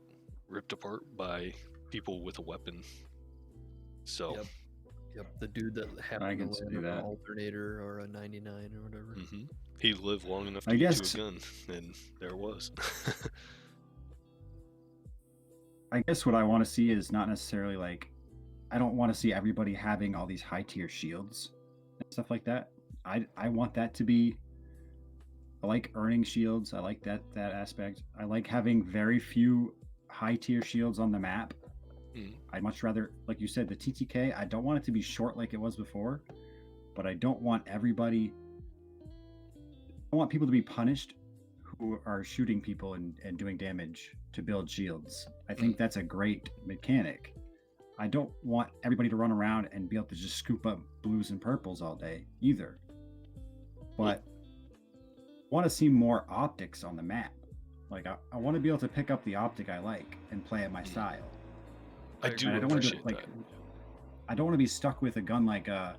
ripped apart by people with a weapon. So Yep, the dude that happened to land on an alternator or a 99 or whatever. He lived long enough to get to a gun, and there it was. I guess what I want to see is not necessarily like, I don't want to see everybody having all these high tier shields and stuff like that. I want that to be, I like earning shields. I like that aspect. I like having very few high tier shields on the map. I'd much rather, like you said, the TTK, I don't want it to be short like it was before, but I don't want everybody, I want people to be punished who are shooting people and doing damage to build shields. I think that's a great mechanic. I don't want everybody to run around and be able to just scoop up blues and purples all day either. But I want to see more optics on the map. Like I want to be able to pick up the optic I like and play at my style. I don't want to that. I don't want to be stuck with a gun like a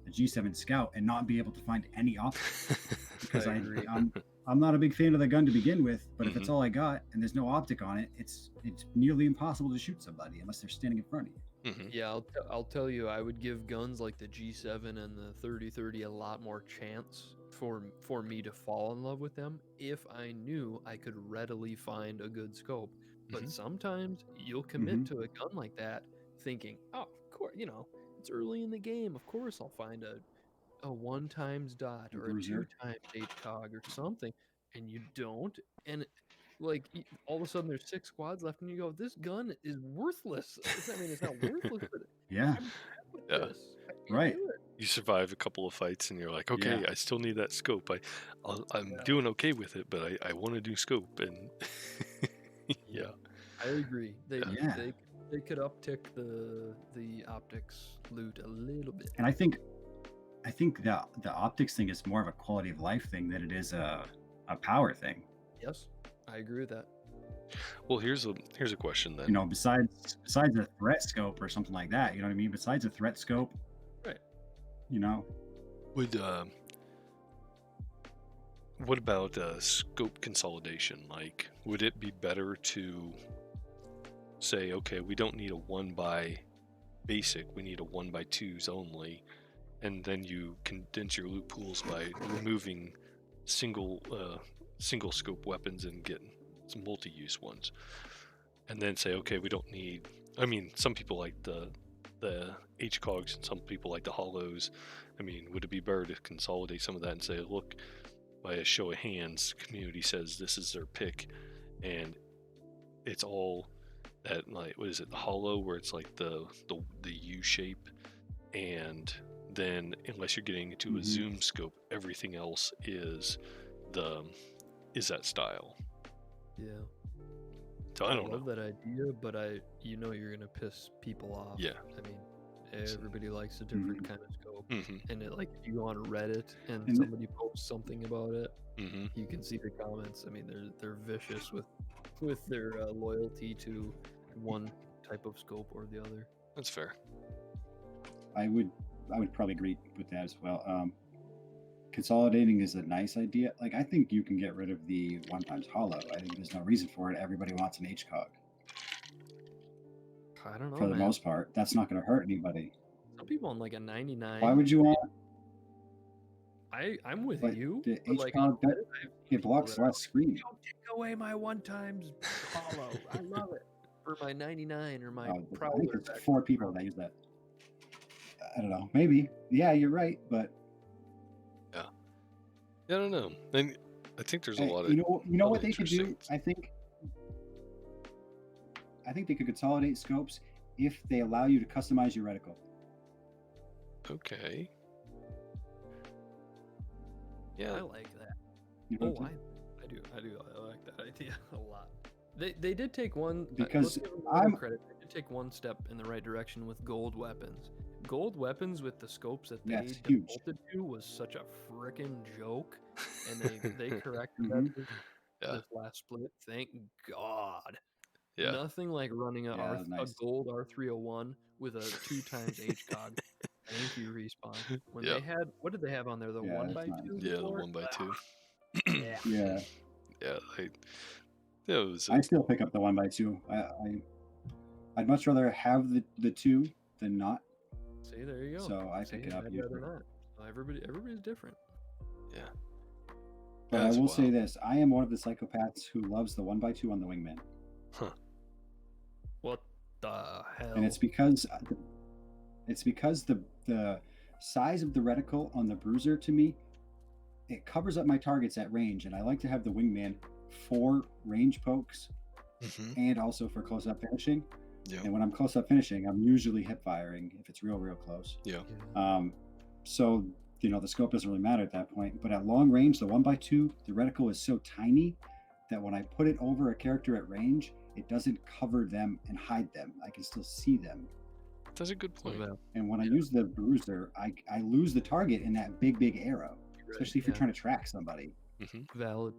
G7 Scout and not be able to find any optics because I'm not a big fan of the gun to begin with. But if it's all I got and there's no optic on it, it's nearly impossible to shoot somebody unless they're standing in front of you. Yeah, I'll tell you, I would give guns like the G7 and the 30-30 a lot more chance for me to fall in love with them if I knew I could readily find a good scope. But sometimes you'll commit to a gun like that thinking, oh, of course, it's early in the game. Of course I'll find a 1x dot or a 2x HCOG or something. And you don't. And like all of a sudden there's 6 squads left and you go, this gun is worthless. I mean, it's not worthless, but I'm with this. Right. You survive a couple of fights and you're like, okay, I still need that scope. I'm doing okay with it, but I want to do scope. And I agree. They could uptick the optics loot a little bit. And I think the optics thing is more of a quality of life thing than it is a power thing. Yes, I agree with that. Well, here's a question then. Besides a threat scope or something like that, you know what I mean? Besides a threat scope, right? What about scope consolidation? Like, would it be better to say, okay, we don't need a 1x basic, we need a 1x2s only, and then you condense your loot pools by removing single scope weapons and get some multi-use ones, and then say, okay, we don't need. I mean, some people like the HCOGs and some people like the hollows. I mean, would it be better to consolidate some of that and say, look, by a show of hands, community says this is their pick, and it's all that, like, what is it, the hollow, where it's like the U shape, and then unless you're getting into a zoom scope, everything else is that style. Yeah. So I don't love that idea, but you're gonna piss people off. Yeah. I mean, everybody likes a different kind of scope, and if you go on Reddit and somebody posts something about it, you can see the comments. I mean, they're vicious with their loyalty to one type of scope or the other. That's fair. I would probably agree with that as well. Consolidating is a nice idea. Like, I think you can get rid of the 1x hollow. I think there's no reason for it. Everybody wants an HCOG. I don't know. For the most part, that's not going to hurt anybody. Some people on like a 99. Why would you want? I'm with you. The HCOG, it blocks less screen. Don't take away my 1x hollow. I love it. For my 99 or my Prowler. I think it's 4 people that use that. I don't know. Maybe. Yeah, you're right, but. Yeah, I don't know. And I think there's a lot of. You know what they could do? I think they could consolidate scopes if they allow you to customize your reticle. Okay. Yeah, I like that. I do. I like that idea a lot. They did take one. Because credit. They did take one step in the right direction with gold weapons. Gold weapons with the scopes that they defaulted to was such a freaking joke, and they corrected that this last split. Thank God. Nothing like running a gold R301 with a 2x HCOG. Thank you, Respawn. When Yeah. they had, what did they have on there? The Yeah, 1x2? Yeah, the before? 1x2. Yeah. Yeah. Yeah, it was. I still pick up the 1x2. I'd much rather have the 2 than not. See, there you go. So I pick it up I'd usually. rather not. Well, everybody's different. Yeah. But That's I will say wild. this: I am one of the psychopaths who loves the 1x2 on the wingman, Huh. What the hell? and it's because the size of the reticle on the bruiser, to me, it covers up my targets at range, and I like to have the wingman for range pokes and also for close-up finishing. Yeah. And when I'm close-up finishing, I'm usually hip firing if it's real close. Yeah. So the scope doesn't really matter at that point. But at long range, the 1x2, the reticle is so tiny that when I put it over a character at range, it doesn't cover them and hide them. I can still see them. That's a good point. And when I use the bruiser, I lose the target in that big arrow, especially if you're trying to track somebody. Valid.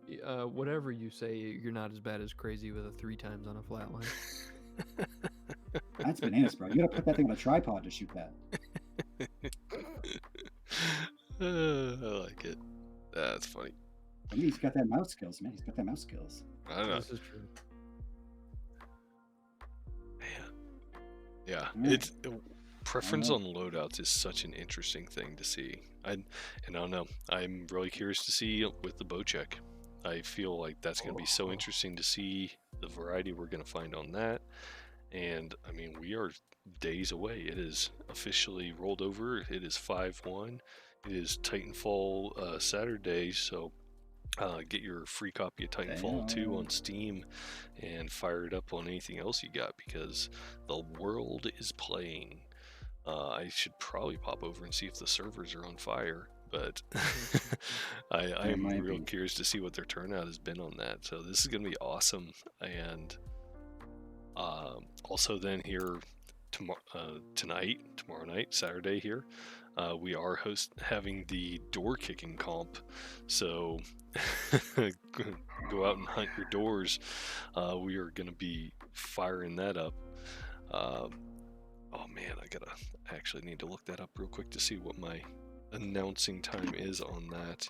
Yeah. Whatever you say, you're not as bad as Crazy with a 3 times on a flat line. That's bananas, bro. You gotta put that thing on a tripod to shoot that. I like it. That's funny. I mean, he's got that mouse skills, man. He's got that mouse skills. I don't know. This is true. Man. Yeah. Right. It's preference on loadouts is such an interesting thing to see. I don't know. I'm really curious to see with the bow check. I feel like that's going to be so interesting to see the variety we're going to find on that. And I mean, we are days away. It is officially rolled over. It is 5/1. It is Titanfall Saturday, so get your free copy of Titanfall 2 on Steam and fire it up on anything else you got, because the world is playing. I should probably pop over and see if the servers are on fire, but I am real curious to see what their turnout has been on that. So this is going to be awesome. And also then here tomorrow night, Saturday here, we are having the door kicking comp. So go out and hunt your doors. We are going to be firing that up. Oh man, I actually need to look that up real quick to see what my announcing time is on that.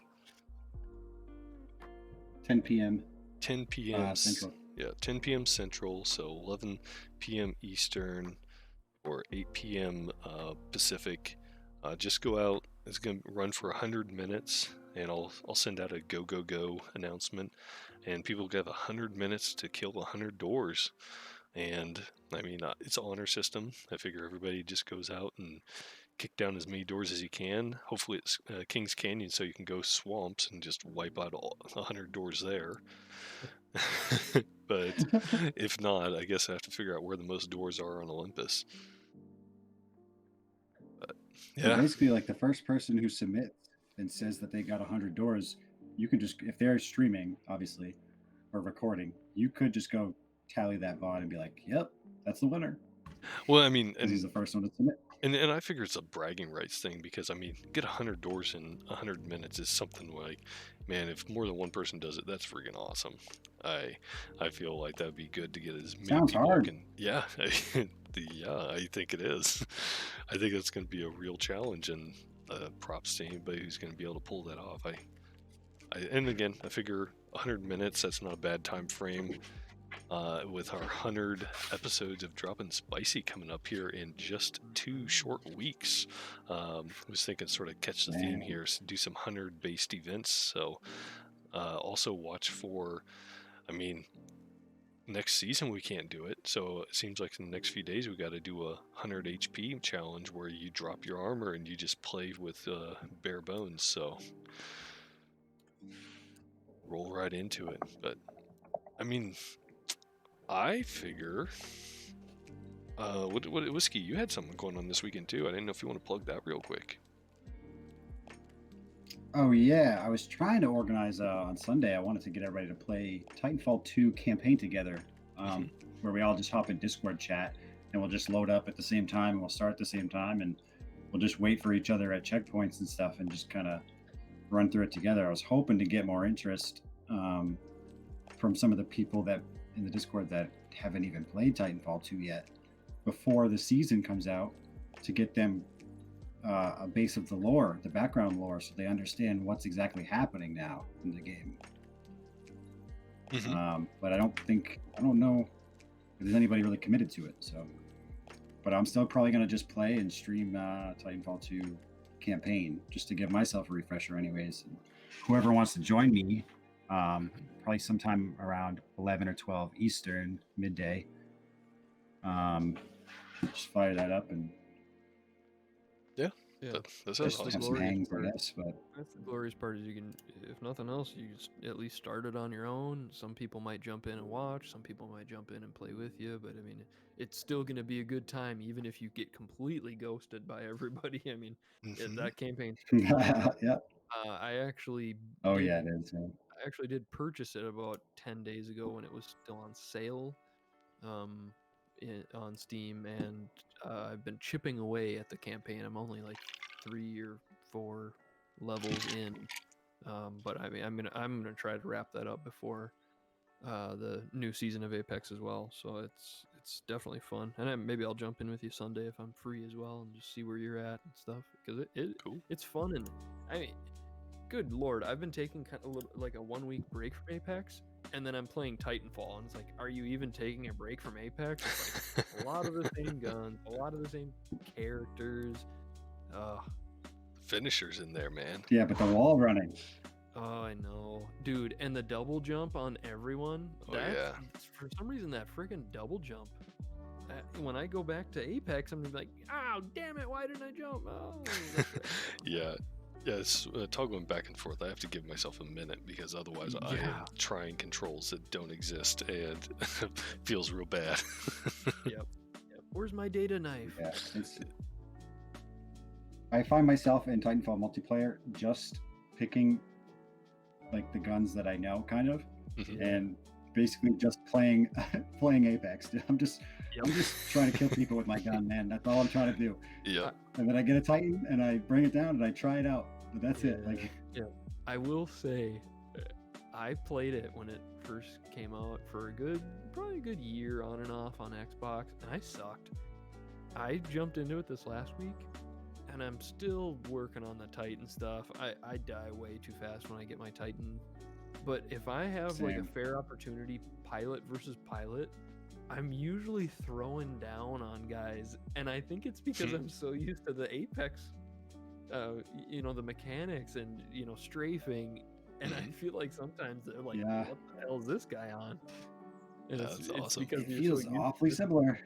10 p.m. 10 p.m. Central. Yeah, 10 p.m. Central, so 11 p.m. Eastern or 8 p.m. Pacific. Just go out. It's going to run for 100 minutes, and I'll send out a go announcement, and people get 100 minutes to kill 100 doors. And I mean, it's an honor system. I figure everybody just goes out and kick down as many doors as you can. Hopefully it's Kings Canyon, so you can go swamps and just wipe out all 100 doors there. But if not, I guess I have to figure out where the most doors are on Olympus. But, yeah. So basically, like the first person who submits and says that they got 100 doors, you can just, if they're streaming, obviously, or recording, you could just go tally that VOD and be like, yep, that's the winner. Well, I mean, and he's the first one to submit. And I figure it's a bragging rights thing, because I mean, get 100 doors in 100 minutes is something like, man, if more than one person does it, that's freaking awesome. I feel like that'd be good to get as many Sounds people hard. Yeah, I think it is. I think it's going to be a real challenge, and props to anybody who's going to be able to pull that off. And again, I figure 100 minutes, that's not a bad time frame. With our 100 episodes of Dropping Spicy coming up here in just 2 short weeks. I was thinking sort of catch the theme here, so do some 100-based events. So also watch for, I mean, next season we can't do it. So it seems like in the next few days we got to do a 100 HP challenge where you drop your armor and you just play with bare bones. So roll right into it. But I mean, I figure, what Whiskey, you had something going on this weekend too. I didn't know if you want to plug that real quick. Oh yeah, I was trying to organize on Sunday. I wanted to get everybody to play Titanfall 2 campaign together, where we all just hop in Discord chat and we'll just load up at the same time and we'll start at the same time and we'll just wait for each other at checkpoints and stuff and just kind of run through it together. I was hoping to get more interest from some of the people that in the Discord that haven't even played Titanfall 2 yet before the season comes out. to get them a base of the lore, the background lore, so they understand what's exactly happening now in the game. But I don't know if there's anybody really committed to it. So, but I'm still probably gonna just play and stream Titanfall 2 campaign just to give myself a refresher, anyways. And whoever wants to join me, probably sometime around 11 or 12 Eastern, midday. Just fire that up and that sounds That's awesome. have some hangs, I guess. But that's the glorious part is you can, if nothing else, you just at least start it on your own. Some people might jump in and watch. Some people might jump in and play with you. But I mean, it's still going to be a good time, even if you get completely ghosted by everybody. I mean, that campaign. yeah. I actually. Oh yeah, it is. Yeah. I actually did purchase it about 10 days ago when it was still on sale. On Steam, and I've been chipping away at the campaign. I'm only like 3 or 4 levels in, but I mean, I'm gonna try to wrap that up before the new season of Apex as well. So it's definitely fun, and maybe I'll jump in with you Sunday if I'm free as well, and just see where you're at and stuff, because it's fun. And I mean, good lord, I've been taking kind of like a 1 week break from Apex. And then I'm playing Titanfall, and it's like, are you even taking a break from Apex? It's like a lot of the same guns, a lot of the same characters. Finishers in there, man. Yeah, but the wall running. Oh, I know, dude. And the double jump on everyone. Yeah. For some reason, that freaking double jump. When I go back to Apex, I'm like, oh, damn it, why didn't I jump? Oh, Yeah, it's toggling back and forth. I have to give myself a minute because otherwise I am trying controls that don't exist and feels real bad. Yep. Where's my data knife? Yeah, I find myself in Titanfall multiplayer just picking like the guns that I know, kind of, and basically just playing Apex. I'm just trying to kill people with my gun, man. That's all I'm trying to do. Yeah. And then I get a Titan and I bring it down and I try it out. But that's it. Like, I will say, I played it when it first came out for probably a good year on and off on Xbox, and I sucked. I jumped into it this last week, and I'm still working on the Titan stuff. I die way too fast when I get my Titan. But if I have like a fair opportunity, pilot versus pilot, I'm usually throwing down on guys, and I think it's because I'm so used to the Apex, the mechanics and strafing, and I feel like sometimes they're like, "What the hell is this guy on?" And That's awesome. It's because it feels awfully similar.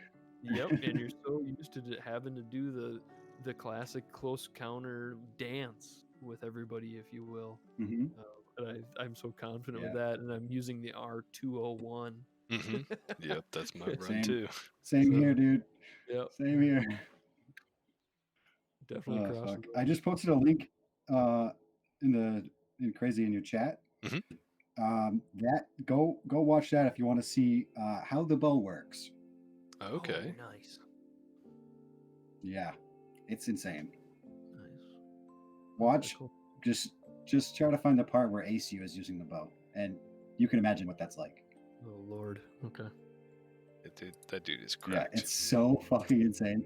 Yep, and you're so used to having to do the classic close counter dance with everybody, if you will. But I'm so confident with that, and I'm using the R201. Yep, that's my run too. Same here, dude. Yep. Same here. Definitely cross. I just posted a link in Crazy in your chat. That go watch that if you want to see how the bow works. Okay. Oh, nice. Yeah, it's insane. Nice. Watch. Cool. Just try to find the part where ACU is using the bow, and you can imagine what that's like. Oh Lord. Okay. That dude is cracked. Yeah, it's so fucking insane.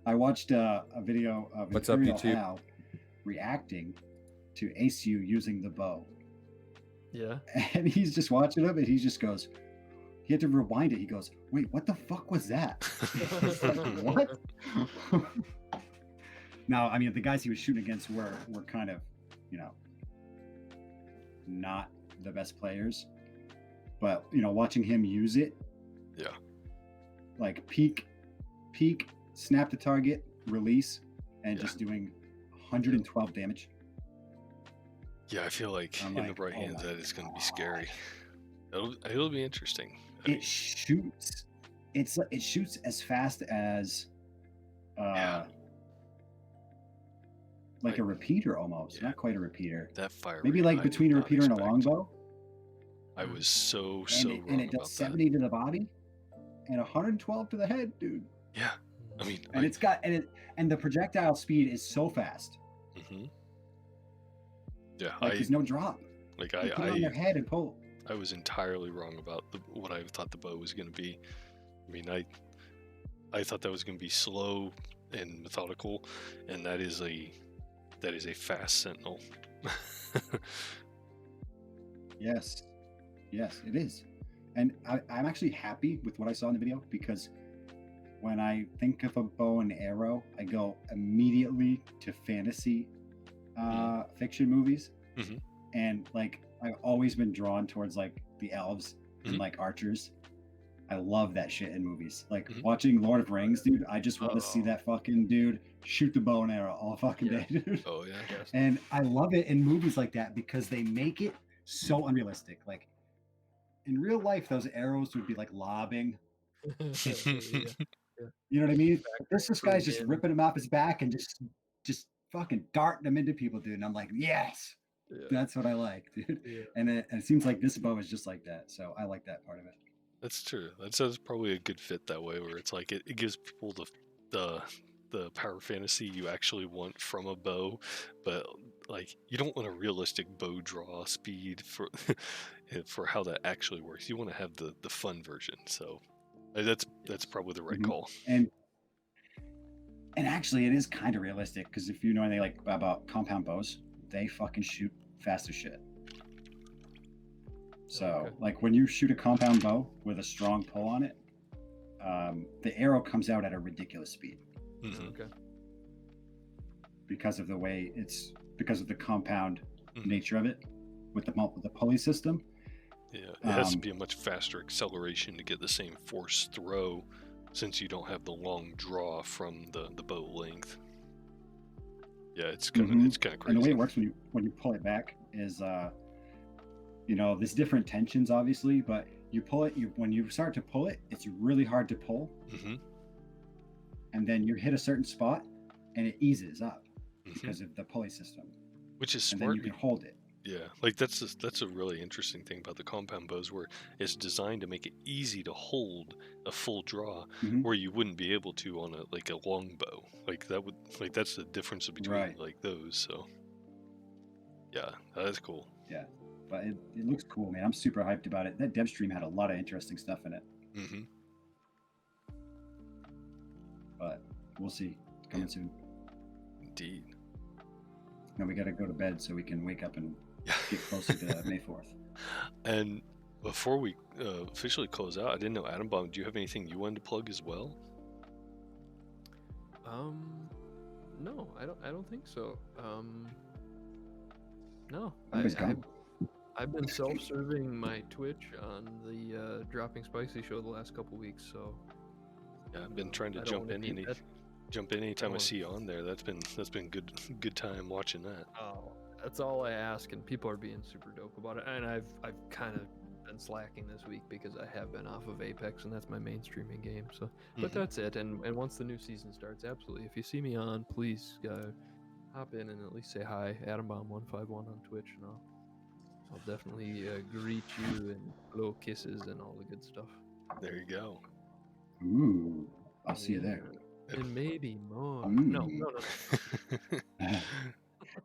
I watched a video of Imperial Al reacting to ACU using the bow. Yeah. And he's just watching him, and he just goes, he had to rewind it. He goes, wait, what the fuck was that? Like, what? Now, I mean, the guys he was shooting against were kind of, not the best players. But, watching him use it. Yeah. Like peak, snap the target, release, and just doing 112 damage. Yeah, I feel like in the right hands that is going to be scary. It'll be interesting. It shoots. It shoots as fast as like a repeater almost. Not quite a repeater. That fire. Maybe like between a repeater and a longbow. I was so wrong and it does 70 to the body and 112 to the head, dude. Yeah. I mean, it's got and the projectile speed is so fast. Yeah, there's no drop. Like you put it on their head and pull. I was entirely wrong about what I thought the bow was going to be. I mean, I thought that was going to be slow and methodical, and that is a fast sentinel. Yes, it is. And I'm actually happy with what I saw in the video, because when I think of a bow and arrow, I go immediately to fantasy fiction movies. Mm-hmm. And like, I've always been drawn towards like the elves and like archers. I love that shit in movies. Like watching Lord of the Rings, dude. I just want to see that fucking dude shoot the bow and arrow all fucking day, dude. Oh yeah. And I love it in movies like that because they make it so unrealistic. Like in real life, those arrows would be like lobbing. You know what I mean? This guy's just ripping him off his back and just fucking darting them into people, dude. And I'm like, yes, that's what I like, dude. And it seems like this bow is just like that. So I like that part of it. That's true. That's probably a good fit that way, where it's like it gives people the power fantasy you actually want from a bow, but like you don't want a realistic bow draw speed for for how that actually works. You want to have the fun version. So that's probably the right call. And actually, it is kind of realistic, because if you know anything like about compound bows, they fucking shoot fast as shit. So, like when you shoot a compound bow with a strong pull on it, the arrow comes out at a ridiculous speed. Because of the way because of the compound nature of it, with the pulley system. Yeah, it has to be a much faster acceleration to get the same force throw, since you don't have the long draw from the bow length. Yeah, it's kind of crazy. And the way it works when you pull it back is, there's different tensions, obviously, but you pull it. When you start to pull it, it's really hard to pull. And then you hit a certain spot, and it eases up because of the pulley system. Which is smart. And then you can hold it. Yeah, like that's a really interesting thing about the compound bows, where it's designed to make it easy to hold a full draw, where you wouldn't be able to on a long bow. Like that's the difference between like those. So yeah, that's cool. Yeah, but it looks cool, man. I'm super hyped about it. That dev stream had a lot of interesting stuff in it. But we'll see. Coming soon. Indeed. Now we got to go to bed so we can wake up and get closer to May 4th. And before we officially close out, I didn't know, Atombomb, do you have anything you wanted to plug as well? No, I don't think so. No, I've been self-serving my Twitch on the Dropping Spicy show the last couple weeks, so yeah, I've been trying to jump in anytime I see you on there. That's been good time watching that. Oh, that's all I ask, and people are being super dope about it. And I've kind of been slacking this week because I have been off of Apex, and that's my main streaming game. So, but that's it. And once the new season starts, absolutely, if you see me on, please hop in and at least say hi, Atombomb151 on Twitch, and I'll definitely greet you and blow kisses and all the good stuff. There you go. Ooh, I'll see you there. And maybe more. No.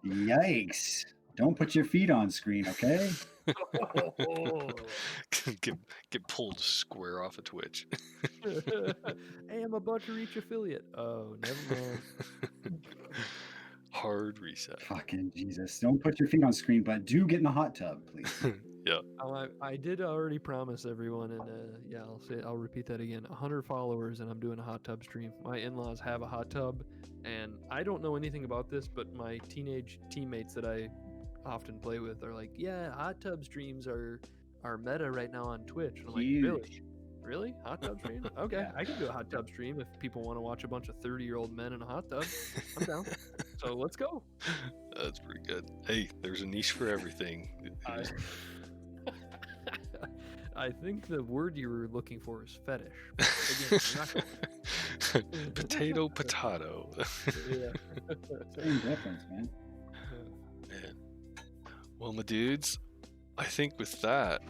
Yikes. Don't put your feet on screen, okay? Get pulled square off of Twitch. Hey, I'm about to reach affiliate. Oh, never mind. Hard reset. Fucking Jesus. Don't put your feet on screen, but do get in the hot tub, please. Yeah. I did already promise everyone, and I'll repeat that again. 100 followers, and I'm doing a hot tub stream. My in-laws have a hot tub, and I don't know anything about this, but my teenage teammates that I often play with are like, yeah, hot tub streams are meta right now on Twitch. And I'm like, really? Hot tub stream? Okay, I can do a hot tub stream if people want to watch a bunch of 30-year-old men in a hot tub. I'm down. So let's go. That's pretty good. Hey, there's a niche for everything. I think the word you were looking for is fetish. Again, I'm not potato. Yeah. Same difference, man. Well, my dudes, I think with that,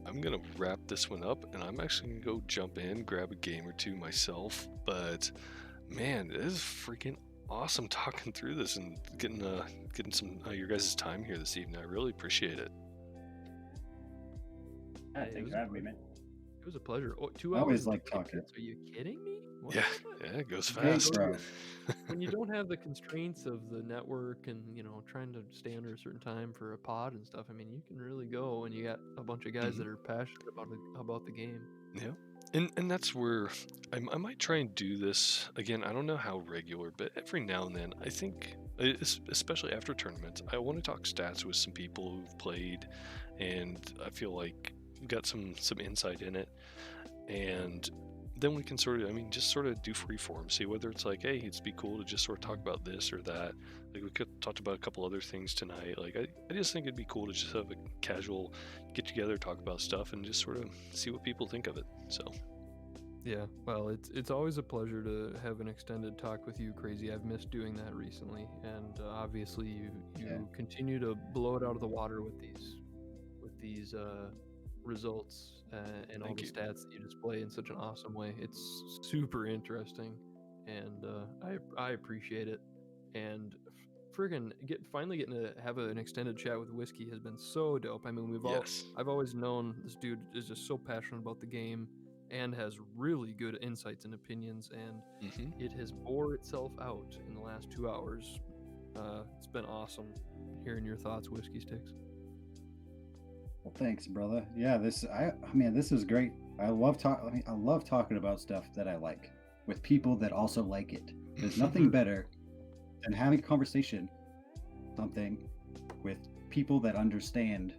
I'm going to wrap this one up, and I'm actually going to go jump in, grab a game or two myself. But, man, it is freaking awesome talking through this and getting some your guys' time here this evening. I really appreciate it. Thanks for having me, man. It was a pleasure. Oh, 2 I hours. always like talking. Are you kidding me? What? Yeah, it goes Hey, fast. bro. When you don't have the constraints of the network and trying to stay under a certain time for a pod and stuff, I mean, you can really go when you got a bunch of guys that are passionate about the game. Yeah. And that's where I might try and do this again. I don't know how regular, but every now and then, I think, especially after tournaments, I want to talk stats with some people who've played, and I feel like we've got some insight in it. And then we can just sort of do free form, see whether it's like, hey, it'd be cool to just sort of talk about this or that. Like we could talk about a couple other things tonight. Like I just think it'd be cool to just have a casual get together, talk about stuff, and just sort of see what people think of it. So yeah, well, it's always a pleasure to have an extended talk with you, Crazy. I've missed doing that recently, and obviously you continue to blow it out of the water with these results and all the stats that you display in such an awesome way. It's super interesting, and I appreciate it. And friggin' finally getting to have an extended chat with Whiskey has been so dope. I mean, I've always known this dude is just so passionate about the game and has really good insights and opinions, and it has bore itself out in the last 2 hours. It's been awesome hearing your thoughts, WhiskeyStixx. Well, thanks, brother. Yeah, this is great. I love talking about stuff that I like with people that also like it. There's nothing better than having a conversation, something with people that understand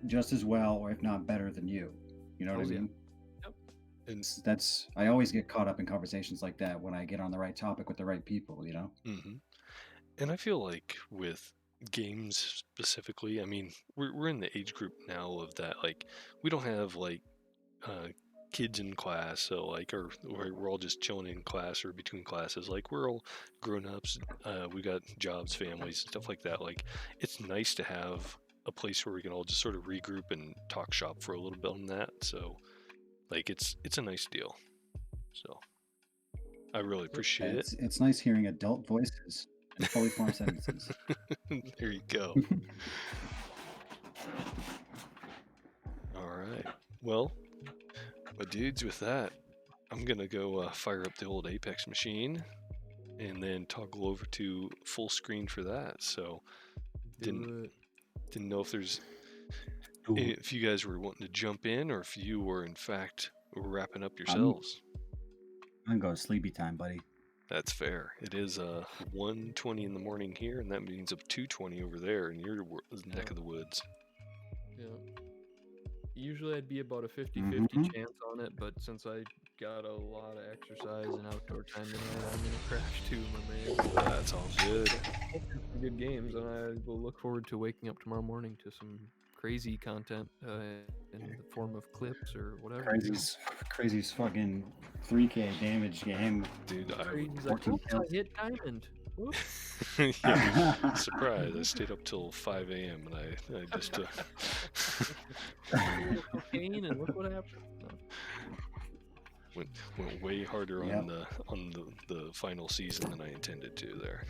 just as well, or if not better than you. You know what I mean? Yep. And I always get caught up in conversations like that when I get on the right topic with the right people. And I feel like with games specifically, I mean, we're in the age group now of that, like, we don't have like kids in class, so like, or we're all just chilling in class or between classes. Like, we're all grown-ups, we got jobs, families, stuff like that. Like, it's nice to have a place where we can all just sort of regroup and talk shop for a little bit on that. So like, it's a nice deal. So I really appreciate it. It's nice hearing adult voices and fully formed sentences. There you go. All right. Well, my dudes, with that, I'm going to go fire up the old Apex machine and then toggle over to full screen for that. So didn't know if you guys were wanting to jump in or if you were in fact wrapping up yourselves. I'm going to sleepy time, buddy. That's fair. It is 1:20 in the morning here, and that means up 2:20 over there in your neck of the woods. Yeah. Usually I'd be about a 50-50 chance on it, but since I got a lot of exercise and outdoor time tonight, I'm gonna crash too, my man. That's all good. Some good games, and I will look forward to waking up tomorrow morning to some crazy content in the form of clips or whatever. Crazy's fucking 3K damage game. Dude, I hit diamond. Yeah, surprise. I stayed up till 5 a.m. and I just cocaine and look what happened. Went way harder on the final season than I intended to there.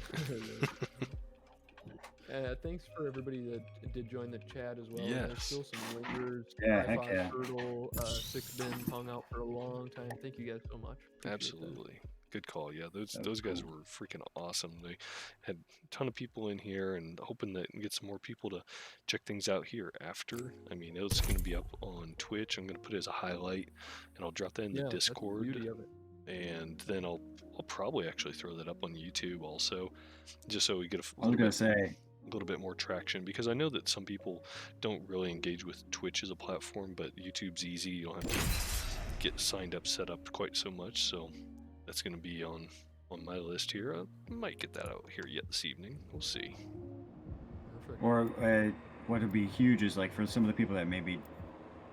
Thanks for everybody that did join the chat as well. Yes. There's still some lingers. Heck yeah. Turtle, Six Bin hung out for a long time. Thank you guys so much. Appreciate Absolutely. That. Good call. Yeah, those guys were freaking awesome. They had a ton of people in here, and hoping that we get some more people to check things out here after. I mean, it's going to be up on Twitch. I'm going to put it as a highlight, and I'll drop that in the Discord. That's the beauty of it. And then I'll probably actually throw that up on YouTube also, just so we get a little bit more traction, because I know that some people don't really engage with Twitch as a platform, but YouTube's easy. You don't have to get signed up, set up quite so much. So that's going to be on my list here. I might get that out here yet this evening. We'll see. Perfect. Or what would be huge is, like, for some of the people that maybe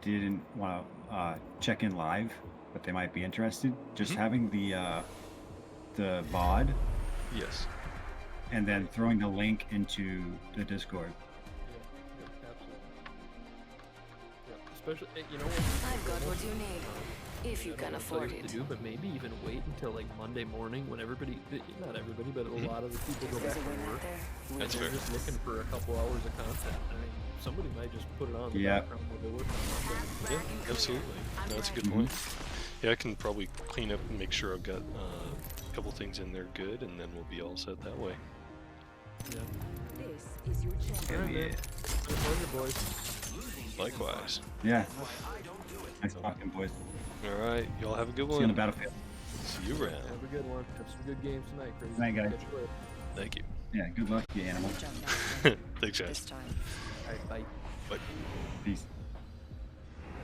didn't want to check in live, but they might be interested, just having the VOD. Yes. And then throwing the link into the Discord. Yeah, absolutely. Yeah, especially, you know what? I've got what you need. If you can afford it. To do, but maybe even wait until like Monday morning when everybody, not everybody, but a lot of the people go back to work. That's they're fair. just looking for a couple hours of content. I mean, somebody might just put it on in the Yeah. background while they're working on it. Yeah, absolutely. No, that's a good point. Yeah, I can probably clean up and make sure I've got a couple things in there good, and then we'll be all set that way. Yeah. This is your chance. All right, Yeah. man. Good pleasure, boys. Likewise. Yeah. Nice talking, boys. All right, y'all have a good See you on the one. battlefield. See you around. Have a good one. Have some good games tonight, Crazy. Night, guys. Catch you later. Thank you. Yeah, good luck, you animal. Jump out Thanks, guys. this time. All right, bye. Bye. Peace.